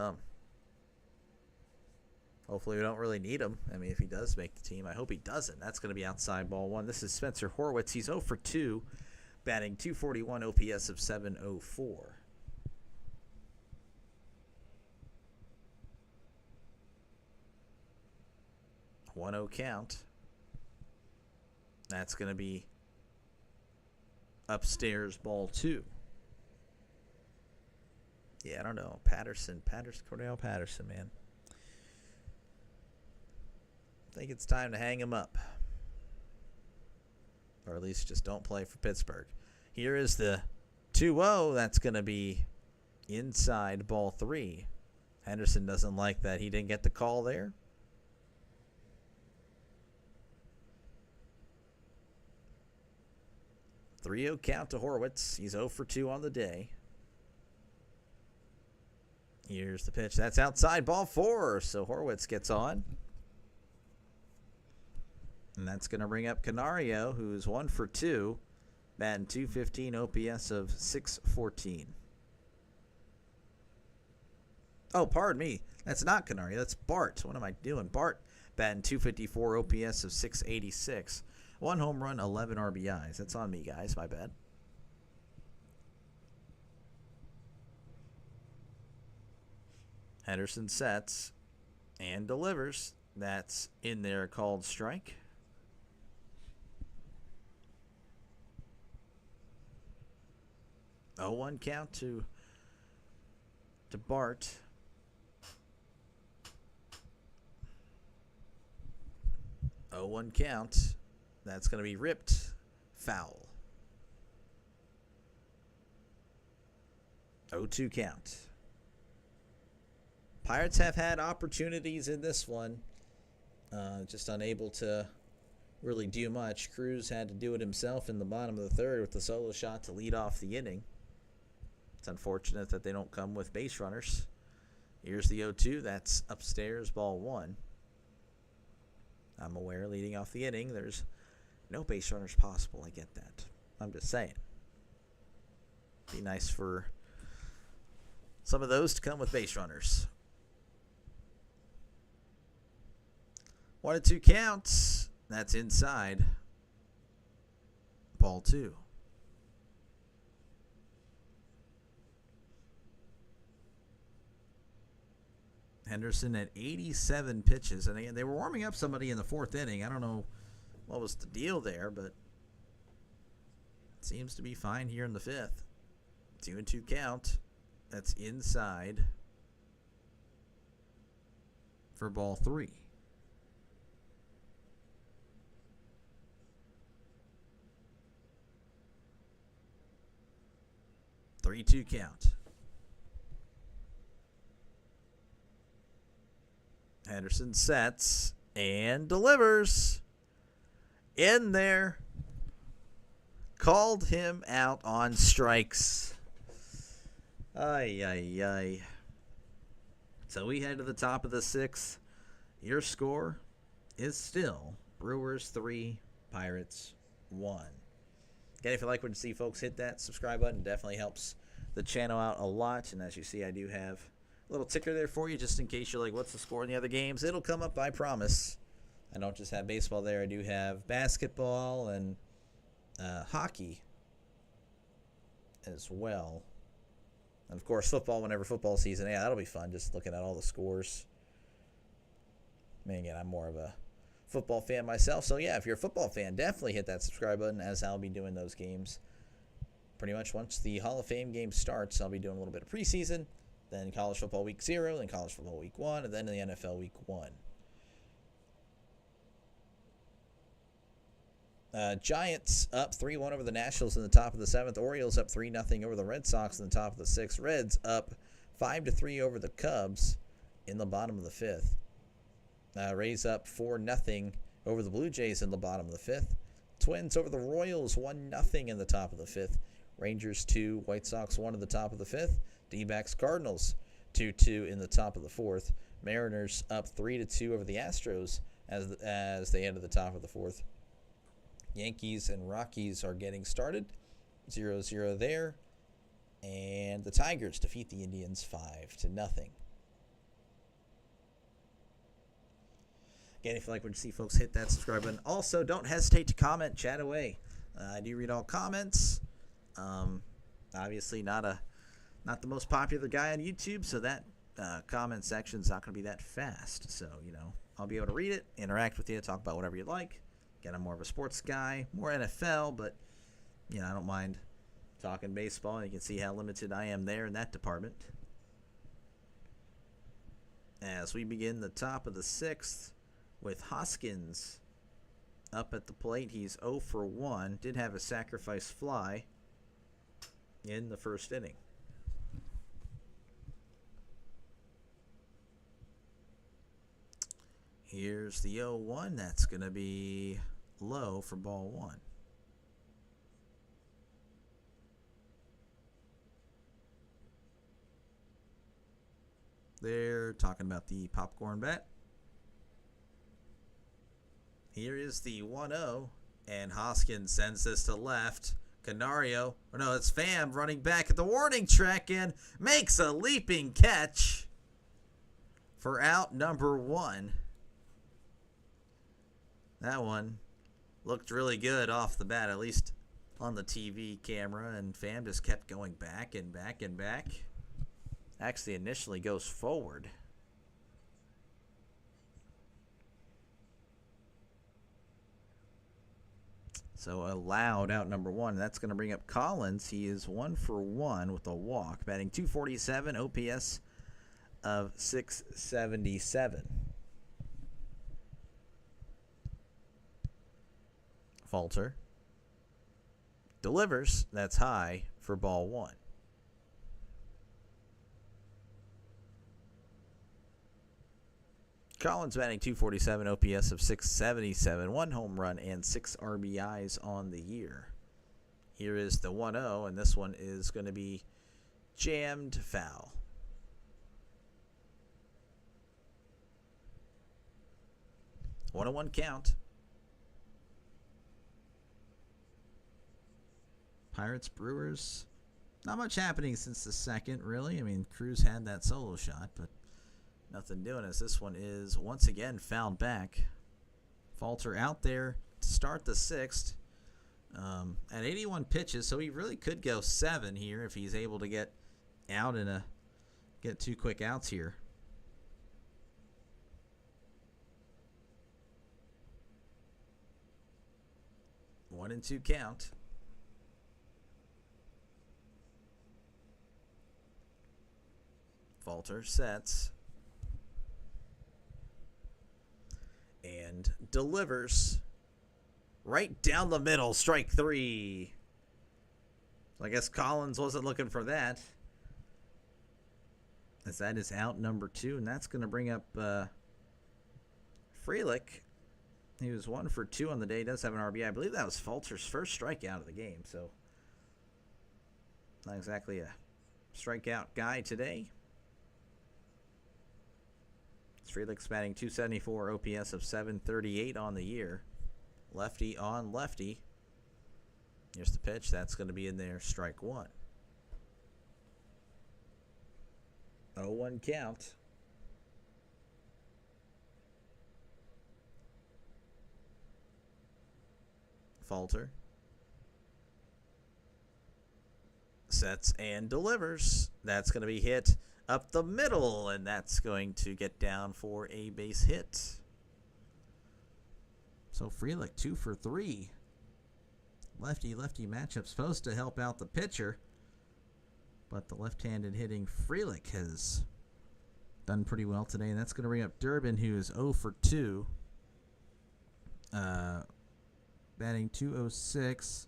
Hopefully we don't really need him. I mean, if he does make the team, I hope he doesn't. That's going to be outside, ball 1. This is Spencer Horwitz. He's 0 for 2, batting .241, OPS of .704. 1-0 count. That's going to be upstairs, ball 2. Yeah, I don't know. Cordell Patterson, man. I think it's time to hang him up. Or at least just don't play for Pittsburgh. Here is the 2-0. That's going to be inside ball 3. Henderson doesn't like that. He didn't get the call there. 3-0 count to Horwitz. He's 0 for 2 on the day. Here's the pitch. That's outside ball 4. So Horwitz gets on. And that's going to bring up Canario, who's 1 for 2. Batting .215, OPS of .614. Oh, pardon me. That's not Canario. That's Bart. What am I doing? Bart batting .254, OPS of .686. 1 home run, 11 RBIs. That's on me, guys. My bad. Henderson sets and delivers. That's in there, called strike. Oh, 1 count to Bart. Oh, 1 count. That's going to be ripped. Foul. 0-2 count. Pirates have had opportunities in this one. Just unable to really do much. Cruz had to do it himself in the bottom of the 3rd with the solo shot to lead off the inning. It's unfortunate that they don't come with base runners. Here's the 0-2. That's upstairs, ball 1. I'm aware leading off the inning, there's no base runners possible. I get that. I'm just saying. Be nice for some of those to come with base runners. 1-2 counts. That's inside. Ball 2. Henderson at 87 pitches. And again, they were warming up somebody in the 4th inning. I don't know what was the deal there, but it seems to be fine here in the 5th. 2-2 count. That's inside for ball 3. Three-two count. Henderson sets and delivers. In there. Called him out on strikes. Ay, ay, ay. So we head to the top of the 6th. Your score is still Brewers 3, Pirates 1. Again, if you like what you see, folks, hit that subscribe button. It definitely helps the channel out a lot. And as you see, I do have a little ticker there for you just in case you're like, what's the score in the other games? It'll come up, I promise. I don't just have baseball there. I do have basketball and hockey as well. And, of course, football whenever football season. Yeah, that'll be fun, just looking at all the scores. I mean, again, I'm more of a football fan myself. So, yeah, if you're a football fan, definitely hit that subscribe button as I'll be doing those games. Pretty much once the Hall of Fame game starts, I'll be doing a little bit of preseason, then college football week 0, then college football week 1, and then the NFL week 1. Giants up 3-1 over the Nationals in the top of the 7th. Orioles up 3-0 over the Red Sox in the top of the 6th. Reds up 5-3 over the Cubs in the bottom of the 5th. Rays up 4-0 over the Blue Jays in the bottom of the 5th. Twins over the Royals 1-0 in the top of the 5th. Rangers 2, White Sox 1 in the top of the 5th. D-backs Cardinals 2-2 in the top of the 4th. Mariners up 3-2 over the Astros as they enter the top of the 4th. Yankees and Rockies are getting started. 0-0 there. And the Tigers defeat the Indians 5-0. Again, if you like what you see, folks, hit that subscribe button. Also, don't hesitate to comment, chat away. I do read all comments. Obviously, not the most popular guy on YouTube, so that comment section's not going to be that fast. So, I'll be able to read it, interact with you, talk about whatever you'd like. Again, I'm more of a sports guy, more NFL, but, I don't mind talking baseball. You can see how limited I am there in that department. as we begin the top of the 6th with Hoskins up at the plate. He's 0 for 1. Did have a sacrifice fly in the first inning. Here's the 0-1. That's going to be low for ball 1. They're talking about the popcorn bet. Here is the 1-0, and Hoskins sends this to left. Canario, or no, it's Pham running back at the warning track and makes a leaping catch for out number 1. That one looked really good off the bat, at least on the TV camera, and Pham just kept going back and back and back. Actually initially goes forward. So allowed out number 1. That's going to bring up Collins. He is 1 for 1 with a walk, batting .247, OPS of .677. Falter delivers. That's high for ball 1. Collins batting .247, OPS of .677, 1 home run and 6 RBIs on the year. Here is the 1-0, and this one is going to be jammed foul. One on 1 count. Pirates, Brewers. Not much happening since the second, really. I mean, Cruz had that solo shot, but nothing doing as this one is once again fouled back. Falter out there to start the 6th at 81 pitches, so he really could go 7 here if he's able to get out and get 2 quick outs here. One and 2 count. Falter sets and delivers right down the middle, strike 3. So I guess Collins wasn't looking for that, as that is out number 2, and that's going to bring up Frelick. He was 1 for 2 on the day. Does have an RBI. I believe that was Falter's first strikeout of the game, so not exactly a strikeout guy today. Frelick's batting .274, OPS of .738 on the year. Lefty on lefty. Here's the pitch. That's going to be in there, strike 1. 0-1 count. Falter sets and delivers. That's going to be hit up the middle, and that's going to get down for a base hit. So Frelick 2 for 3. Lefty-lefty matchup supposed to help out the pitcher, but the left-handed hitting Frelick has done pretty well today, and that's going to bring up Durbin, who is 0 for 2. Batting .206,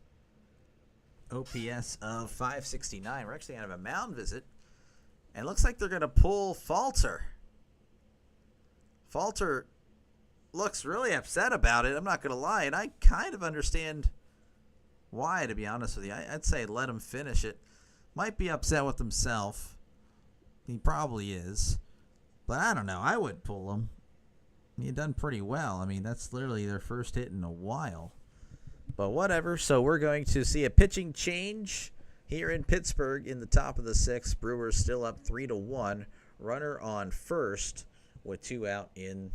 OPS of .569. We're actually out of a mound visit, and it looks like they're going to pull Falter. Falter looks really upset about it, I'm not going to lie, and I kind of understand why, to be honest with you. I'd say let him finish it. Might be upset with himself. He probably is. But I don't know. I would pull him. He done pretty well. I mean, that's literally their first hit in a while. But whatever. So we're going to see a pitching change here in Pittsburgh in the top of the 6th. Brewers still up 3-1. Runner on first with 2 out in,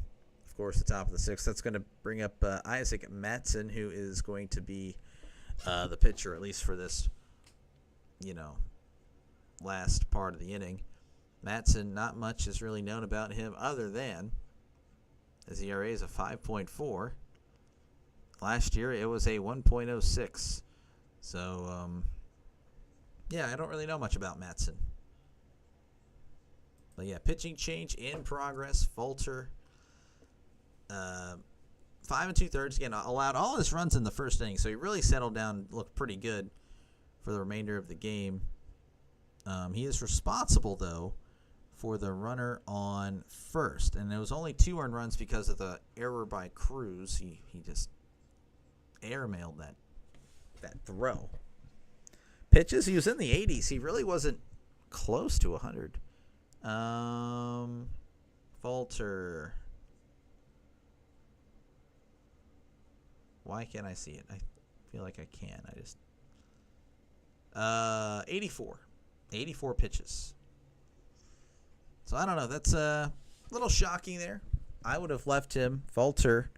of course, the top of the 6th. That's going to bring up Isaac Matson, who is going to be the pitcher, at least for this, last part of the inning. Matson, not much is really known about him other than his ERA is a 5.4. Last year it was a 1.06. So, I don't really know much about Matson. But yeah, pitching change in progress. Falter, 5 2/3. Again, allowed all his runs in the first inning, so he really settled down, looked pretty good for the remainder of the game. He is responsible, though, for the runner on first. And it was only 2 earned runs because of the error by Cruz. He just airmailed that throw. Pitches, he was in the 80s. He really wasn't close to 100. Falter. Why can't I see it? I feel like I can. 84. 84 pitches. So I don't know. That's a little shocking there. I would have left him. Falter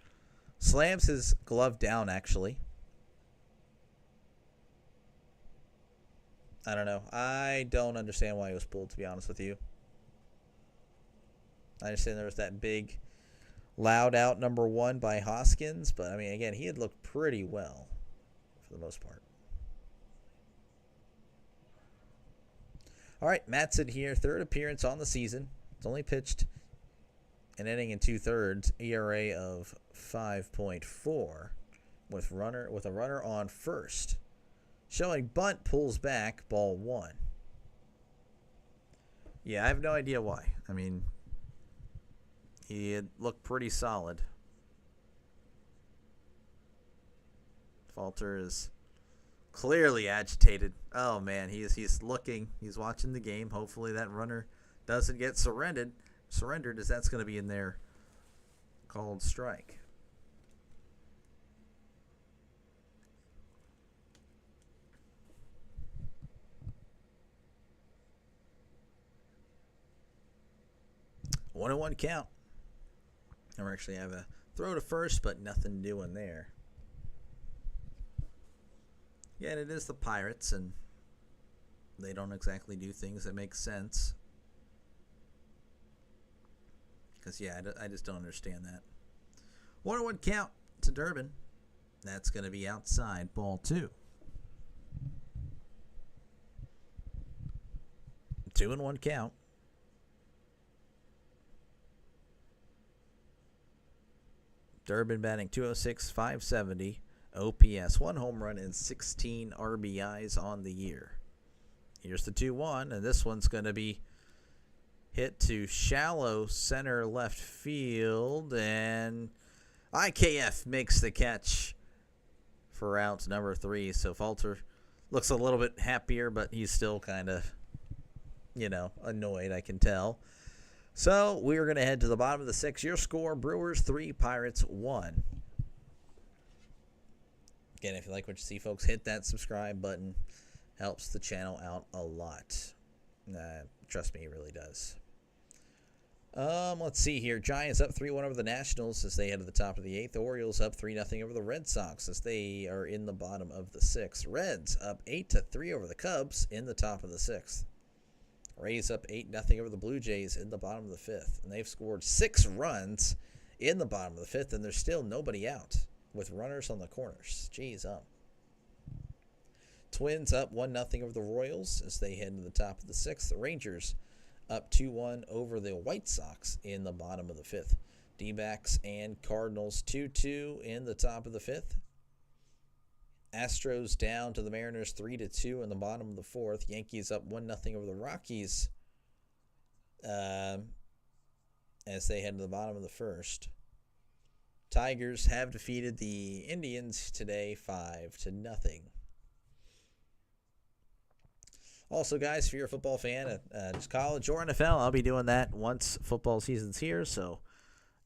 slams his glove down, actually. I don't know. I don't understand why he was pulled, to be honest with you. I understand there was that big loud out number 1 by Hoskins, but I mean, again, he had looked pretty well for the most part. All right, Matson here, 3rd appearance on the season. It's only pitched an inning and 2/3, ERA of 5.4 with a runner on first. Showing bunt, pulls back, ball 1. Yeah, I have no idea why. I mean, he had looked pretty solid. Falter is clearly agitated. Oh man, he's looking. He's watching the game. Hopefully that runner doesn't get surrendered, as that's going to be in there called strike. One and 1 count. And we actually have a throw to first, but nothing doing there. Yeah, and it is the Pirates, and they don't exactly do things that make sense. Because, yeah, I just don't understand that. 1-1 count to Durbin. That's going to be outside, ball 2. 2-1 count. Durbin batting .206, .570 OPS, 1 home run and 16 RBIs on the year. Here's the 2-1, and this one's going to be hit to shallow center left field, and IKF makes the catch for out number 3. So Falter looks a little bit happier, but he's still kind of, annoyed, I can tell. So we're going to head to the bottom of the 6th. Your score, Brewers 3, Pirates 1. Again, if you like what you see, folks, hit that subscribe button. Helps the channel out a lot. Trust me, it really does. Let's see here. Giants up 3-1 over the Nationals as they head to the top of the 8th. Orioles up 3-0 over the Red Sox as they are in the bottom of the 6th. Reds up 8-3 over the Cubs in the top of the 6th. Rays up 8-0 over the Blue Jays in the bottom of the 5th. And they've scored 6 runs in the bottom of the 5th, and there's still nobody out with runners on the corners. Jeez, Twins up 1-0 over the Royals as they head to the top of the 6th. The Rangers up 2-1 over the White Sox in the bottom of the 5th. D-backs and Cardinals 2-2 in the top of the 5th. Astros down to the Mariners 3-2 in the bottom of the 4th. Yankees up 1-0 over the Rockies as they head to the bottom of the 1st. Tigers have defeated the Indians today 5-0. Also, guys, if you're a football fan, just college or NFL, I'll be doing that once football season's here. So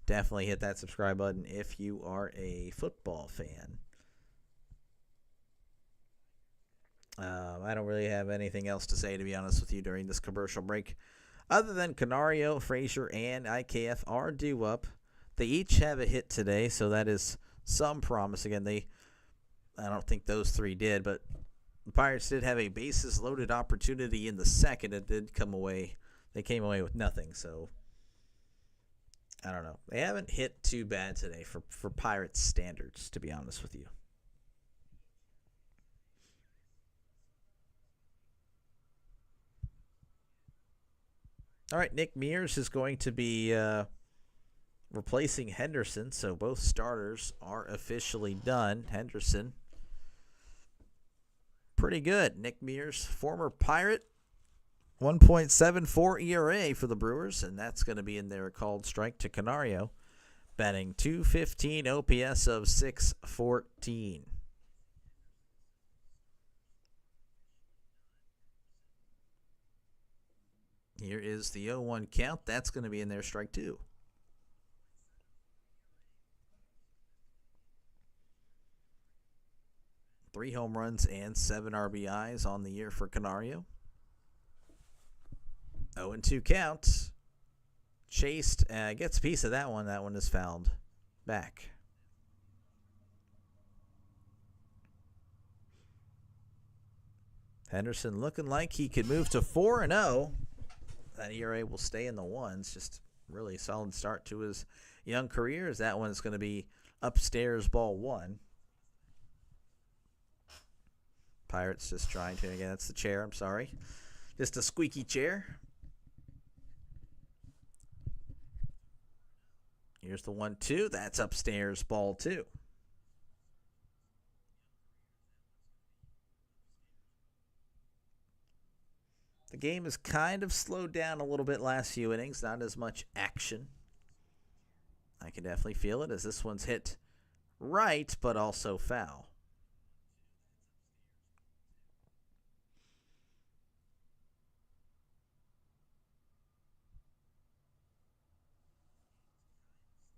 definitely hit that subscribe button if you are a football fan. I don't really have anything else to say, to be honest with you, during this commercial break. Other than Canario, Frazier, and IKF are due up. They each have a hit today, so that is some promise. Again, I don't think those 3 did, but the Pirates did have a bases-loaded opportunity in the 2nd. It did come away. They came away with nothing, so I don't know. They haven't hit too bad today for Pirates standards, to be honest with you. All right, Nick Mears is going to be replacing Henderson, so both starters are officially done. Henderson, pretty good. Nick Mears, former Pirate, 1.74 ERA for the Brewers, and that's going to be in their called strike to Canario, batting .215, OPS of .614. Here is the 0-1 count. That's going to be in their strike two. Three home runs and 7 RBIs on the year for Canario. 0-2 count. Chased, gets a piece of that one. That one is fouled back. Henderson looking like he could move to 4-0. That ERA will stay in the ones. Just really solid start to his young career, as that one's going to be upstairs ball one. Pirates just trying to, again, that's the chair, I'm sorry. Just a squeaky chair. Here's the 1-2. That's upstairs ball two. The game has kind of slowed down a little bit last few innings. Not as much action. I can definitely feel it as this one's hit right, but also foul.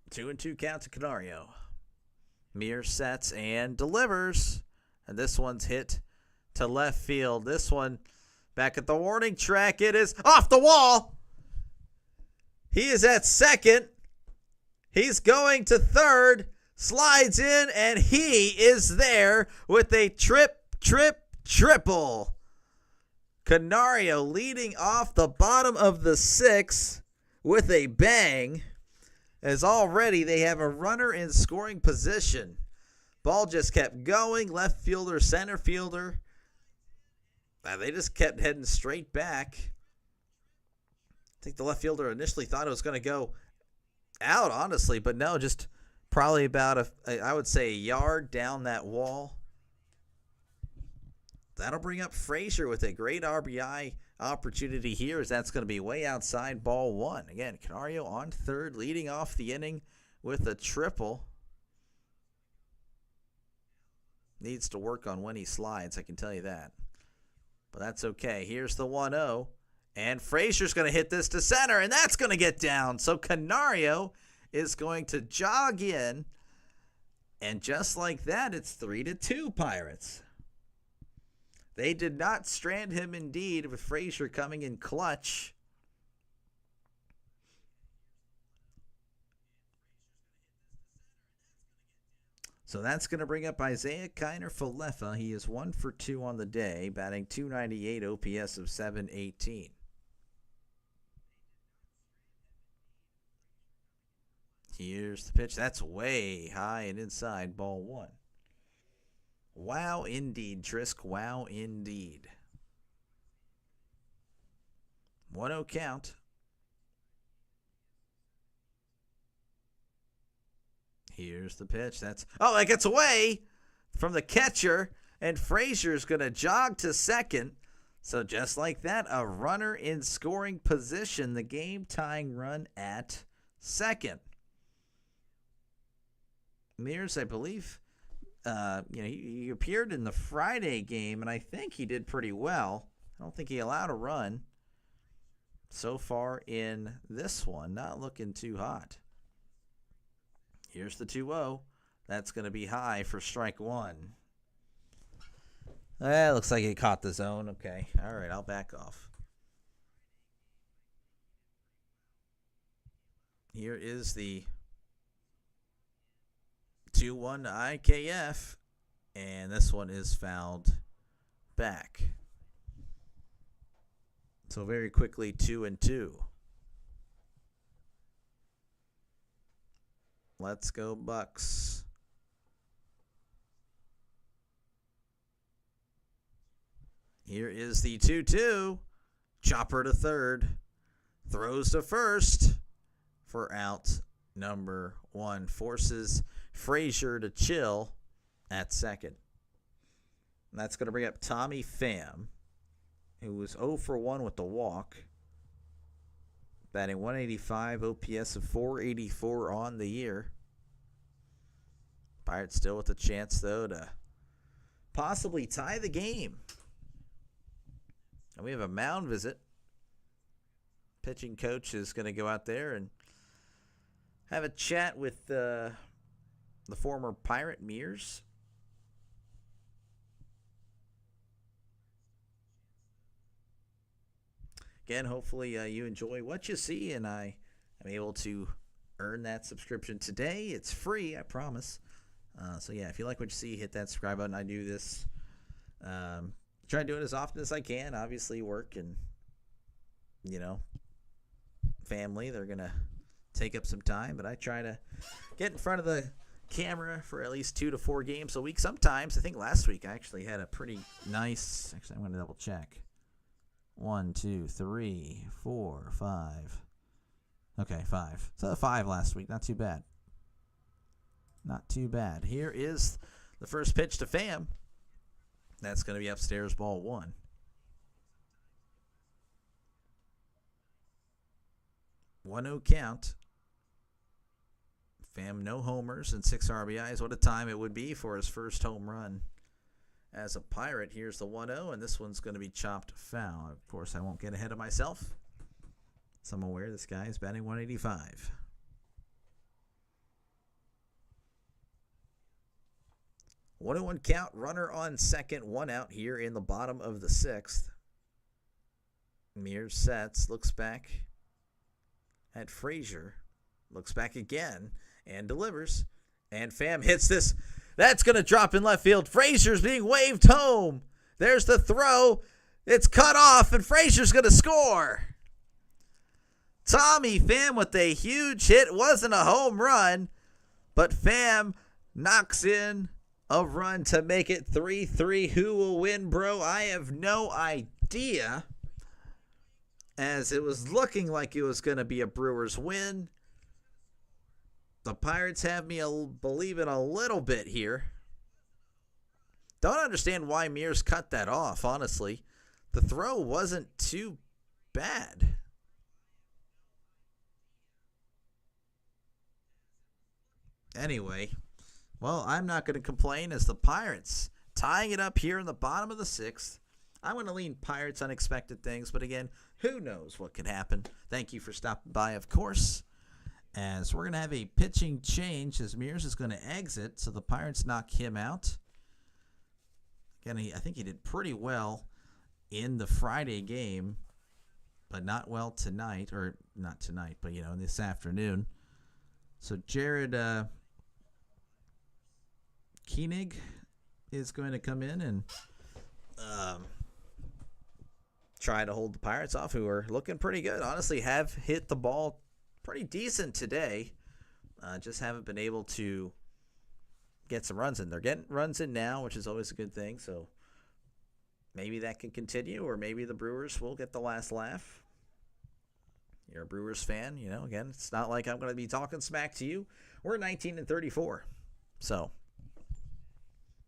Two and two count to Canario. Mears sets and delivers. And this one's hit to left field. This one back at the warning track. It is off the wall. He is at second. He's going to third. Slides in, and he is there with a triple. Canario leading off the bottom of the sixth with a bang, as already they have a runner in scoring position. Ball just kept going. Left fielder, center fielder. They just kept heading straight back. I think the left fielder initially thought it was going to go out, honestly, but no, just probably about, I would say, a yard down that wall. That'll bring up Frazier with a great RBI opportunity here, as that's going to be way outside ball one. Again, Canario on third, leading off the inning with a triple. Needs to work on when he slides, I can tell you that. But that's okay. Here's the 1-0. And Frazier's going to hit this to center, and that's going to get down. So Canario is going to jog in. And just like that, it's 3-2 Pirates. They did not strand him indeed, with Frazier coming in clutch. So that's going to bring up Isaiah Kiner-Falefa. He is 1 for 2 on the day, batting .298, OPS of .718. Here's the pitch. That's way high and inside, ball one. Wow, indeed, Trisk. Wow, indeed. 1-0 count. Here's the pitch. That gets away from the catcher, and Frazier's going to jog to second. So just like that, a runner in scoring position, the game-tying run at second. Mears, I believe, he appeared in the Friday game, and I think he did pretty well. I don't think he allowed a run so far in this one. Not looking too hot. Here's the 2-0. That's going to be high for strike one. Looks like he caught the zone. Okay. All right, I'll back off. Here is the 2-1 to IKF, and this one is fouled back. So very quickly, 2-2. Let's go Bucks. Here is the 2-2. Chopper to third. Throws to first for out number 1. Forces Frazier to chill at second. And that's going to bring up Tommy Pham, who was 0 for 1 with the walk. Batting 185, OPS of 484 on the year. Pirates still with a chance, though, to possibly tie the game. And we have a mound visit. Pitching coach is going to go out there and have a chat with the former Pirate Mears. Again, hopefully you enjoy what you see, and I am able to earn that subscription today. It's free, I promise. So yeah, if you like what you see, hit that subscribe button. I do this. Try to do it as often as I can. Obviously, work and, family, they're going to take up some time. But I try to get in front of the camera for at least 2 to 4 games a week. Sometimes, I think last week I actually had a pretty nice, actually I'm going to double check. 1, 2, 3, 4, 5. Okay, 5. So 5 last week. Not too bad. Not too bad. Here is the first pitch to Pham. That's going to be upstairs, ball 1. One-0 count. Pham, no homers and 6 RBIs. What a time it would be for his first home run as a Pirate. Here's the 1-0, and this one's going to be chopped foul. Of course, I won't get ahead of myself, so I'm aware this guy is batting 185. One count, runner on second, 1 out here in the bottom of the 6th. Mears sets, looks back at Frazier, looks back again, and delivers. And Pham hits this. That's going to drop in left field. Frazier's being waved home. There's the throw. It's cut off, and Frazier's going to score. Tommy Pham with a huge hit. Wasn't a home run, but Pham knocks in a run to make it 3-3. Who will win, bro? I have no idea, as it was looking like it was going to be a Brewers win. The Pirates have me believing a little bit here. Don't understand why Mears cut that off, honestly. The throw wasn't too bad. Anyway, well, I'm not going to complain, as the Pirates tying it up here in the bottom of the 6th. I'm going to lean Pirates, unexpected things, but again, who knows what could happen. Thank you for stopping by, of course. As we're going to have a pitching change, as Mears is going to exit, so the Pirates knock him out. Again, I think he did pretty well in the Friday game, but not well tonight, or not tonight, but, this afternoon. So Jared Koenig is going to come in and try to hold the Pirates off, who are looking pretty good. Honestly, have hit the ball pretty decent today. Just haven't been able to get some runs in. They're getting runs in now, which is always a good thing. So maybe that can continue, or maybe the Brewers will get the last laugh. You're a Brewers fan, again, it's not like I'm going to be talking smack to you. We're 19-34. So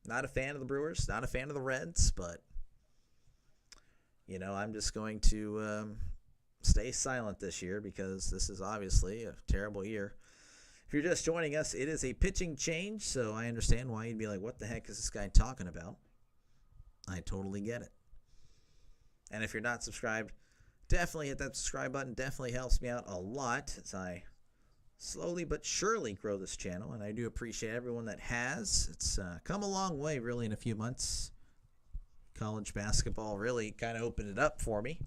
not a fan of the Brewers, not a fan of the Reds, but I'm just going to stay silent this year, because this is obviously a terrible year. If you're just joining us, it is a pitching change, so I understand why you'd be like, what the heck is this guy talking about? I totally get it. And if you're not subscribed, definitely hit that subscribe button. Definitely helps me out a lot as I slowly but surely grow this channel, and I do appreciate everyone that has. It's come a long way, really, in a few months. College basketball really kind of opened it up for me.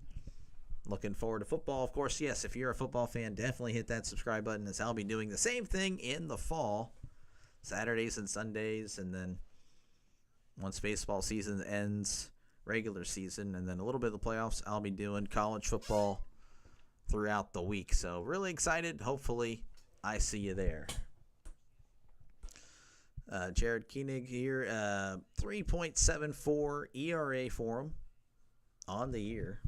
Looking forward to football. Of course, yes, if you're a football fan, definitely hit that subscribe button, as I'll be doing the same thing in the fall, Saturdays and Sundays, and then once baseball season ends, regular season, and then a little bit of the playoffs, I'll be doing college football throughout the week. So really excited. Hopefully I see you there. Jared Koenig here, 3.74 ERA for him on the year.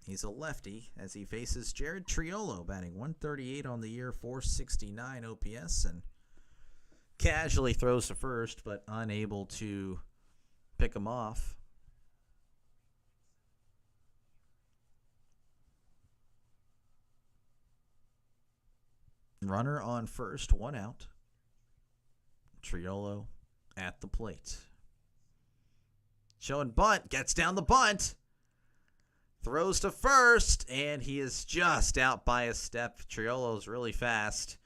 He's a lefty as he faces Jared Triolo, batting 138 on the year, 469 OPS, and casually throws to first, but unable to pick him off. Runner on first, 1 out. Triolo at the plate. Showing bunt, gets down the bunt. Throws to first, and he is just out by a step. Triolo's really fast,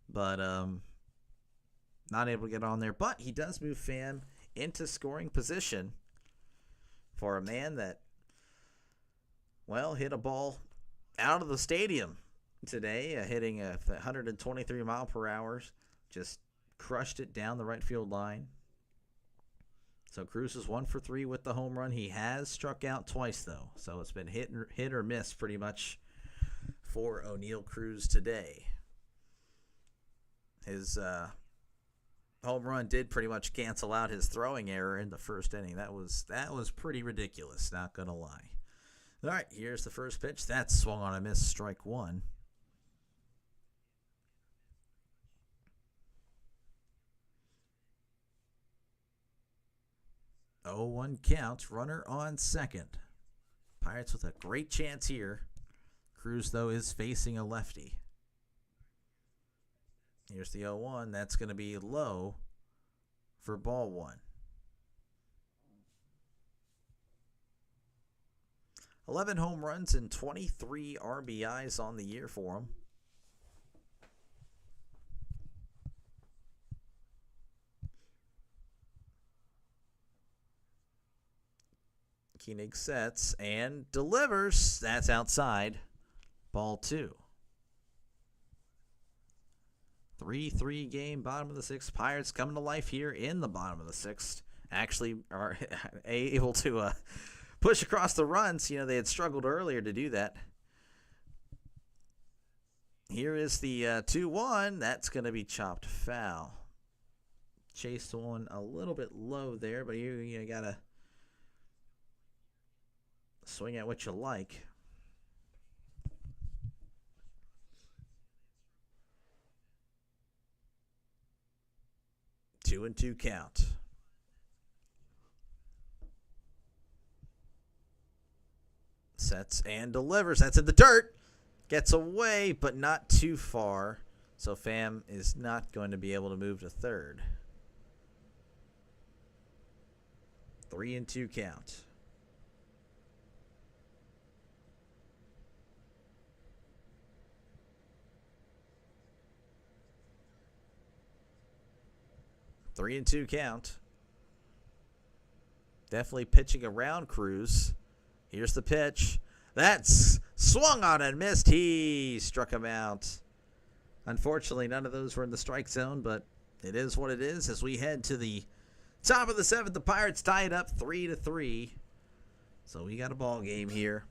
but not able to get on there. But he does move Pham into scoring position for a man that, well, hit a ball out of the stadium today, hitting 123 mile per hour. Just crushed it down the right field line. So Cruz is 1 for 3 with the home run. He has struck out twice, though. So it's been hit or miss pretty much for O'Neal Cruz today. His home run did pretty much cancel out his throwing error in the first inning. That was pretty ridiculous, not going to lie. All right, here's the first pitch. That's swung on a miss, strike 1. 0-1 count, runner on second. Pirates with a great chance here. Cruz, though, is facing a lefty. Here's the 0-1. That's going to be low for ball 1. 11 home runs and 23 RBIs on the year for him. Koenig sets and delivers. That's outside. Ball 2. 3-3 game, bottom of the 6th. Pirates coming to life here in the bottom of the 6th. Actually are able to push across the runs. You know, they had struggled earlier to do that. Here is the 2-1. That's going to be chopped foul. Chased one a little bit low there, but you got to swing at what you like. Two and 2 count. Sets and delivers. That's in the dirt. Gets away, but not too far. So Pham is not going to be able to move to third. 3 and 2 count. Three and 2 count. Definitely pitching around Cruz. Here's the pitch. That's swung on and missed. He struck him out. Unfortunately, none of those were in the strike zone, but it is what it is as we head to the top of the 7th. The Pirates tie it up 3-3. So we got a ball game here.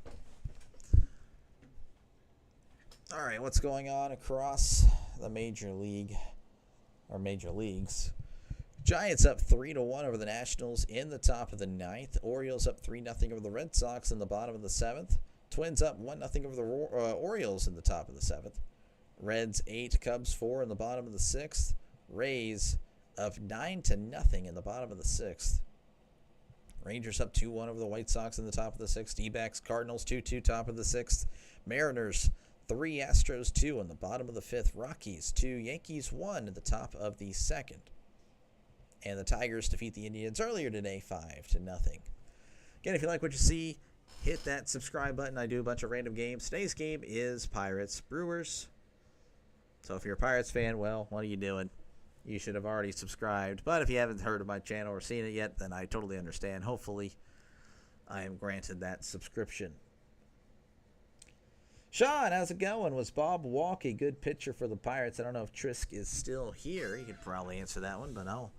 All right, what's going on across the major league or major leagues? Giants up 3-1 over the Nationals in the top of the 9th. Orioles up 3-0 over the Red Sox in the bottom of the 7th. Twins up 1-0 over the Orioles in the top of the 7th. Reds 8, Cubs 4 in the bottom of the 6th. Rays up 9-0 in the bottom of the 6th. Rangers up 2-1 over the White Sox in the top of the 6th. D-backs, Cardinals 2-2 top of the 6th. Mariners 3, Astros 2 in the bottom of the 5th. Rockies 2, Yankees 1 in the top of the 2nd. And the Tigers defeat the Indians earlier today, 5-0. Again, if you like what you see, hit that subscribe button. I do a bunch of random games. Today's game is Pirates Brewers. So if you're a Pirates fan, well, what are you doing? You should have already subscribed. But if you haven't heard of my channel or seen it yet, then I totally understand. Hopefully, I am granted that subscription. Sean, how's it going? Was Bob Walk a good pitcher for the Pirates? I don't know if Trisk is still here. He could probably answer that one, but I'll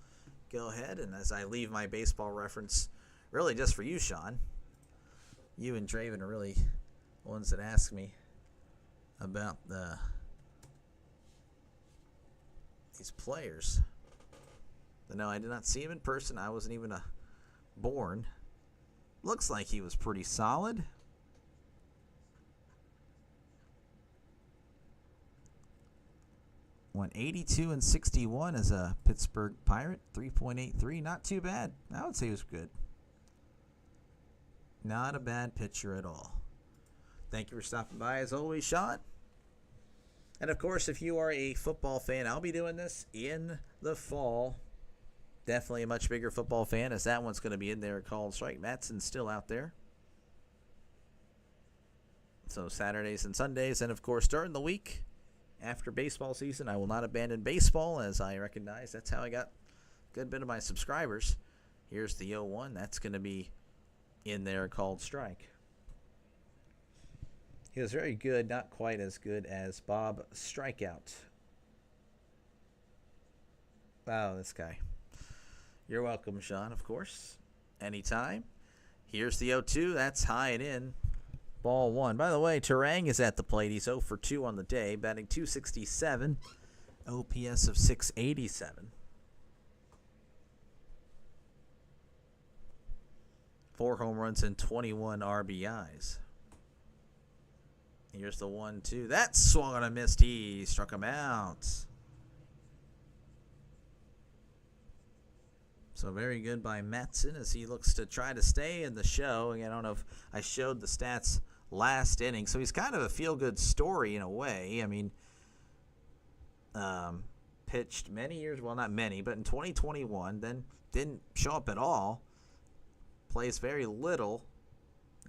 go ahead. And as I leave my baseball reference, really just for you, Sean, you and Draven are really the ones that ask me about these players. But no, I did not see him in person. I wasn't even born. Looks like he was pretty solid. went 82 and 61 as a Pittsburgh Pirate. 3.83. Not too bad. I would say he was good. Not a bad pitcher at all. Thank you for stopping by as always, Sean. And of course, if you are a football fan, I'll be doing this in the fall. Definitely a much bigger football fan, as that one's going to be in there called Strike. Matson's still out there. So Saturdays and Sundays, and of course during the week after baseball season, I will not abandon baseball, as I recognize that's how I got a good bit of my subscribers. Here's the 0-1. That's going to be in there called Strike. He was very good, not quite as good as Bob Strikeout. Wow, this guy. You're welcome, Sean, of course. Anytime. Here's the 0-2. That's high and in. Ball 1. By the way, Turang is at the plate. He's 0 for 2 on the day, batting .267, OPS of .687. Four home runs and 21 RBIs. Here's the 1-2. That swung on a missed. He struck him out. So very good by Matson as he looks to try to stay in the show. Again, I don't know if I showed the stats last inning. So he's kind of a feel-good story in a way. I mean, pitched many years, well, not many, but in 2021, then didn't show up at all. Plays very little,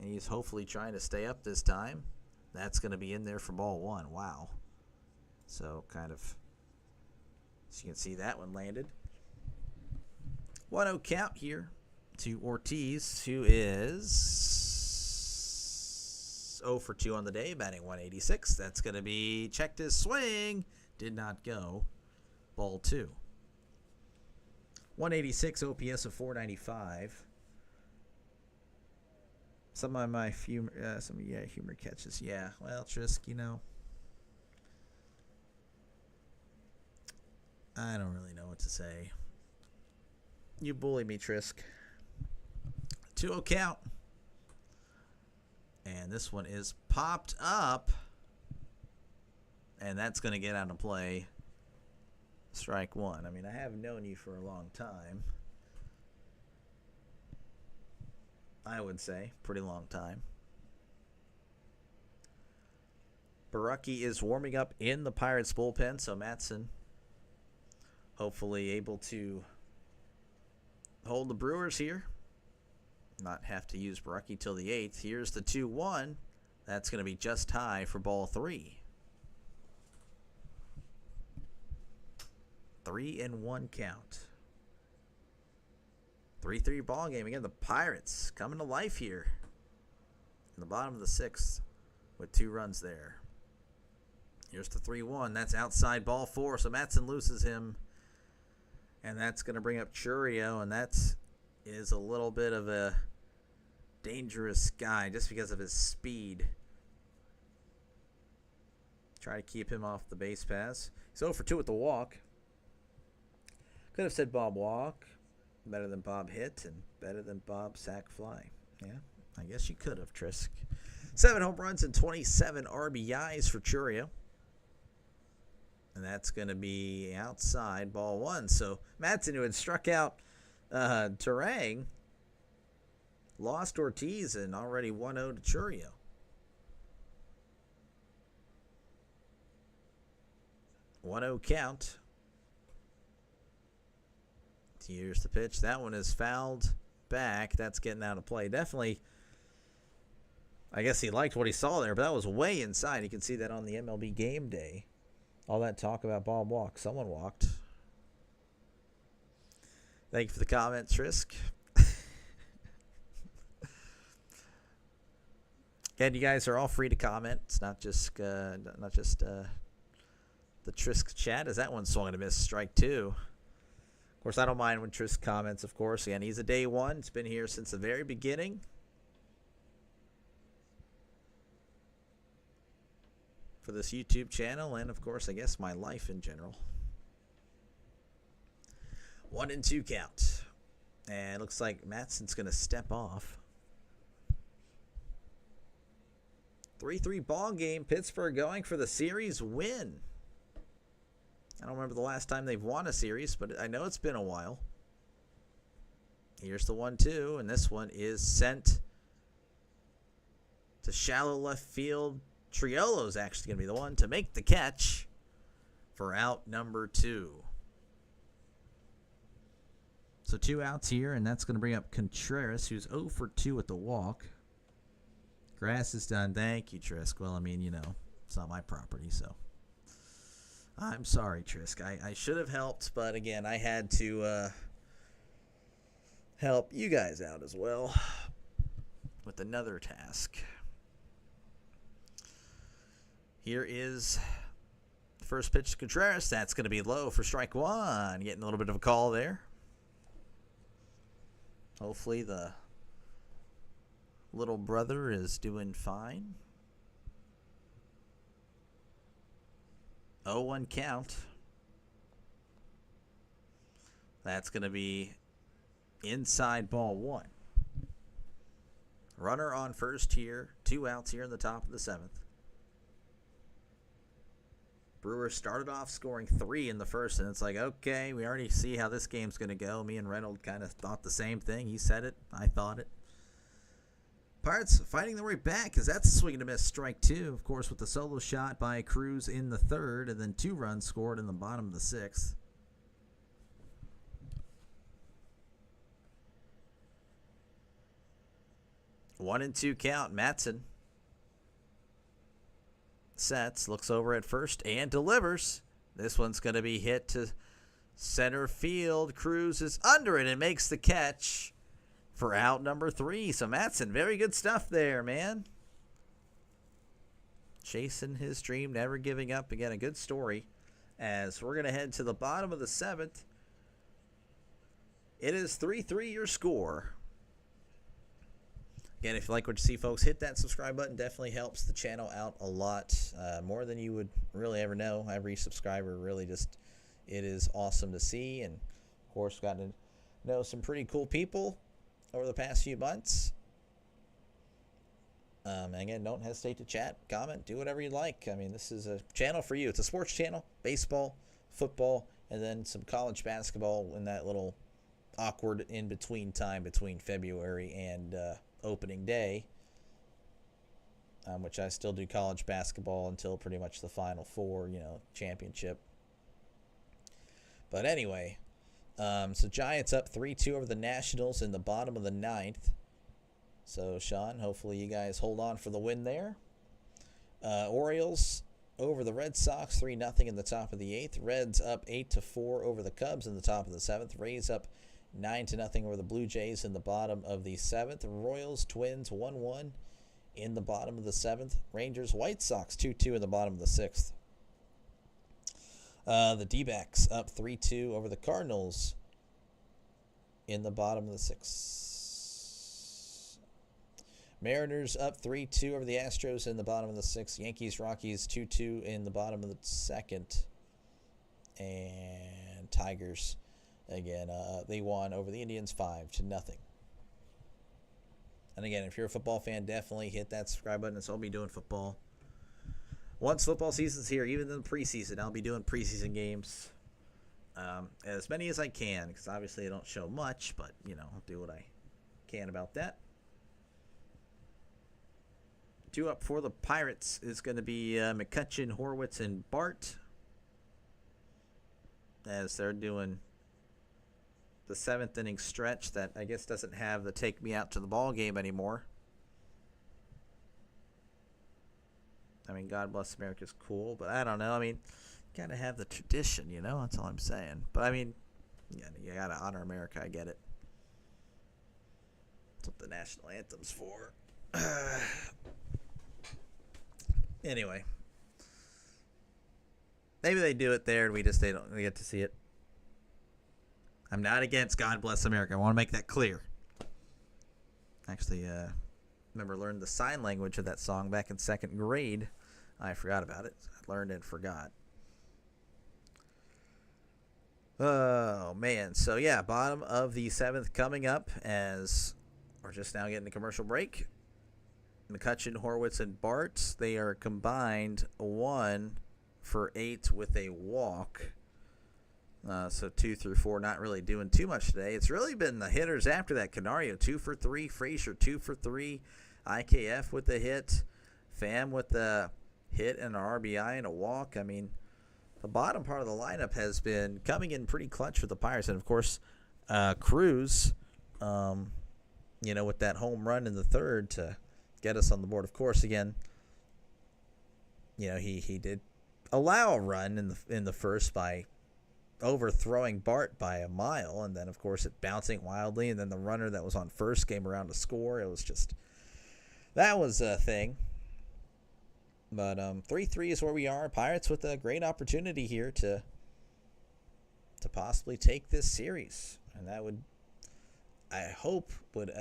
and he's hopefully trying to stay up this time. That's going to be in there for ball 1. Wow. So kind of, as you can see, that one landed. 1-0 count here to Ortiz, who is 0 for 2 on the day, batting .186. That's going to be checked his swing. Did not go. Ball 2. .186 OPS of .495. Some of my humor catches. Yeah, well, Trisk, you know, I don't really know what to say. You bully me, Trisk. 2-0 count. And this one is popped up. And that's going to get out of play. Strike 1. I mean, I have known you for a long time. I would say. Pretty long time. Barucki is warming up in the Pirates bullpen. So Matson hopefully able to hold the Brewers here. Not have to use Barucki till the 8th. Here's the 2-1. That's going to be just high for ball 3. 3-1 count. 3-3 ball game. Again, the Pirates coming to life here in the bottom of the 6th with 2 runs there. Here's the 3-1. That's outside ball 4. So Matson loses him. And that's going to bring up Churio. And that is a little bit of a dangerous guy just because of his speed. Try to keep him off the base pass. He's 0 for 2 with the walk. Could have said Bob walk. Better than Bob hit and better than Bob sack fly. Yeah, I guess you could have, Trisk. 7 home runs and 27 RBIs for Churio. And that's going to be outside ball 1. So Matson, who had struck out Turang, lost Ortiz and already 1-0 to Churio. One-0 count. Here's the pitch. That one is fouled back. That's getting out of play. Definitely, I guess he liked what he saw there, but that was way inside. You can see that on the MLB game day. All that talk about Bob walk. Someone walked. Thank you for the comment, Trisk. Again, you guys are all free to comment. It's not just the Trisk chat, as that one swung and a miss. Strike 2. Of course, I don't mind when Trisk comments, of course. Again, he's a day one. It's been here since the very beginning. For this YouTube channel and, of course, I guess my life in general. 1-2 count. And it looks like Matson's going to step off. 3-3 ball game. Pittsburgh going for the series win. I don't remember the last time they've won a series, but I know it's been a while. Here's the 1-2, and this one is sent to shallow left field. Triolo's actually going to be the one to make the catch for out number 2. So 2 outs here, and that's going to bring up Contreras, who's 0 for 2 at the walk. Grass is done. Thank you, Trisk. Well, I mean, you know, it's not my property, so I'm sorry, Trisk. I should have helped, but again, I had to help you guys out as well with another task. Here is the first pitch to Contreras. That's going to be low for strike 1. Getting a little bit of a call there. Hopefully the little brother is doing fine. 0-1 count. That's going to be inside ball 1. Runner on first here. 2 outs here in the top of the 7th. Brewers started off scoring 3 in the first, and it's like, okay, we already see how this game's going to go. Me and Reynolds kind of thought the same thing. He said it. I thought it. Pirates fighting their way back, because that's a swing and a miss, strike 2, of course, with the solo shot by Cruz in the 3rd, and then 2 runs scored in the bottom of the 6th. One and 2 count. Matson sets, looks over at first, and delivers. This one's going to be hit to center field. Cruz is under it and makes the catch for out number 3. So Matson, very good stuff there, man. Chasing his dream, never giving up. Again, a good story. As we're going to head to the bottom of the 7th. It is 3-3 your score. Again, if you like what you see, folks, hit that subscribe button. Definitely helps the channel out a lot, more than you would really ever know. Every subscriber really just, it is awesome to see. And, of course, got to know some pretty cool people over the past few months. And again, don't hesitate to chat, comment, do whatever you like. I mean, this is a channel for you. It's a sports channel, baseball, football, and then some college basketball in that little awkward in-between time between February and opening day, which I still do college basketball until pretty much the Final Four, championship. But anyway, so Giants up 3-2 over the Nationals in the bottom of the 9th. So, Sean, hopefully you guys hold on for the win there. Orioles over the Red Sox 3-0 in the top of the 8th. Reds up 8-4 over the Cubs in the top of the 7th. Rays up 9-0 over the Blue Jays in the bottom of the 7th. Royals, Twins 1-1 in the bottom of the 7th. Rangers, White Sox 2-2 in the bottom of the 6th. The D-backs up 3-2 over the Cardinals in the bottom of the 6th. Mariners up 3-2 over the Astros in the bottom of the 6th. Yankees, Rockies 2-2 in the bottom of the 2nd. And Tigers, again, they won over the Indians 5-0. And again, if you're a football fan, definitely hit that subscribe button. So I'll be doing football. Once football season's here, even in the preseason, I'll be doing preseason games. As many as I can, because obviously I don't show much, but, I'll do what I can about that. 2 up for the Pirates is going to be McCutchen, Horwitz, and Bart, as they're doing the 7th inning stretch that I guess doesn't have the take me out to the ball game anymore. I mean, God Bless America's cool, but I don't know. I mean, you gotta have the tradition, that's all I'm saying. But I mean, yeah, you gotta honor America. I get it. That's what the national anthem's for. Anyway, maybe they do it there and we don't get to see it. I'm not against God Bless America. I want to make that clear. Actually, remember learned the sign language of that song back in 2nd grade. I forgot about it. I learned and forgot. Oh, man. So, yeah, bottom of the 7th coming up as we're just now getting a commercial break. McCutchen, Horwitz, and Bart, they are combined 1 for 8 with a walk. So 2 through 4 not really doing too much today. It's really been the hitters after that. Canario 2 for 3, Frazier 2 for 3, IKF with the hit, Pham with the hit and an RBI and a walk. I mean, the bottom part of the lineup has been coming in pretty clutch for the Pirates. And, of course, Cruz, with that home run in the third to get us on the board. Of course, again, he did allow a run in the first by overthrowing Bart by a mile, and then, of course, it bouncing wildly, and then the runner that was on first came around to score. It was just – that was a thing. But 3-3 is where we are. Pirates with a great opportunity here to possibly take this series. And that would, I hope, would,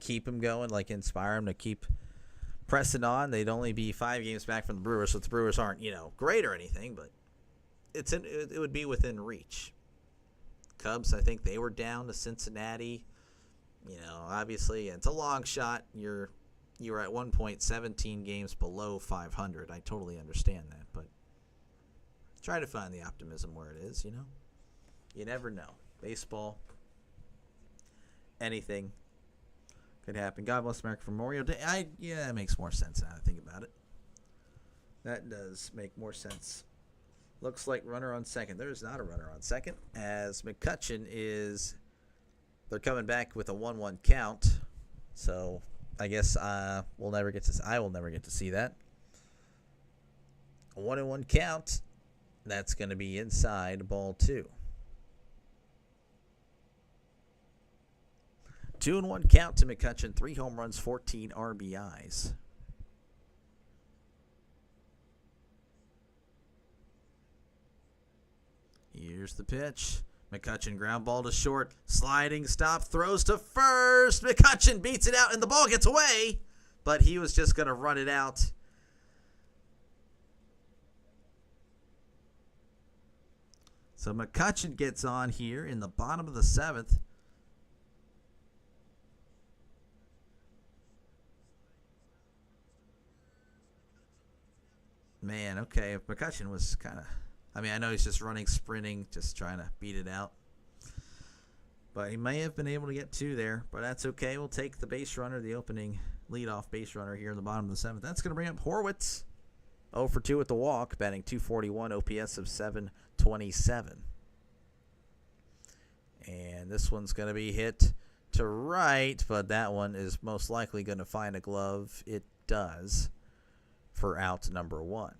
keep them going, like inspire them to keep pressing on. They'd only be 5 games back from the Brewers, so the Brewers aren't, great or anything, but it would be within reach. Cubs, I think they were down to Cincinnati. Obviously, it's a long shot. You were at one point 17 games below 500. I totally understand that, but try to find the optimism where it is, You never know. Baseball, anything could happen. God bless America for Memorial Day. It makes more sense now that I think about it. That does make more sense. Looks like runner on second. There is not a runner on second, as McCutchen they're coming back with a 1-1 count. So I guess I will never get to see that. A 1-1 count. That's going to be inside ball 2. 2-1 count to McCutchen. 3 home runs, 14 RBIs. Here's the pitch. McCutchen ground ball to short. Sliding stop. Throws to first. McCutchen beats it out and the ball gets away. But he was just going to run it out. So McCutchen gets on here in the bottom of the 7th. Man, okay. If McCutchen was kind of... I know he's just running, sprinting, just trying to beat it out. But he may have been able to get 2 there, but that's okay. We'll take the base runner, the opening leadoff base runner here in the bottom of the 7th. That's going to bring up Horwitz. 0 for 2 with the walk, batting .241, OPS of .727. And this one's going to be hit to right, but that one is most likely going to find a glove. It does for out number 1.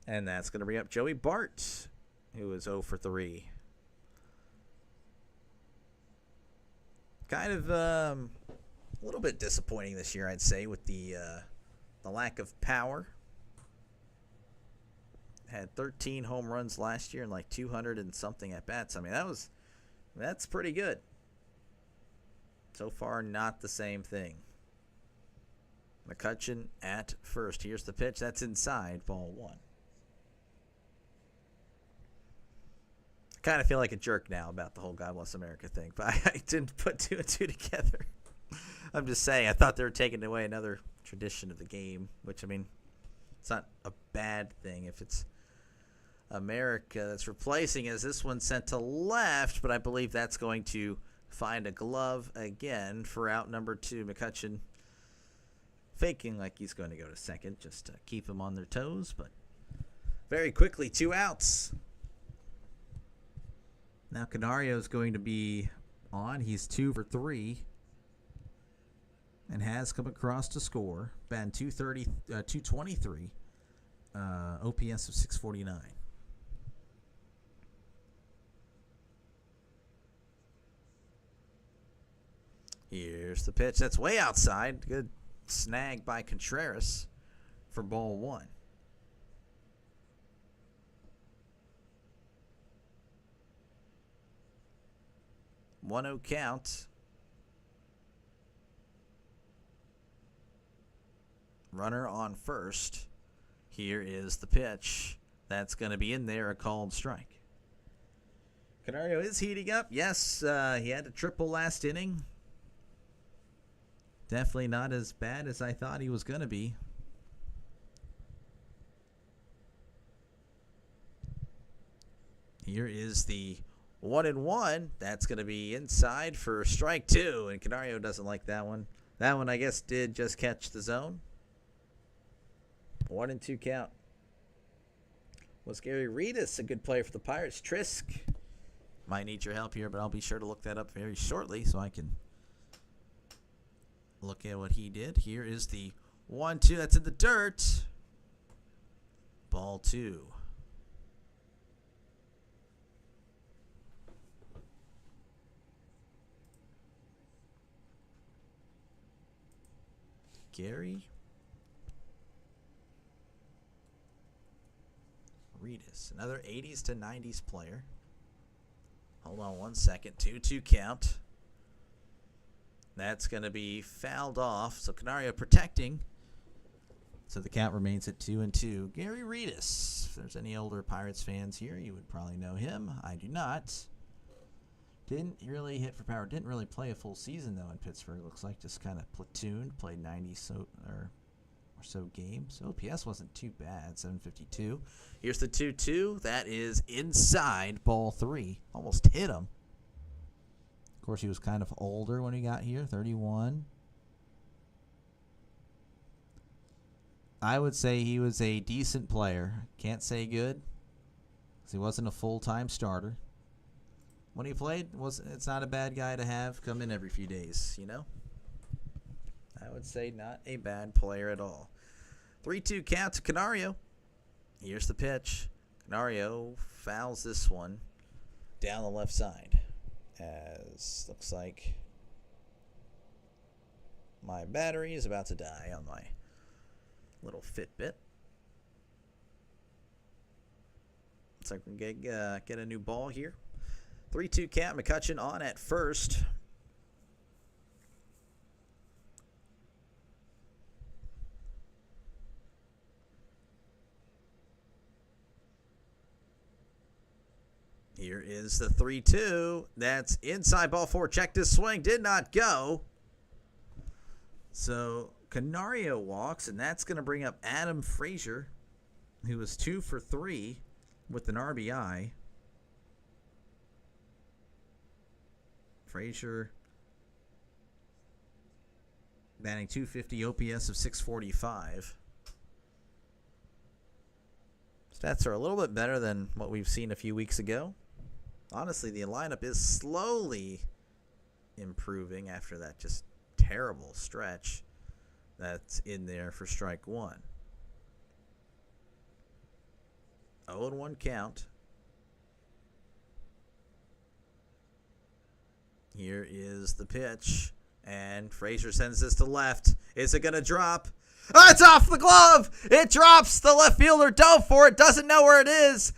And that's going to bring up Joey Bart, who is 0 for 3. Kind of a little bit disappointing this year, I'd say, with the lack of power. Had 13 home runs last year and like 200 and something at bats. That's pretty good. So far, not the same thing. McCutchen at first. Here's the pitch. That's inside ball 1. I kind of feel like a jerk now about the whole God Bless America thing, but I didn't put 2 and 2 together. I'm just saying, I thought they were taking away another tradition of the game, which, it's not a bad thing if it's America that's replacing as this one sent to left, but I believe that's going to find a glove again for out number 2. McCutchen faking like he's going to go to second just to keep them on their toes, but very quickly 2 outs. Now Canario is going to be on. He's 2 for 3 and has come across to score. Batting .223, OPS of .649. Here's the pitch. That's way outside. Good snag by Contreras for ball 1. 1-0 count. Runner on first. Here is the pitch. That's going to be in there, a called strike. Canario is heating up. Yes, he had a triple last inning. Definitely not as bad as I thought he was going to be. Here is the 1-1. That's going to be inside for strike 2, and Canario doesn't like that one. That one, I guess, did just catch the zone. 1-2 count. Was Gary Reedus a good player for the Pirates? Trisk might need your help here, but I'll be sure to look that up very shortly so I can look at what he did. Here is the 1-2. That's in the dirt. Ball 2. Gary Reedus, another 80s to 90s player. Hold on one second. 2-2 count. That's going to be fouled off. So Canario protecting. So the count remains at 2-2. Gary Reedus. If there's any older Pirates fans here, you would probably know him. I do not. Didn't really hit for power. Didn't really play a full season, though, in Pittsburgh. Looks like just kind of platooned. Played 90 or so games. OPS wasn't too bad. 752. Here's the 2-2. That is inside ball 3. Almost hit him. Of course, he was kind of older when he got here. 31. I would say he was a decent player. Can't say good, because he wasn't a full-time starter. When he played, it's not a bad guy to have come in every few days, you know? I would say not a bad player at all. 3-2 count to Canario. Here's the pitch. Canario fouls this one down the left side. As looks like my battery is about to die on my little Fitbit. Looks like we can get a new ball here. 3-2 count. McCutcheon on at first. Here is the 3-2. That's inside ball 4. Checked his swing. Did not go. So Canario walks, and that's going to bring up Adam Frazier, who was 2 for 3 with an RBI. Frazier batting .250, OPS of .645. Stats are a little bit better than what we've seen a few weeks ago. Honestly, the lineup is slowly improving after that just terrible stretch that's in there for strike 1. 0-1 count. Here is the pitch, and Frazier sends this to left. Is it going to drop? Oh, it's off the glove! It drops! The left fielder dove for it, doesn't know where it is.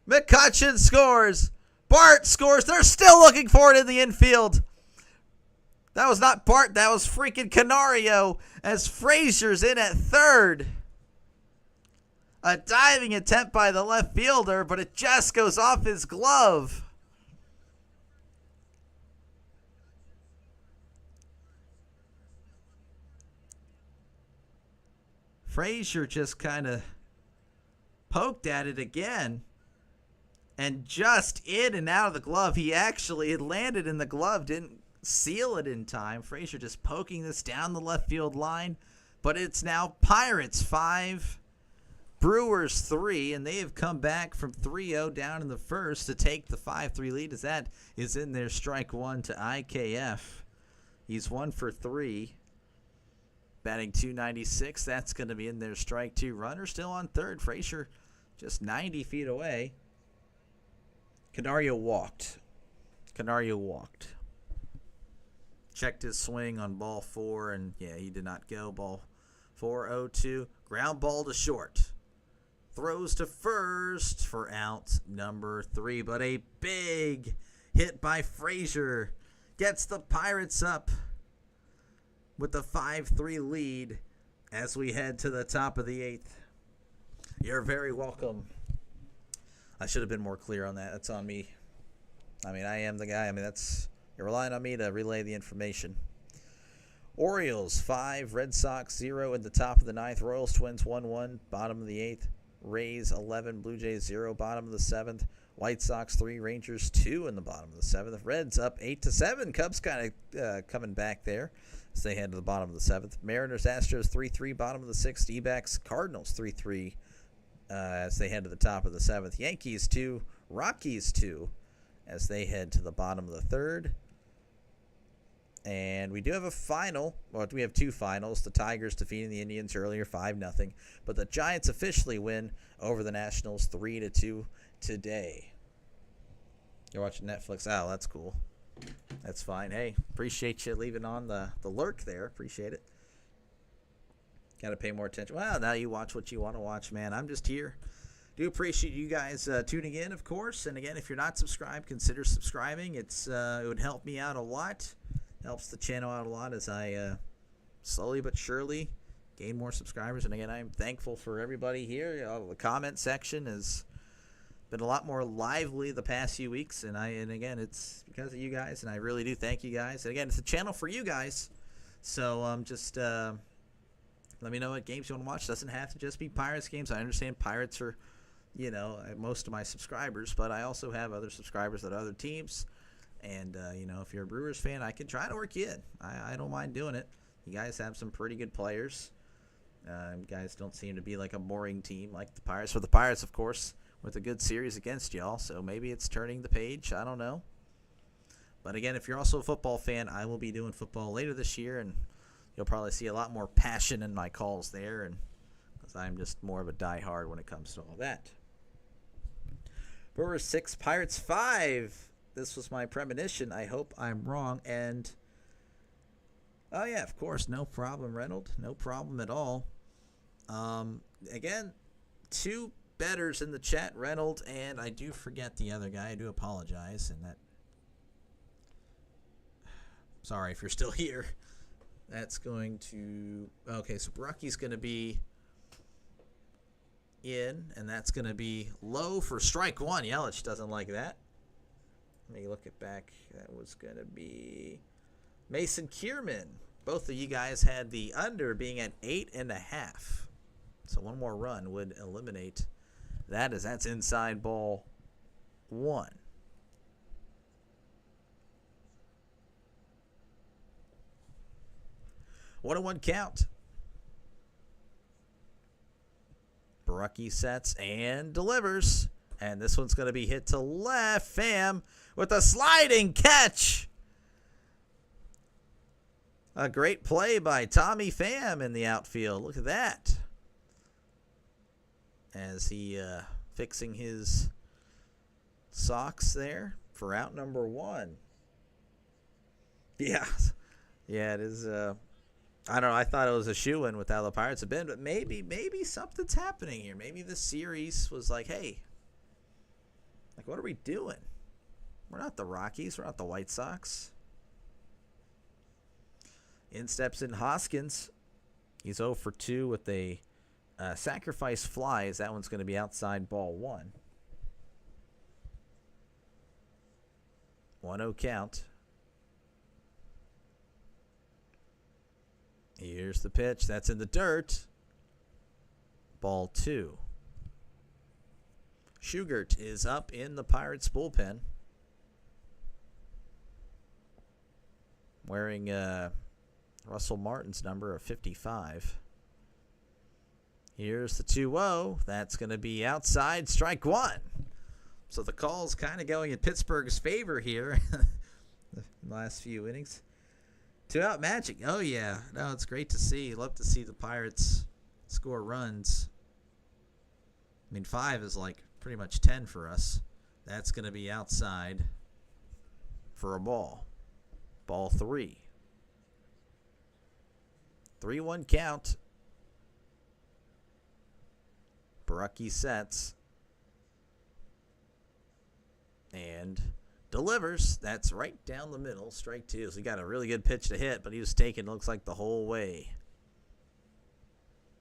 McCutcheon scores. Bart scores. They're still looking for it in the infield. That was not Bart, that was freaking Canario, as Frazier's in at third. A diving attempt by the left fielder, but it just goes off his glove. Frazier just kind of poked at it again, and just in and out of the glove. He actually had landed in the glove, didn't seal it in time. Frazier just poking this down the left field line, but it's now Pirates 5, Brewers 3, and they have come back from 3-0 down in the first to take the 5-3 lead, as that is in their strike 1 to IKF. He's 1 for 3. Batting .296, that's going to be in their strike 2. Runner still on third. Frazier just 90 feet away. Canario walked. Checked his swing on ball 4, and yeah, he did not go. Ball 4, 0-2. Ground ball to short. Throws to first for out number 3, but a big hit by Frazier gets the Pirates up with the 5-3 lead as we head to the top of the 8th. You're very welcome. I should have been more clear on that. That's on me. I mean, I am the guy. I mean, you're relying on me to relay the information. Orioles 5, Red Sox 0 in the top of the 9th. Royals Twins 1-1, bottom of the 8th. Rays 11, Blue Jays 0, bottom of the 7th. White Sox 3, Rangers 2 in the bottom of the 7th. Reds up 8-7. Cubs kind of coming back there as they head to the bottom of the 7th. Mariners, Astros 3-3, bottom of the 6th. D-backs, Cardinals 3-3 as they head to the top of the 7th. Yankees 2, Rockies 2 as they head to the bottom of the 3rd. And we do have a final. Well, we have two finals. The Tigers defeating the Indians earlier 5-0. But the Giants officially win over the Nationals 3-2 today. You're watching Netflix. Oh, that's cool. That's fine. Hey, appreciate you leaving on the lurk there. Appreciate it. Got to pay more attention. Well, now you watch what you want to watch, man. I'm just here. Do appreciate you guys tuning in, of course. And again, if you're not subscribed, consider subscribing. It would help me out a lot. Helps the channel out a lot as I slowly but surely gain more subscribers. And again, I'm thankful for everybody here. The comment section has been a lot more lively the past few weeks. And again, it's because of you guys. And I really do thank you guys. And again, it's a channel for you guys. So just let me know what games you want to watch. It doesn't have to just be Pirates games. I understand Pirates are, most of my subscribers. But I also have other subscribers that are other teams. And, if you're a Brewers fan, I can try to work you in. I don't mind doing it. You guys have some pretty good players. You guys don't seem to be like a boring team like the Pirates. For the Pirates, of course, with a good series against y'all. So maybe it's turning the page. I don't know. But, again, if you're also a football fan, I will be doing football later this year. And you'll probably see a lot more passion in my calls there. And because I'm just more of a diehard when it comes to all that. Brewers 6, Pirates 5. This was my premonition. I hope I'm wrong. And, oh, yeah, of course. No problem, Reynolds. No problem at all. Again, 2 bettors in the chat, Reynolds, and I do forget the other guy. I do apologize. And that. Sorry if you're still here. That's going to. Okay, so Rocky's going to be in, and that's going to be low for strike 1. Yelich doesn't like that. Let me look it back. That was going to be Mason Kierman. Both of you guys had the under being at 8.5. So one more run would eliminate that as that's inside ball 1. 1-1 count. Barucki sets and delivers. And this one's going to be hit to left. Pham with a sliding catch. A great play by Tommy Pham in the outfield. Look at that. As he fixing his socks there for out number 1. Yeah. Yeah, it is. I don't know. I thought it was a shoo-in with how the Pirates have been. But maybe something's happening here. Maybe this series was like, hey. Like, what are we doing? We're not the Rockies. We're not the White Sox. In steps in Hoskins. He's 0 for 2 with a sacrifice fly. As that one's going to be outside ball 1. 1-0 count. Here's the pitch. That's in the dirt. Ball 2. Shugart is up in the Pirates bullpen. Wearing Russell Martin's number of 55. Here's the 2-0. That's going to be outside strike 1. So the call's kind of going in Pittsburgh's favor here in the last few innings. 2-out magic. Oh, yeah. No, it's great to see. Love to see the Pirates score runs. I mean, 5 is like pretty much 10 for us. That's going to be outside for a ball. Ball 3. 3-1 count. Barucki sets. And delivers. That's right down the middle. Strike 2. So he got a really good pitch to hit, but he was taken, looks like, the whole way.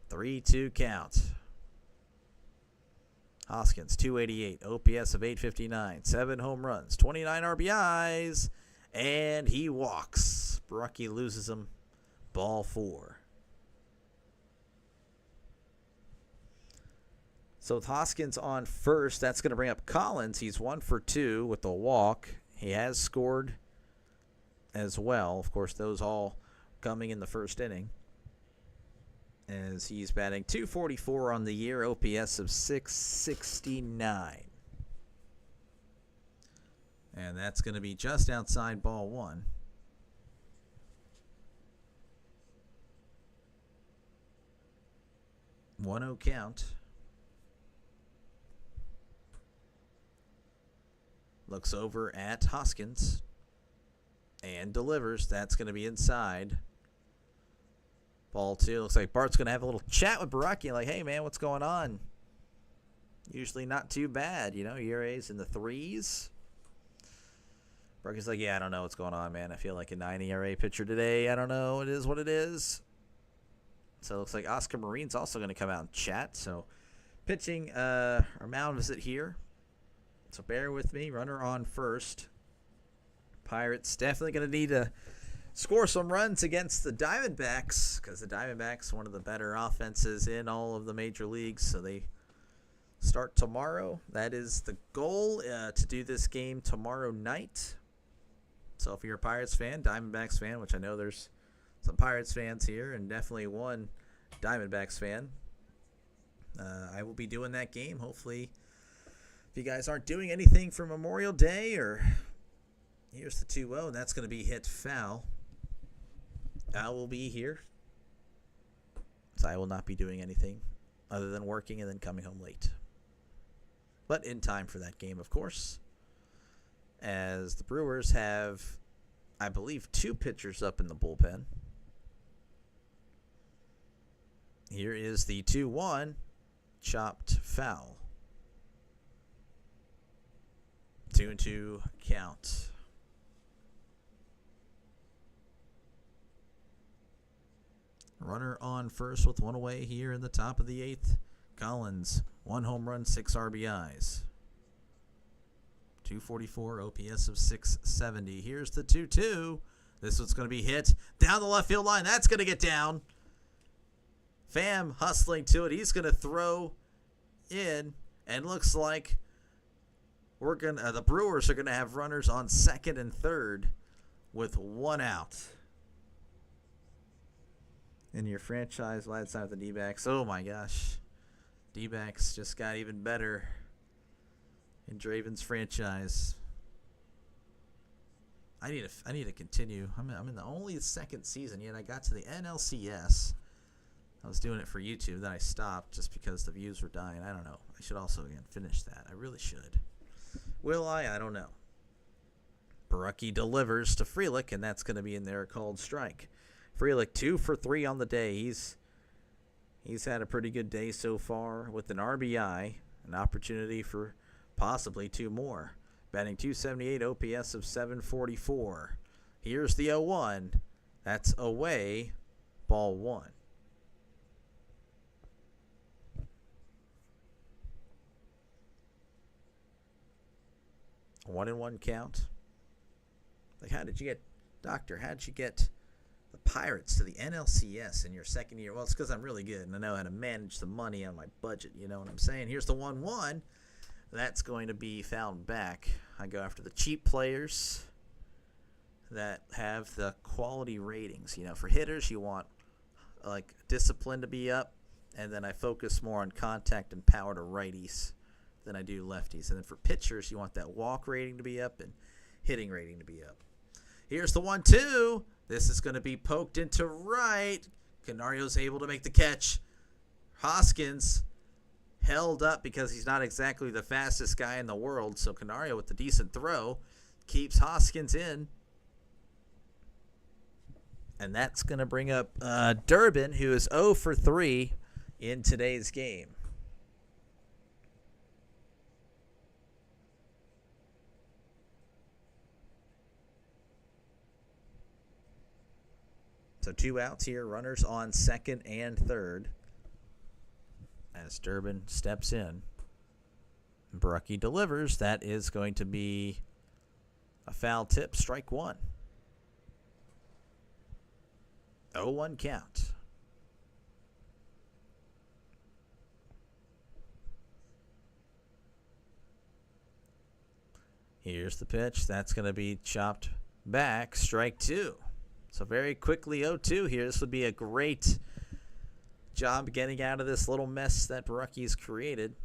3-2 count. Hoskins, 288. OPS of 859. 7 home runs. 29 RBIs. And he walks. Barucki loses him. Ball 4. So with Hoskins on first, that's going to bring up Collins. He's 1 for 2 with a walk. He has scored as well. Of course, those all coming in the first inning. As he's batting .244 on the year, OPS of .669. And that's going to be just outside ball one. 1-0 count. Looks over at Hoskins and delivers. That's going to be inside. Ball two. Looks like Bart's going to have a little chat with Baraki. Like, hey, man, what's going on? Usually not too bad. You know, ERA's in the 3s. Baraki's like, yeah, I don't know what's going on, man. I feel like a 9 ERA pitcher today. I don't know. It is what it is. So it looks like Oscar Marine's also going to come out and chat. So pitching our mound visit here. So bear with me. Runner on first. Pirates definitely going to need to score some runs against the Diamondbacks, because the Diamondbacks are one of the better offenses in all of the major leagues. So they start tomorrow. That is the goal, to do this game tomorrow night. So if you're a Pirates fan, Diamondbacks fan, which I know there's some Pirates fans here and definitely one Diamondbacks fan, I will be doing that game. Hopefully, if you guys aren't doing anything for Memorial Day, or here's the 2-0, and that's going to be hit foul. I will be here, so I will not be doing anything other than working and then coming home late. But in time for that game, of course, as the Brewers have, I believe, 2 pitchers up in the bullpen. Here is the 2-1, chopped foul. 2-2 count. Runner on first with 1 away here in the top of the 8th. Collins, 1 home run, 6 RBIs. 244, OPS of 670. Here's the 2-2. This one's going to be hit down the left field line. That's going to get down. Pham hustling to it. He's going to throw in, and looks like the Brewers are going to have runners on second and third with 1 out. In your franchise last time with the D-backs. Oh my gosh. D-backs just got even better in Draven's franchise. I need to continue. I'm in the only second season yet. I got to the NLCS. I was doing it for YouTube. Then I stopped just because the views were dying. I don't know. I should also, again, finish that. I really should. Will I? I don't know. Baraki delivers to Frelick, and that's going to be in there, a called strike. Frelick 2 for 3 on the day. He's had a pretty good day so far with an RBI, an opportunity for possibly 2 more. Batting .278, OPS of 744. Here's the 0-1. That's away, ball 1. One and 1 count. Like, how did you get the Pirates to the NLCS in your second year? Well, it's because I'm really good and I know how to manage the money on my budget. You know what I'm saying? Here's the 1-1. That's going to be fouled back. I go after the cheap players that have the quality ratings. You know, for hitters, you want like discipline to be up, and then I focus more on contact and power to righties than I do lefties. And then for pitchers, you want that walk rating to be up and hitting rating to be up. Here's the 1-2. This is going to be poked into right. Canario's able to make the catch. Hoskins held up because he's not exactly the fastest guy in the world. So Canario with the decent throw keeps Hoskins in. And that's going to bring up Durbin, who is 0 for 3 in today's game. So 2 outs here, runners on second and third as Durbin steps in. Baraki delivers. That is going to be a foul tip, strike 1. 0-1 count. Here's the pitch. That's going to be chopped back. Strike two. So very quickly 0-2 here. This would be a great job getting out of this little mess that Borucki's created.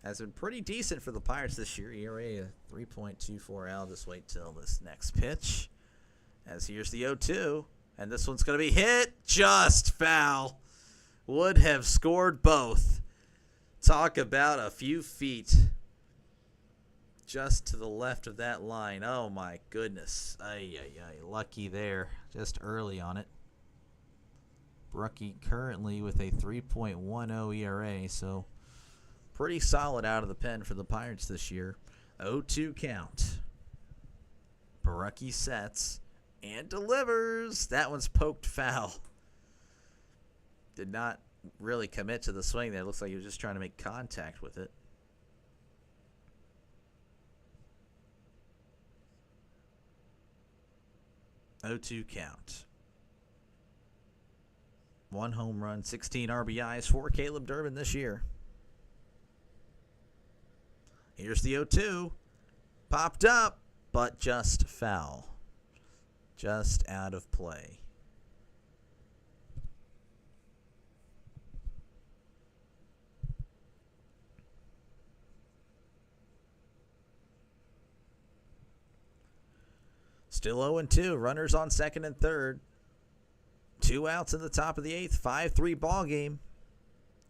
Has been pretty decent for the Pirates this year. ERA 3.24. I'll just wait till this next pitch. As here's the 0-2. And this one's going to be hit. Just foul. Would have scored both. Talk about a few feet just to the left of that line. Oh, my goodness. Ay. Lucky there. Just early on it. Borucki currently with a 3.10 ERA, so pretty solid out of the pen for the Pirates this year. 0-2 count. Borucki sets and delivers. That one's poked foul. Did not really commit to the swing there. Looks like he was just trying to make contact with it. Oh, 2 count. 1 home run, 16 RBIs for Caleb Durbin this year. Here's the 0-2. Popped up, but just foul. Just out of play. Still 0-2. Runners on second and third. 2 outs in the top of the 8th. 5-3 ball game.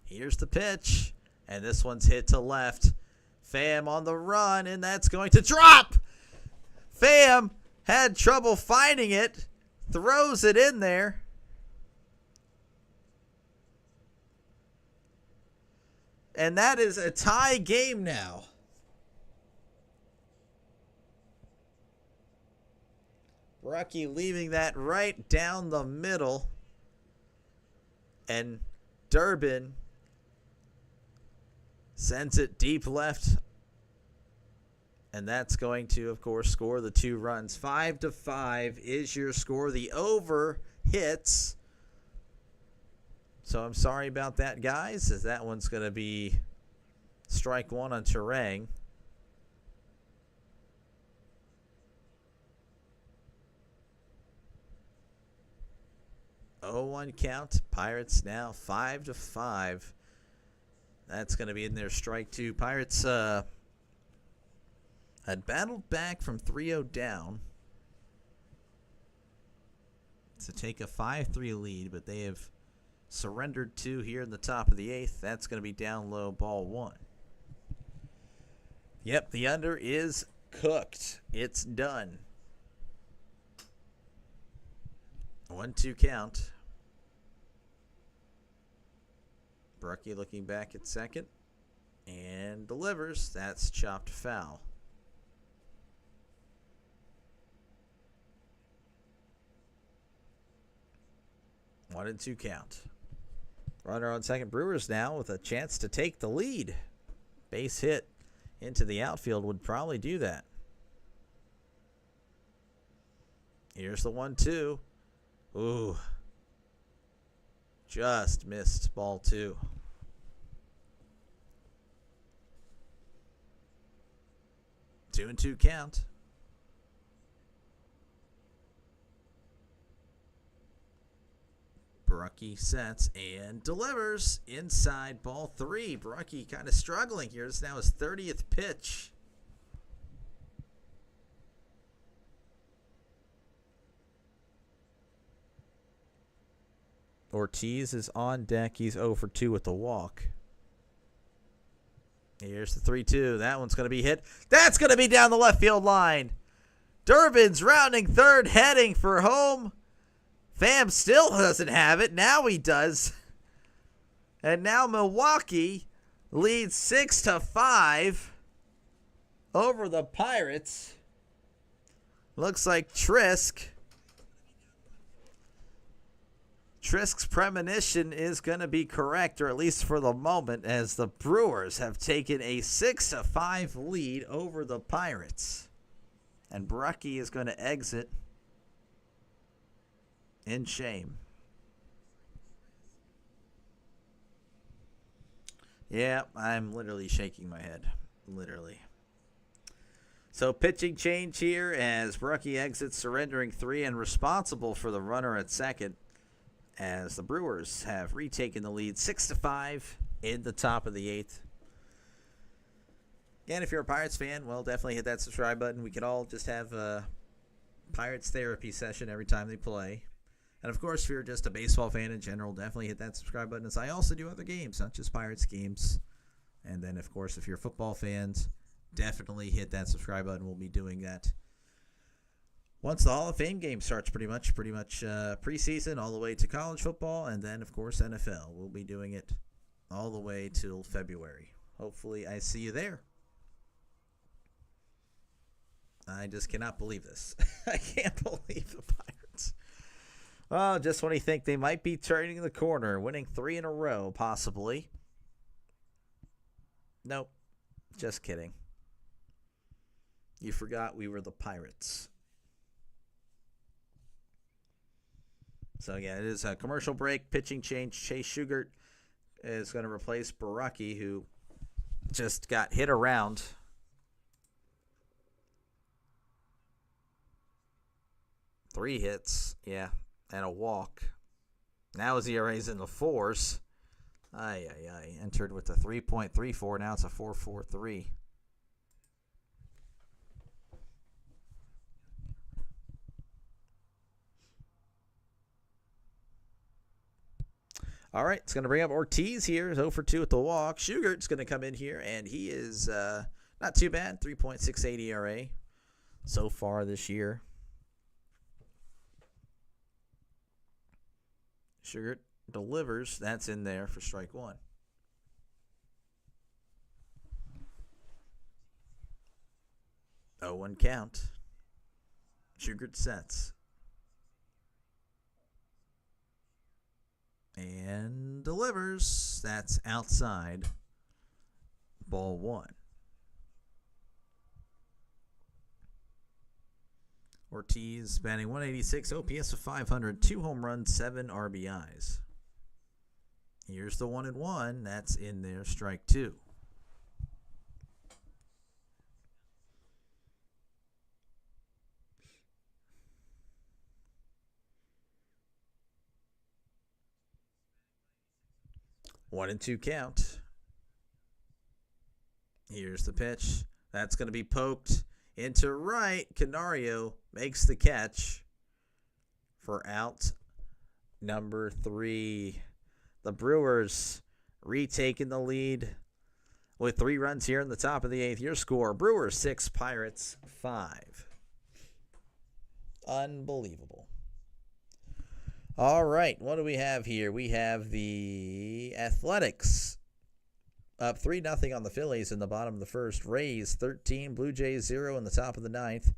Here's the pitch. And this one's hit to left. Pham on the run, and that's going to drop. Pham had trouble finding it. Throws it in there. And that is a tie game now. Borucki leaving that right down the middle. And Durbin sends it deep left. And that's going to, of course, score the 2 runs. 5-5 is your score. The over hits. So I'm sorry about that, guys, as that one's going to be strike 1 on Turang. Oh, 1 count. Pirates now 5-5. That's going to be in their strike 2. Pirates had battled back from 3-0 down to take a 5-3 lead, but they have surrendered 2 here in the top of the 8th. That's going to be down low, ball 1. Yep, the under is cooked. It's done. 1-2 count. Borucki looking back at second and delivers. That's chopped foul. 1-2 count. Runner on second. Brewers now with a chance to take the lead. Base hit into the outfield would probably do that. Here's the 1-2. Ooh. Just missed ball 2. 2-2 count. Borucki sets and delivers inside ball 3. Borucki kind of struggling here. This is now his 30th pitch. Ortiz is on deck. He's 0 for 2 with the walk. Here's the 3-2. That one's going to be hit. That's going to be down the left field line. Durbin's rounding third, heading for home. Pham still doesn't have it. Now he does. And now Milwaukee leads 6-5 over the Pirates. Looks like Trisk's premonition is going to be correct, or at least for the moment, as the Brewers have taken a 6-5 lead over the Pirates. And Borucki is going to exit in shame. Yeah, I'm literally shaking my head. Literally. So pitching change here as Brookie exits, surrendering 3 and responsible for the runner at second, as the Brewers have retaken the lead 6-5 in the top of the 8th. Again, if you're a Pirates fan, well, definitely hit that subscribe button. We could all just have a Pirates therapy session every time they play. And, of course, if you're just a baseball fan in general, definitely hit that subscribe button, as I also do other games, not just Pirates games. And then, of course, if you're football fans, definitely hit that subscribe button. We'll be doing that once the Hall of Fame game starts, pretty much preseason all the way to college football, and then, of course, NFL. We'll be doing it all the way till February. Hopefully, I see you there. I just cannot believe this. I can't believe the Pirates. Well, just when you think they might be turning the corner, winning 3 in a row, possibly. Nope. Just kidding. You forgot we were the Pirates. So, yeah, it is a commercial break. Pitching change. Chase Shugart is going to replace Baraki, who just got hit around. 3 hits, yeah, and a walk. Now his ERA's in the 4s. Entered with a 3.34. Now it's a 4.43. All right, it's going to bring up Ortiz here. 0 for 2 with the walk. Sugart's going to come in here, and he is not too bad. 3.68 ERA so far this year. Sugart delivers. That's in there for strike 1. Oh, 1 count. Sugart sets. And delivers. That's outside. Ball 1. Ortiz batting 186, OPS of 500, 2 home runs, 7 RBIs. Here's the 1-1. That's in there, strike 2. One and 2 count. Here's the pitch. That's going to be poked into right. Canario makes the catch for out number 3. The Brewers retaking the lead with 3 runs here in the top of the 8th. Your score, Brewers 6, Pirates 5. Unbelievable. All right, what do we have here? We have the Athletics up 3-0 on the Phillies in the bottom of the 1st. Rays 13, Blue Jays 0 in the top of the 9th.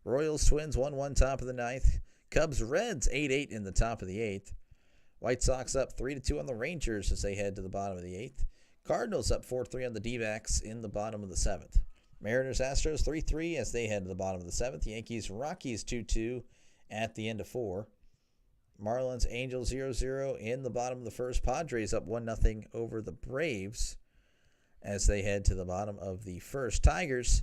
Royals Twins 1-1 top of the 9th. Cubs Reds 8-8 in the top of the 8th. White Sox up 3-2 on the Rangers as they head to the bottom of the 8th. Cardinals up 4-3 on the D-backs in the bottom of the 7th. Mariners Astros 3-3 as they head to the bottom of the 7th. Yankees Rockies 2-2 at the end of 4. Marlins Angels 0-0 in the bottom of the 1st. Padres up 1-0 over the Braves as they head to the bottom of the 1st. Tigers,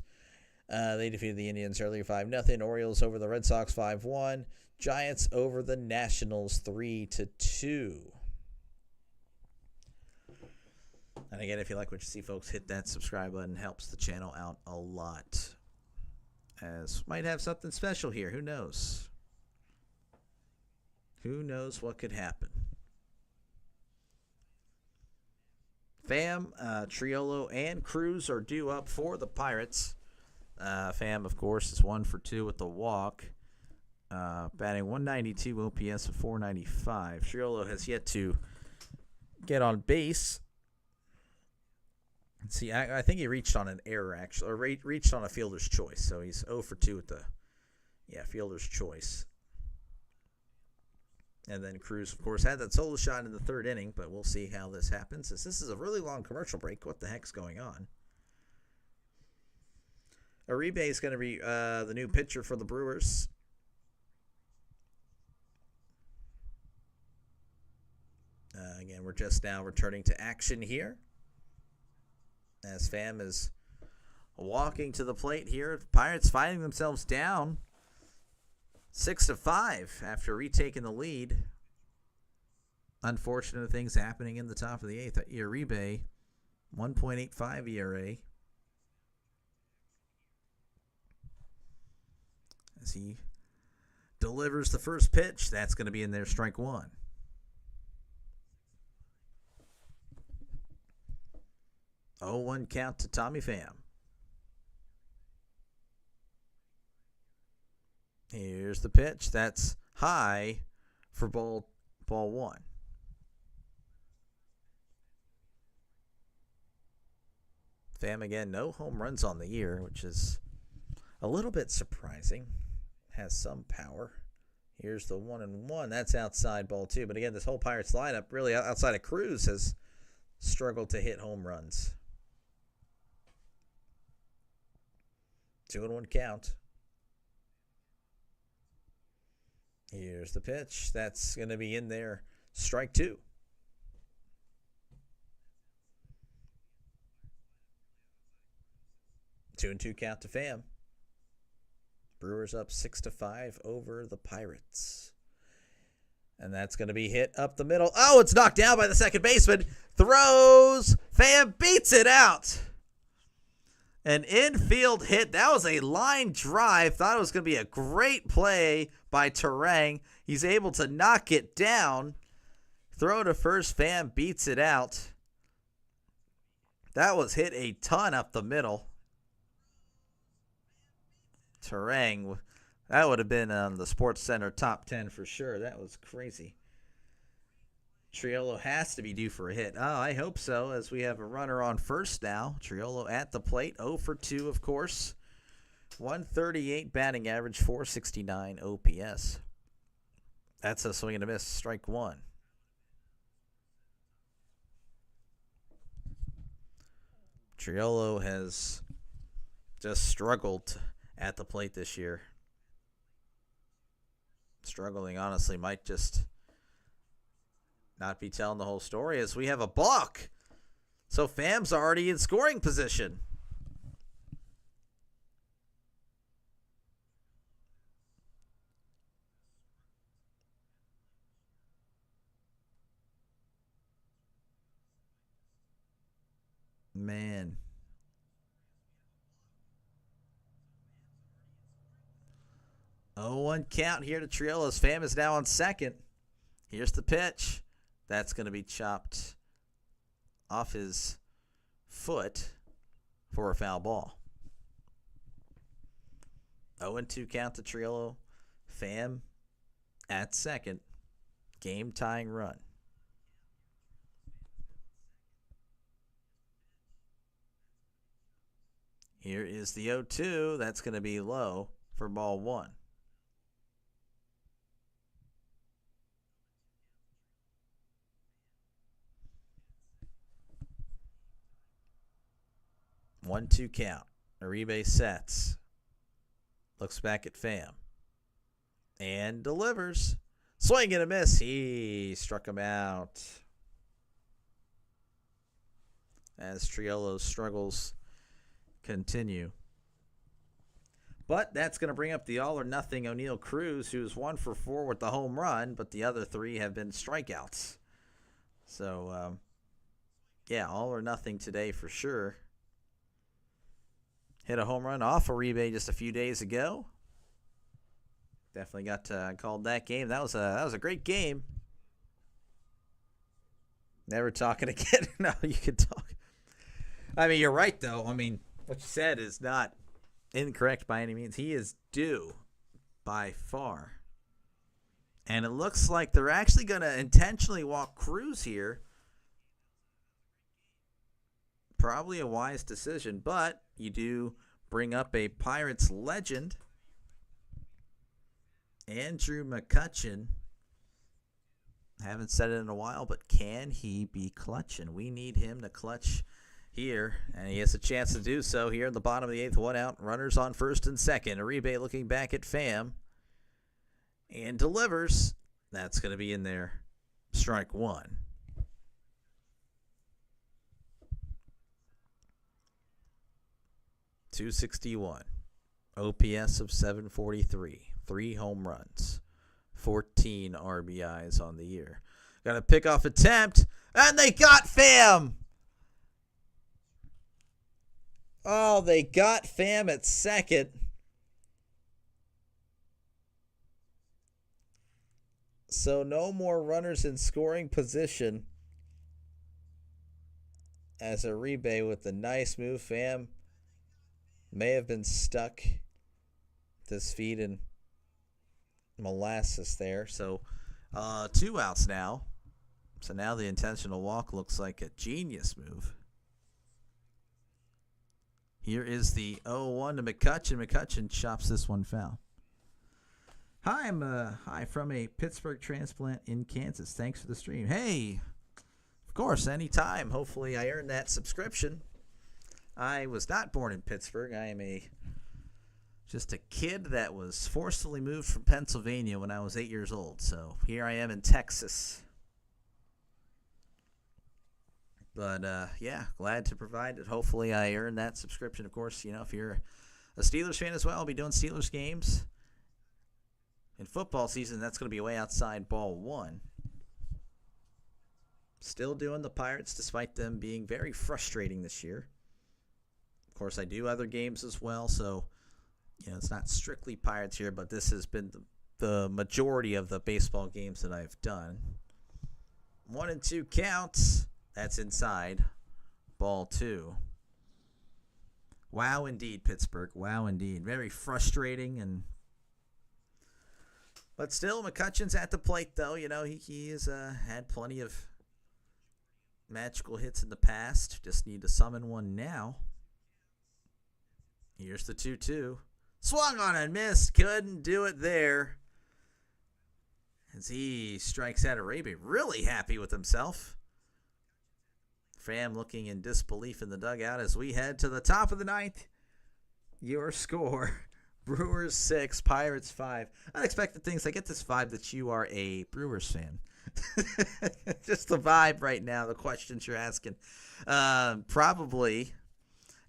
they defeated the Indians earlier 5-0. Orioles over the Red Sox 5-1. Giants over the Nationals 3-2. And again, if you like what you see, folks, hit that subscribe button. Helps the channel out a lot. As might have something special here. Who knows? Who knows what could happen? Pham, Triolo, and Cruz are due up for the Pirates. Pham, of course, is 1 for 2 with the walk. Batting 192, OPS of 495. Triolo has yet to get on base. See, I think he reached on an error, actually, or reached on a fielder's choice. So he's 0 for 2 with the, fielder's choice. And then Cruz, of course, had that solo shot in the 3rd inning, but we'll see how this happens. This is a really long commercial break. What the heck's going on? Uribe is going to be the new pitcher for the Brewers. Again, we're just now returning to action here. as Pham is walking to the plate here. The Pirates finding themselves down 6-5 after retaking the lead. Unfortunate things happening in the top of the eighth. Uribe, 1.85 ERA. As he delivers the first pitch, that's going to be in there, strike one. Oh, 1 count to Tommy Pham. Here's the pitch. That's high for ball one. Pham again, no home runs on the year, which is a little bit surprising. Has some power. Here's the 1-1. That's outside ball two. But again, this whole Pirates lineup, really outside of Cruz, has struggled to hit home runs. 2-1 count. Here's the pitch. That's going to be in there. Strike two. 2-2 count to Pham. Brewers up 6-5 over the Pirates. And that's going to be hit up the middle. Oh, it's knocked down by the second baseman. Throws. Pham beats it out. An infield hit. That was a line drive. Thought it was going to be a great play by Terang. He's able to knock it down. Throw to first. Pham beats it out. That was hit a ton up the middle. Terang, that would have been on the Sports Center top 10 for sure. That was crazy. Triolo has to be due for a hit. Oh, I hope so, as we have a runner on first now. Triolo at the plate, 0 for 2, of course. 138 batting average, 469 OPS. That's a swing and a miss, strike one. Triolo has just struggled at the plate this year. Struggling, honestly, might just not be telling the whole story, as we have a balk. So Pham's already in scoring position. Man. Oh, 1 count here to Triolo. Pham is now on second. Here's the pitch. That's going to be chopped off his foot for a foul ball. 0-2 count to Triolo. Pham at second. Game tying run. Here is the 0-2. That's going to be low for ball one. One-two count. Uribe sets. Looks back at Pham. And delivers. Swing and a miss. He struck him out. As Triolo's struggles continue. But that's going to bring up the all-or-nothing O'Neal Cruz, who's 1 for 4 with the home run, but the other 3 have been strikeouts. So, yeah, all or nothing today for sure. Hit a home run off Uribe just a few days ago. Definitely got called that game. That was a great game. Never talking again. No, you can talk. I mean, you're right, though. I mean, what you said is not incorrect by any means. He is due by far. And it looks like they're actually going to intentionally walk Cruz here. Probably a wise decision, but you do bring up a Pirates legend, Andrew McCutchen. Haven't said it in a while, but can he be clutching? We need him to clutch here, and he has a chance to do so here in the bottom of the 8th. 1 out, runners on first and second. Uribe looking back at Pham and delivers. That's going to be in there. Strike one. 261. OPS of 743. 3 home runs. 14 RBIs on the year. Got a pickoff attempt, and they got Pham! Oh, they got Pham at second. So no more runners in scoring position. As Uribe with the nice move. Pham may have been stuck with his feet in molasses there. So 2 outs now. So now the intentional walk looks like a genius move. Here is the 0-1 to McCutchen. McCutchen chops this one foul. Hi, I'm from a Pittsburgh transplant in Kansas. Thanks for the stream. Hey, of course, anytime. Hopefully I earned that subscription. I was not born in Pittsburgh. I am just a kid that was forcibly moved from Pennsylvania when I was 8 years old. So here I am in Texas. But, yeah, glad to provide it. Hopefully I earned that subscription. Of course, if you're a Steelers fan as well, I'll be doing Steelers games. In football season, that's going to be way outside ball 1. Still doing the Pirates despite them being very frustrating this year. Of course, I do other games as well, so it's not strictly Pirates here, but this has been the majority of the baseball games that I've done. 1 and 2 counts. That's inside ball 2. Wow, indeed, Pittsburgh. Wow, indeed. Very frustrating, but still, McCutchen's at the plate, though. He has had plenty of magical hits in the past. Just need to summon one now. Here's the 2-2. Swung on and missed. Couldn't do it there. As he strikes out Uribe. Really happy with himself. Pham looking in disbelief in the dugout as we head to the top of the 9th. Your score, Brewers 6, Pirates 5. Unexpected things. I get this vibe that you are a Brewers fan. Just the vibe right now, the questions you're asking. Probably,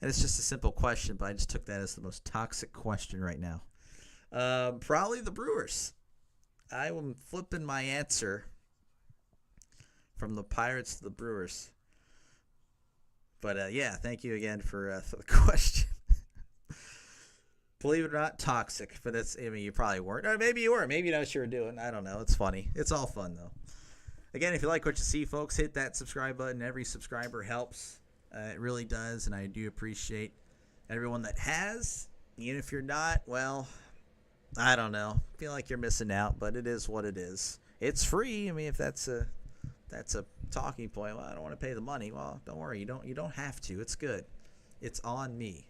and it's just a simple question, but I just took that as the most toxic question right now. Probably the Brewers. I am flipping my answer from the Pirates to the Brewers. But, yeah, thank you again for the question. Believe it or not, toxic. But you probably weren't. Or maybe you were. Maybe you know what you were doing. I don't know. It's funny. It's all fun, though. Again, if you like what you see, folks, hit that subscribe button. Every subscriber helps. It really does, and I do appreciate everyone that has. Even if you're not, well, I don't know. I feel like you're missing out, but it is what it is. It's free. I mean, if that's a talking point. Well, I don't want to pay the money. Well, don't worry. You don't have to. It's good. It's on me.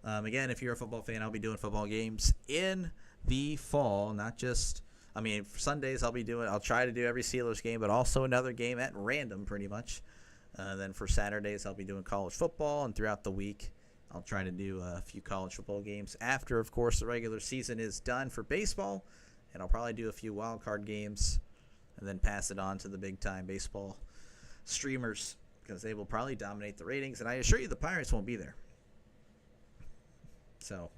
Again, if you're a football fan, I'll be doing football games in the fall. Not just, for Sundays I'll try to do every Steelers game, but also another game at random pretty much. Then for Saturdays, I'll be doing college football, and throughout the week, I'll try to do a few college football games after, of course, the regular season is done for baseball, and I'll probably do a few wild card games and then pass it on to the big-time baseball streamers because they will probably dominate the ratings, and I assure you the Pirates won't be there. So,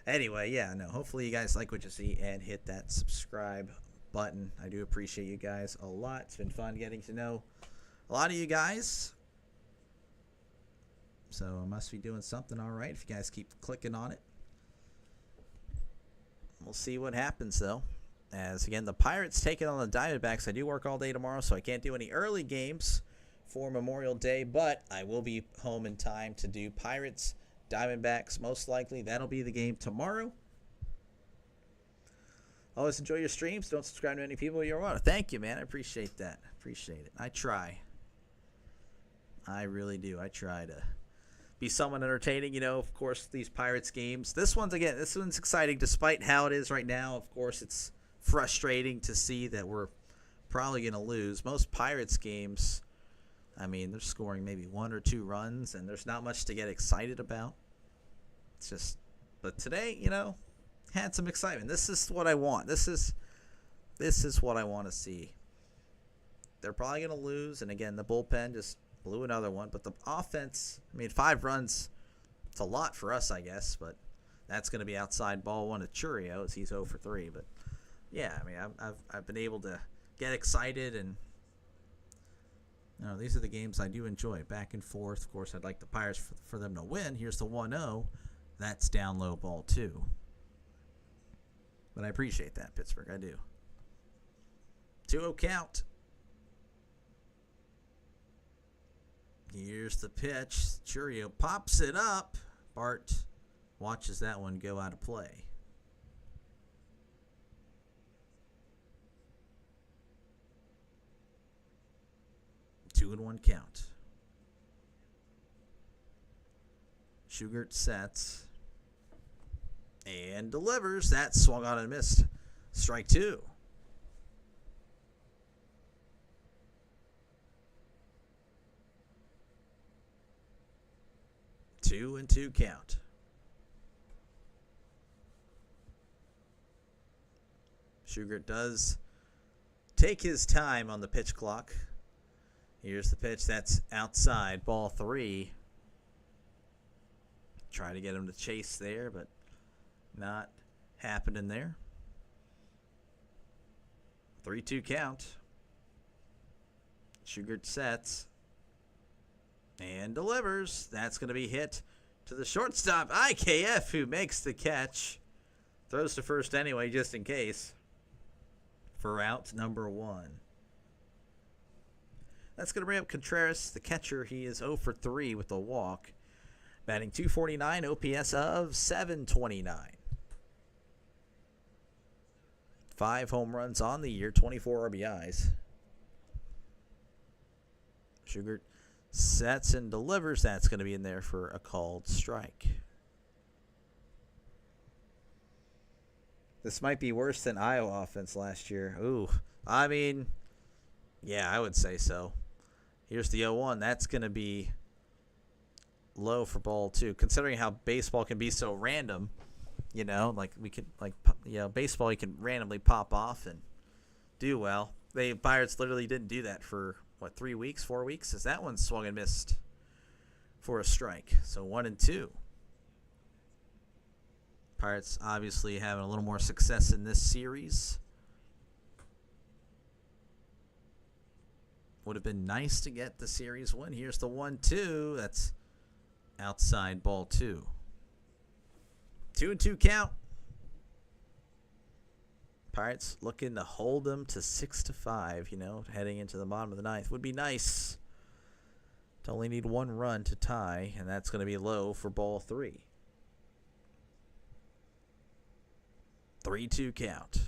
anyway, yeah, no, hopefully you guys like what you see and hit that subscribe button. I do appreciate you guys a lot. It's been fun getting to know a lot of you guys. So I must be doing something all right if you guys keep clicking on it. We'll see what happens, though. As, again, the Pirates taking on the Diamondbacks. I do work all day tomorrow, so I can't do any early games for Memorial Day, but I will be home in time to do Pirates, Diamondbacks, most likely. That'll be the game tomorrow. Always enjoy your streams. Don't subscribe to any people you want. Thank you, man. I appreciate that. Appreciate it. I try. I really do. I try to be somewhat entertaining. Of course, these Pirates games. This one's exciting despite how it is right now. Of course, it's frustrating to see that we're probably going to lose. Most Pirates games, they're scoring maybe 1 or 2 runs, and there's not much to get excited about. It's just, but today, had some excitement. This is what I want. This is what I want to see. They're probably going to lose, and again, the bullpen just blew another one. But the offense, 5 runs It's a lot for us, I guess, but that's going to be outside ball one to Churio as he's 0 for 3. But yeah, I mean, I've been able to get excited, and these are the games I do enjoy. Back and forth. Of course, I'd like the Pirates for them to win. Here's the 1-0. That's down low ball 2. But I appreciate that, Pittsburgh. I do. 2-0 count. Here's the pitch. Churio pops it up. Bart watches that one go out of play. Two and 1 count. Shugart sets and delivers. That swung on and missed. Strike 2. 2-2 count. Shugart does take his time on the pitch clock. Here's the pitch. That's outside. Ball 3. Try to get him to chase there, but not happening there. 3-2 count. Shugart sets and delivers. That's going to be hit to the shortstop, IKF, who makes the catch. Throws to first anyway, just in case, for out number 1. That's going to bring up Contreras, the catcher. He is 0 for 3 with a walk. Batting .249, OPS of .729. 5 home runs on the year, 24 RBIs. Shugart sets and delivers. That's going to be in there for a called strike. This might be worse than Iowa offense last year. Ooh, I mean, yeah, I would say so. Here's the 0-1. That's going to be low for ball 2, considering how baseball can be so random. Baseball you can randomly pop off and do well. The Pirates literally didn't do that for 3 weeks, 4 weeks? As that one swung and missed for a strike. So 1-2. Pirates obviously having a little more success in this series. Would have been nice to get the series win. Here's the 1-2. That's outside ball 2. 2-2 count. Pirates looking to hold them to 6-5, heading into the bottom of the ninth. Would be nice to only need 1 run to tie, and that's going to be low for ball 3. 3-2 count.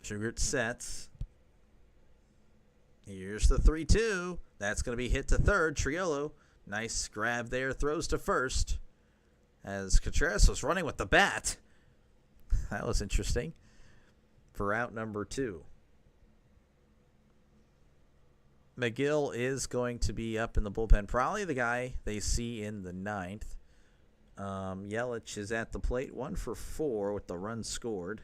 Shugart sets. Here's the 3-2. That's going to be hit to third. Triolo. Nice grab there. Throws to first. As Contreras was running with the bat. That was interesting. For out number 2. McGill is going to be up in the bullpen. Probably the guy they see in the ninth. Yelich is at the plate. 1 for 4 with the run scored.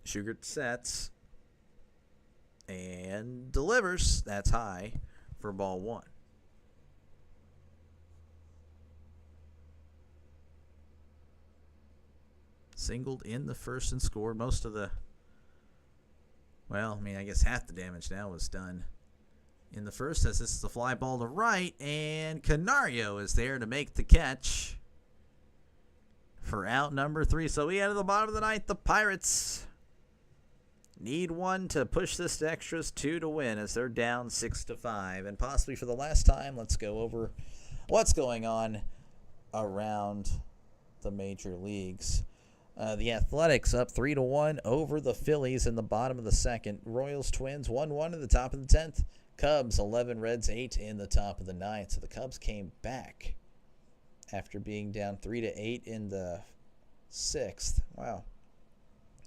Shugart sets and delivers. That's high for ball 1. Singled in the first and scored. Most of the, I guess half the damage now was done in the first, as this is a fly ball to right, and Canario is there to make the catch for out number 3. So we head to the bottom of the ninth. The Pirates need 1 to push this to extras, 2 to win, as they're down 6-5. And possibly for the last time, let's go over what's going on around the major leagues. The Athletics up 3-1 over the Phillies in the bottom of the second. Royals, Twins 1-1 in the top of the 10th. Cubs 11, Reds 8 in the top of the 9th. So the Cubs came back after being down 3-8 in the 6th. Wow.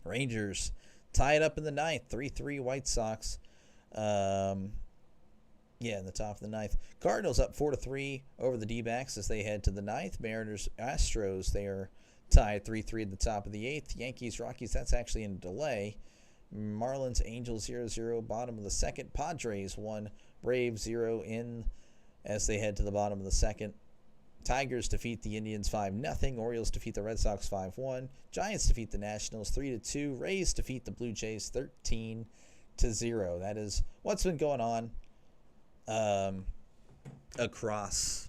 Rangers tied up in the 9th, 3-3 White Sox. In the top of the 9th. Cardinals up 4-3 over the D-backs as they head to the 9th. Mariners, Astros, they are Tied 3-3 at the top of the 8th. Yankees, Rockies, that's actually in delay. Marlins, Angels 0-0, bottom of the 2nd. Padres 1, Braves 0 in as they head to the bottom of the 2nd. Tigers defeat the Indians 5-0. Orioles defeat the Red Sox 5-1. Giants defeat the Nationals 3-2. Rays defeat the Blue Jays 13-0. That is what's been going on across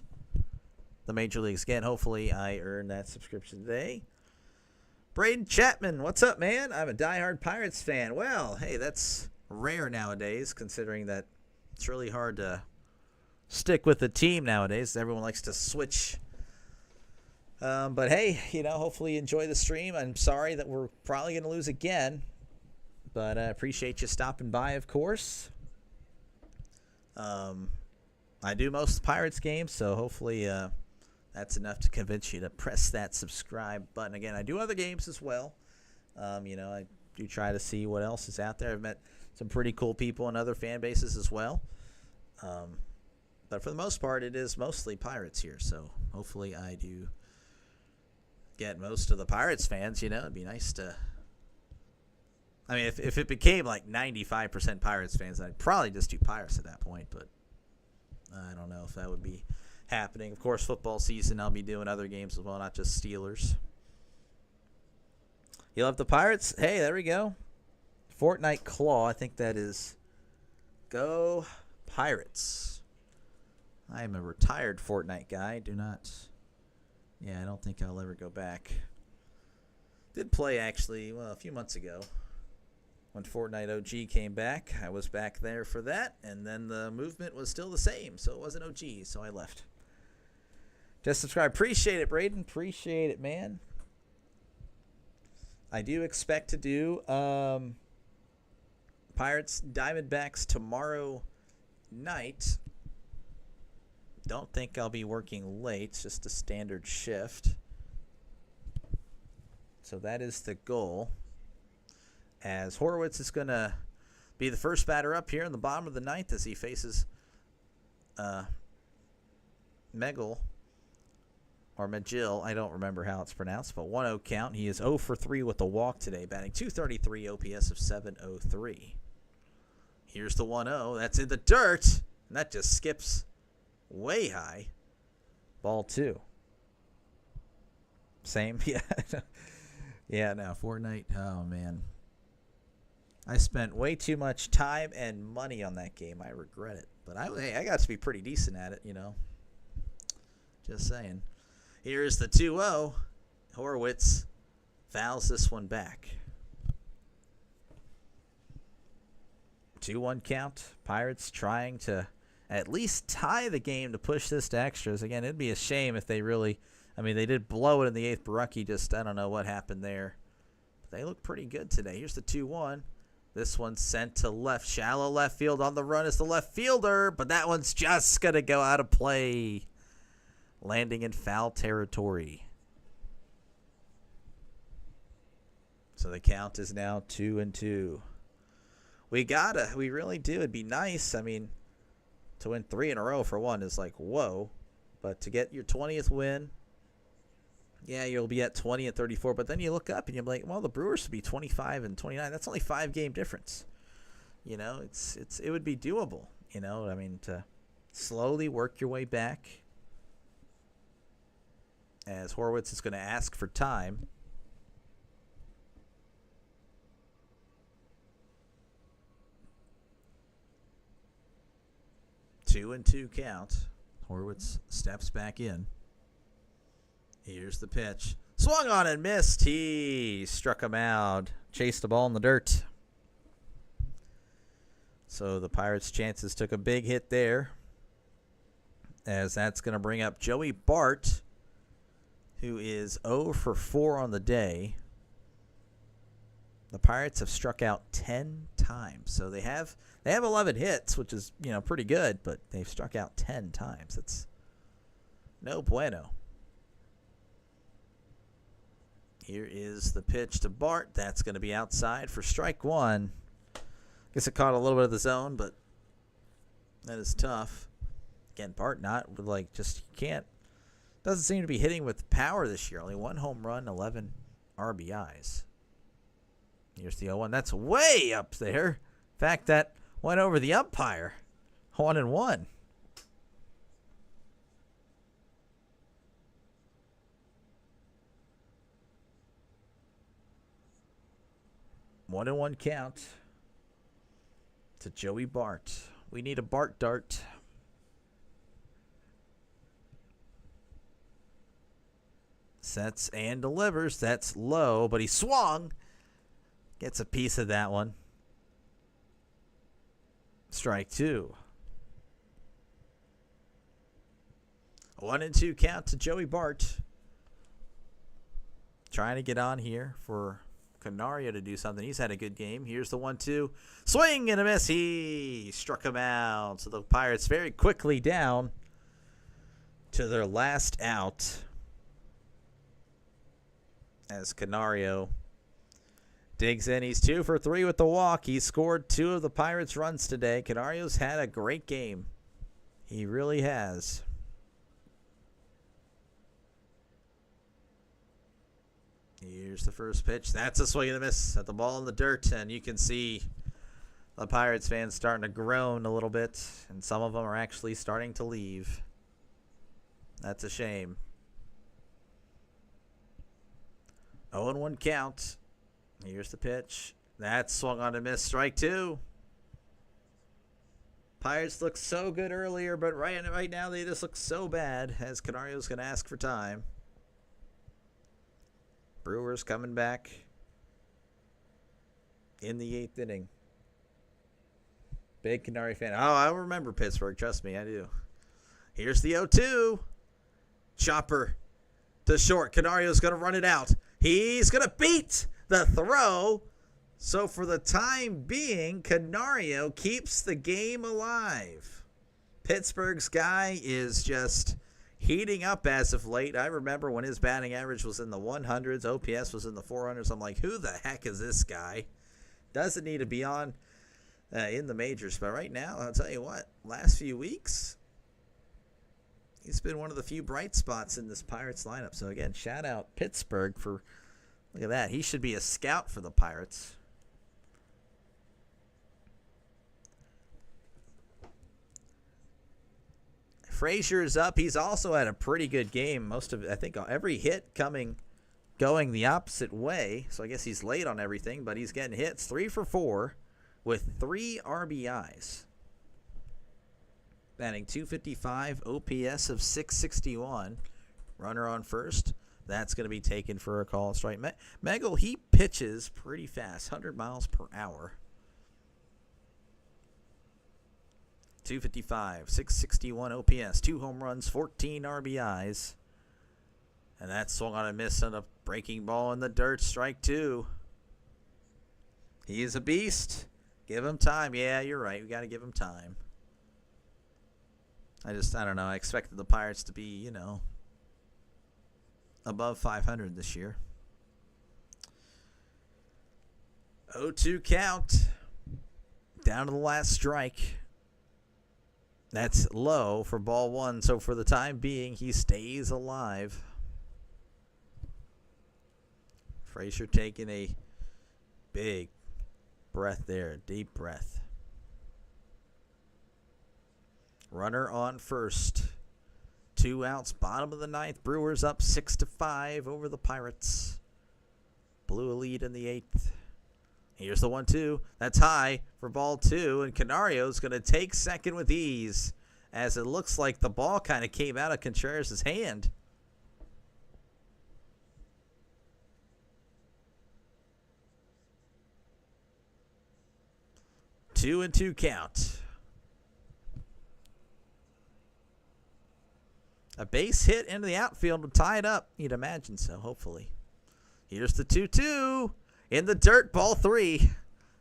the major leagues. Again, hopefully I earned that subscription today. Braden Chapman, what's up, man? I'm a diehard Pirates fan. Well, hey, that's rare nowadays, considering that it's really hard to stick with the team nowadays. Everyone likes to switch. But hey, hopefully you enjoy the stream. I'm sorry that we're probably going to lose again, but I appreciate you stopping by, of course. I do most Pirates games, so hopefully that's enough to convince you to press that subscribe button. Again, I do other games as well. I do try to see what else is out there. I've met some pretty cool people in other fan bases as well. But for the most part, it is mostly Pirates here. So hopefully I do get most of the Pirates fans. It'd be nice to... I mean, if it became like 95% Pirates fans, I'd probably just do Pirates at that point. But I don't know if that would be happening. Of course, football season, I'll be doing other games as well, not just Steelers. You love the Pirates? Hey, there we go. Fortnite Claw, I think that is Go Pirates. I am a retired Fortnite guy. I don't think I'll ever go back. Did play actually, a few months ago when Fortnite OG came back. I was back there for that, and then the movement was still the same, so it wasn't OG, so I left. Just subscribe. Appreciate it, Braden. Appreciate it, man. I do expect to do Pirates Diamondbacks tomorrow night. Don't think I'll be working late. It's just a standard shift. So that is the goal. As Horowitz is going to be the first batter up here in the bottom of the 9th as he faces Megill. Or Megill, I don't remember how it's pronounced, but 1-0 count. He is 0 for 3 with the walk today, batting .233, OPS of .703. Here's the 1-0. That's in the dirt, and that just skips way high. Ball 2. Same, yeah. Yeah, no, Fortnite, oh, man. I spent way too much time and money on that game. I regret it. But I got to be pretty decent at it, Just saying. Here's the 2-0. Horowitz fouls this one back. 2-1 count. Pirates trying to at least tie the game to push this to extras. Again, it'd be a shame if they really... I mean, they did blow it in the 8th. Barucki just, I don't know what happened there. But they look pretty good today. Here's the 2-1. This one's sent to left. Shallow left field. On the run is the left fielder. But that one's just going to go out of play. Landing in foul territory. So the count is now 2-2. We really do. It'd be nice. I mean, to win 3 in a row for one is like, whoa. But to get your 20th win, yeah, you'll be at 20 and 34. But then you look up and you're like, well, the Brewers would be 25 and 29. That's only 5-game difference. It would be doable. I mean, to slowly work your way back. As Horowitz is going to ask for time. Two and 2 count. Horowitz steps back in. Here's the pitch. Swung on and missed. He struck him out. Chased the ball in the dirt. So the Pirates' chances took a big hit there. As that's going to bring up Joey Bart, who is 0 for 4 on the day. The Pirates have struck out 10 times. So they have 11 hits, which is, pretty good, but they've struck out 10 times. That's no bueno. Here is the pitch to Bart. That's going to be outside for strike 1. Guess it caught a little bit of the zone, but that is tough. Again, Bart not like just can't Doesn't seem to be hitting with power this year. Only 1 home run, 11 RBIs. Here's the 0-1. That's way up there. In fact, that went over the umpire. 1-1. One and one count to Joey Bart. We need a Bart dart. Sets and delivers. That's low, but he swung. Gets a piece of that one. Strike 2. 1-2 count to Joey Bart. Trying to get on here for Canario to do something. He's had a good game. Here's the 1-2. Swing and a miss. He struck him out. So the Pirates very quickly down to their last out as Canario digs in. He's 2 for 3 with the walk. He scored 2 of the Pirates' runs today. Canario's had a great game. He really has. Here's the first pitch. That's a swing and a miss at the ball in the dirt. And you can see the Pirates fans starting to groan a little bit. And some of them are actually starting to leave. That's a shame. 0-1 count. Here's the pitch. That swung on a miss. Strike 2. Pirates looked so good earlier, but right now they just look so bad as Canario's going to ask for time. Brewers coming back in the 8th inning. Big Canario fan. Oh, I remember Pittsburgh. Trust me, I do. Here's the 0-2. Chopper to short. Canario's going to run it out. He's going to beat the throw. So for the time being, Canario keeps the game alive. Pittsburgh's guy is just heating up as of late. I remember when his batting average was in the 100s, OPS was in the 400s. I'm like, who the heck is this guy? Doesn't need to be on in the majors. But right now, I'll tell you what, last few weeks, he's been one of the few bright spots in this Pirates lineup. So again, shout out Pittsburgh for, look at that. He should be a scout for the Pirates. Frazier is up. He's also had a pretty good game. I think every hit going the opposite way. So I guess he's late on everything, but he's getting hits. 3 for 4 with 3 RBIs. Batting .255, OPS of .661. Runner on first. That's going to be taken for a call strike. Megel, he pitches pretty fast, 100 miles per hour. .255, .661 OPS, 2 home runs, 14 RBIs. And that swung on a miss on a breaking ball in the dirt. Strike 2. He is a beast. Give him time. Yeah, you're right. We got to give him time. I don't know. I expected the Pirates to be, above 500 this year. 0-2 count. Down to the last strike. That's low for ball 1. So for the time being, he stays alive. Frazier taking a big breath there. Deep breath. Runner on first. 2 outs, bottom of the 9th. Brewers up 6-5 over the Pirates. Blew a lead in the 8th. Here's the 1-2. That's high for ball 2, and Canario's going to take second with ease as it looks like the ball kind of came out of Contreras' hand. Two and 2 count. A base hit into the outfield would tie it up. You'd imagine so, hopefully. Here's the 2-2. In the dirt, ball 3.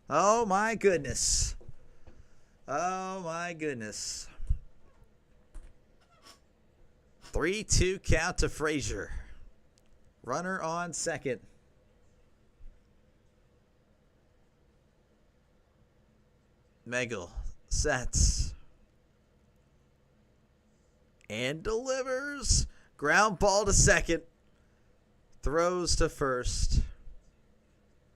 Oh, my goodness. Oh, my goodness. 3-2 count to Frazier. Runner on second. Megel sets. And delivers. Ground ball to second. Throws to first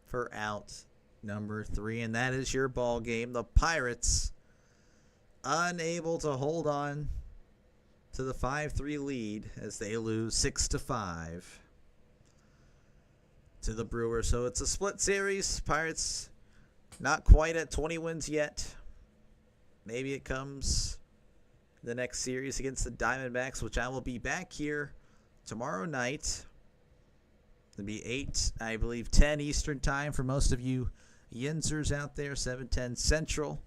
for out number 3. And that is your ball game. The Pirates unable to hold on to the 5-3 lead as they lose 6-5 to the Brewers. So it's a split series. Pirates not quite at 20 wins yet. Maybe it comes the next series against the Diamondbacks, which I will be back here tomorrow night. It'll be 8, I believe, 10 Eastern time for most of you Yinzers out there, 7:10 Central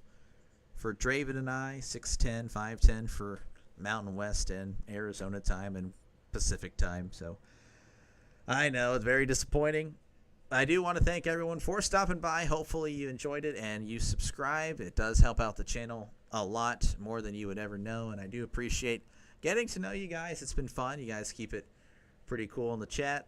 for Draven and I, 6:10, 5:10 for Mountain West and Arizona time and Pacific time. So I know it's very disappointing. I do want to thank everyone for stopping by. Hopefully you enjoyed it and you subscribe. It does help out the channel a lot, more than you would ever know, and I do appreciate getting to know you guys. It's been fun. You guys keep it pretty cool in the chat.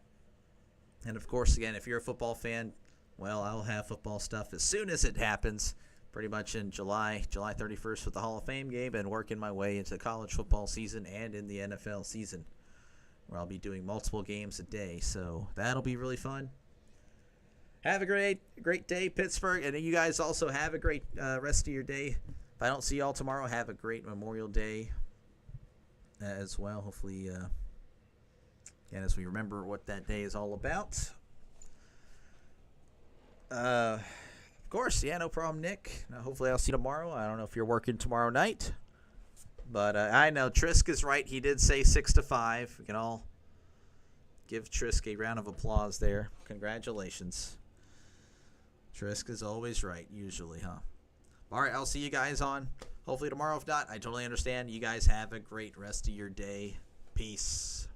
And of course, again, if you're a football fan, well, I'll have football stuff as soon as it happens, pretty much in July 31st with the Hall of Fame game, and working my way into college football season and in the NFL season, where I'll be doing multiple games a day. So that'll be really fun. Have a great day, Pittsburgh, and you guys also have a great rest of your day. If I don't see y'all tomorrow, have a great Memorial Day as well. Hopefully, again, as we remember what that day is all about. Of course, yeah, no problem, Nick. Hopefully I'll see you tomorrow. I don't know if you're working tomorrow night, but I know Trisk is right. He did say 6-5. We can all give Trisk a round of applause there. Congratulations. Trisk is always right, usually, huh? All right, I'll see you guys on hopefully tomorrow. If not, I totally understand. You guys have a great rest of your day. Peace.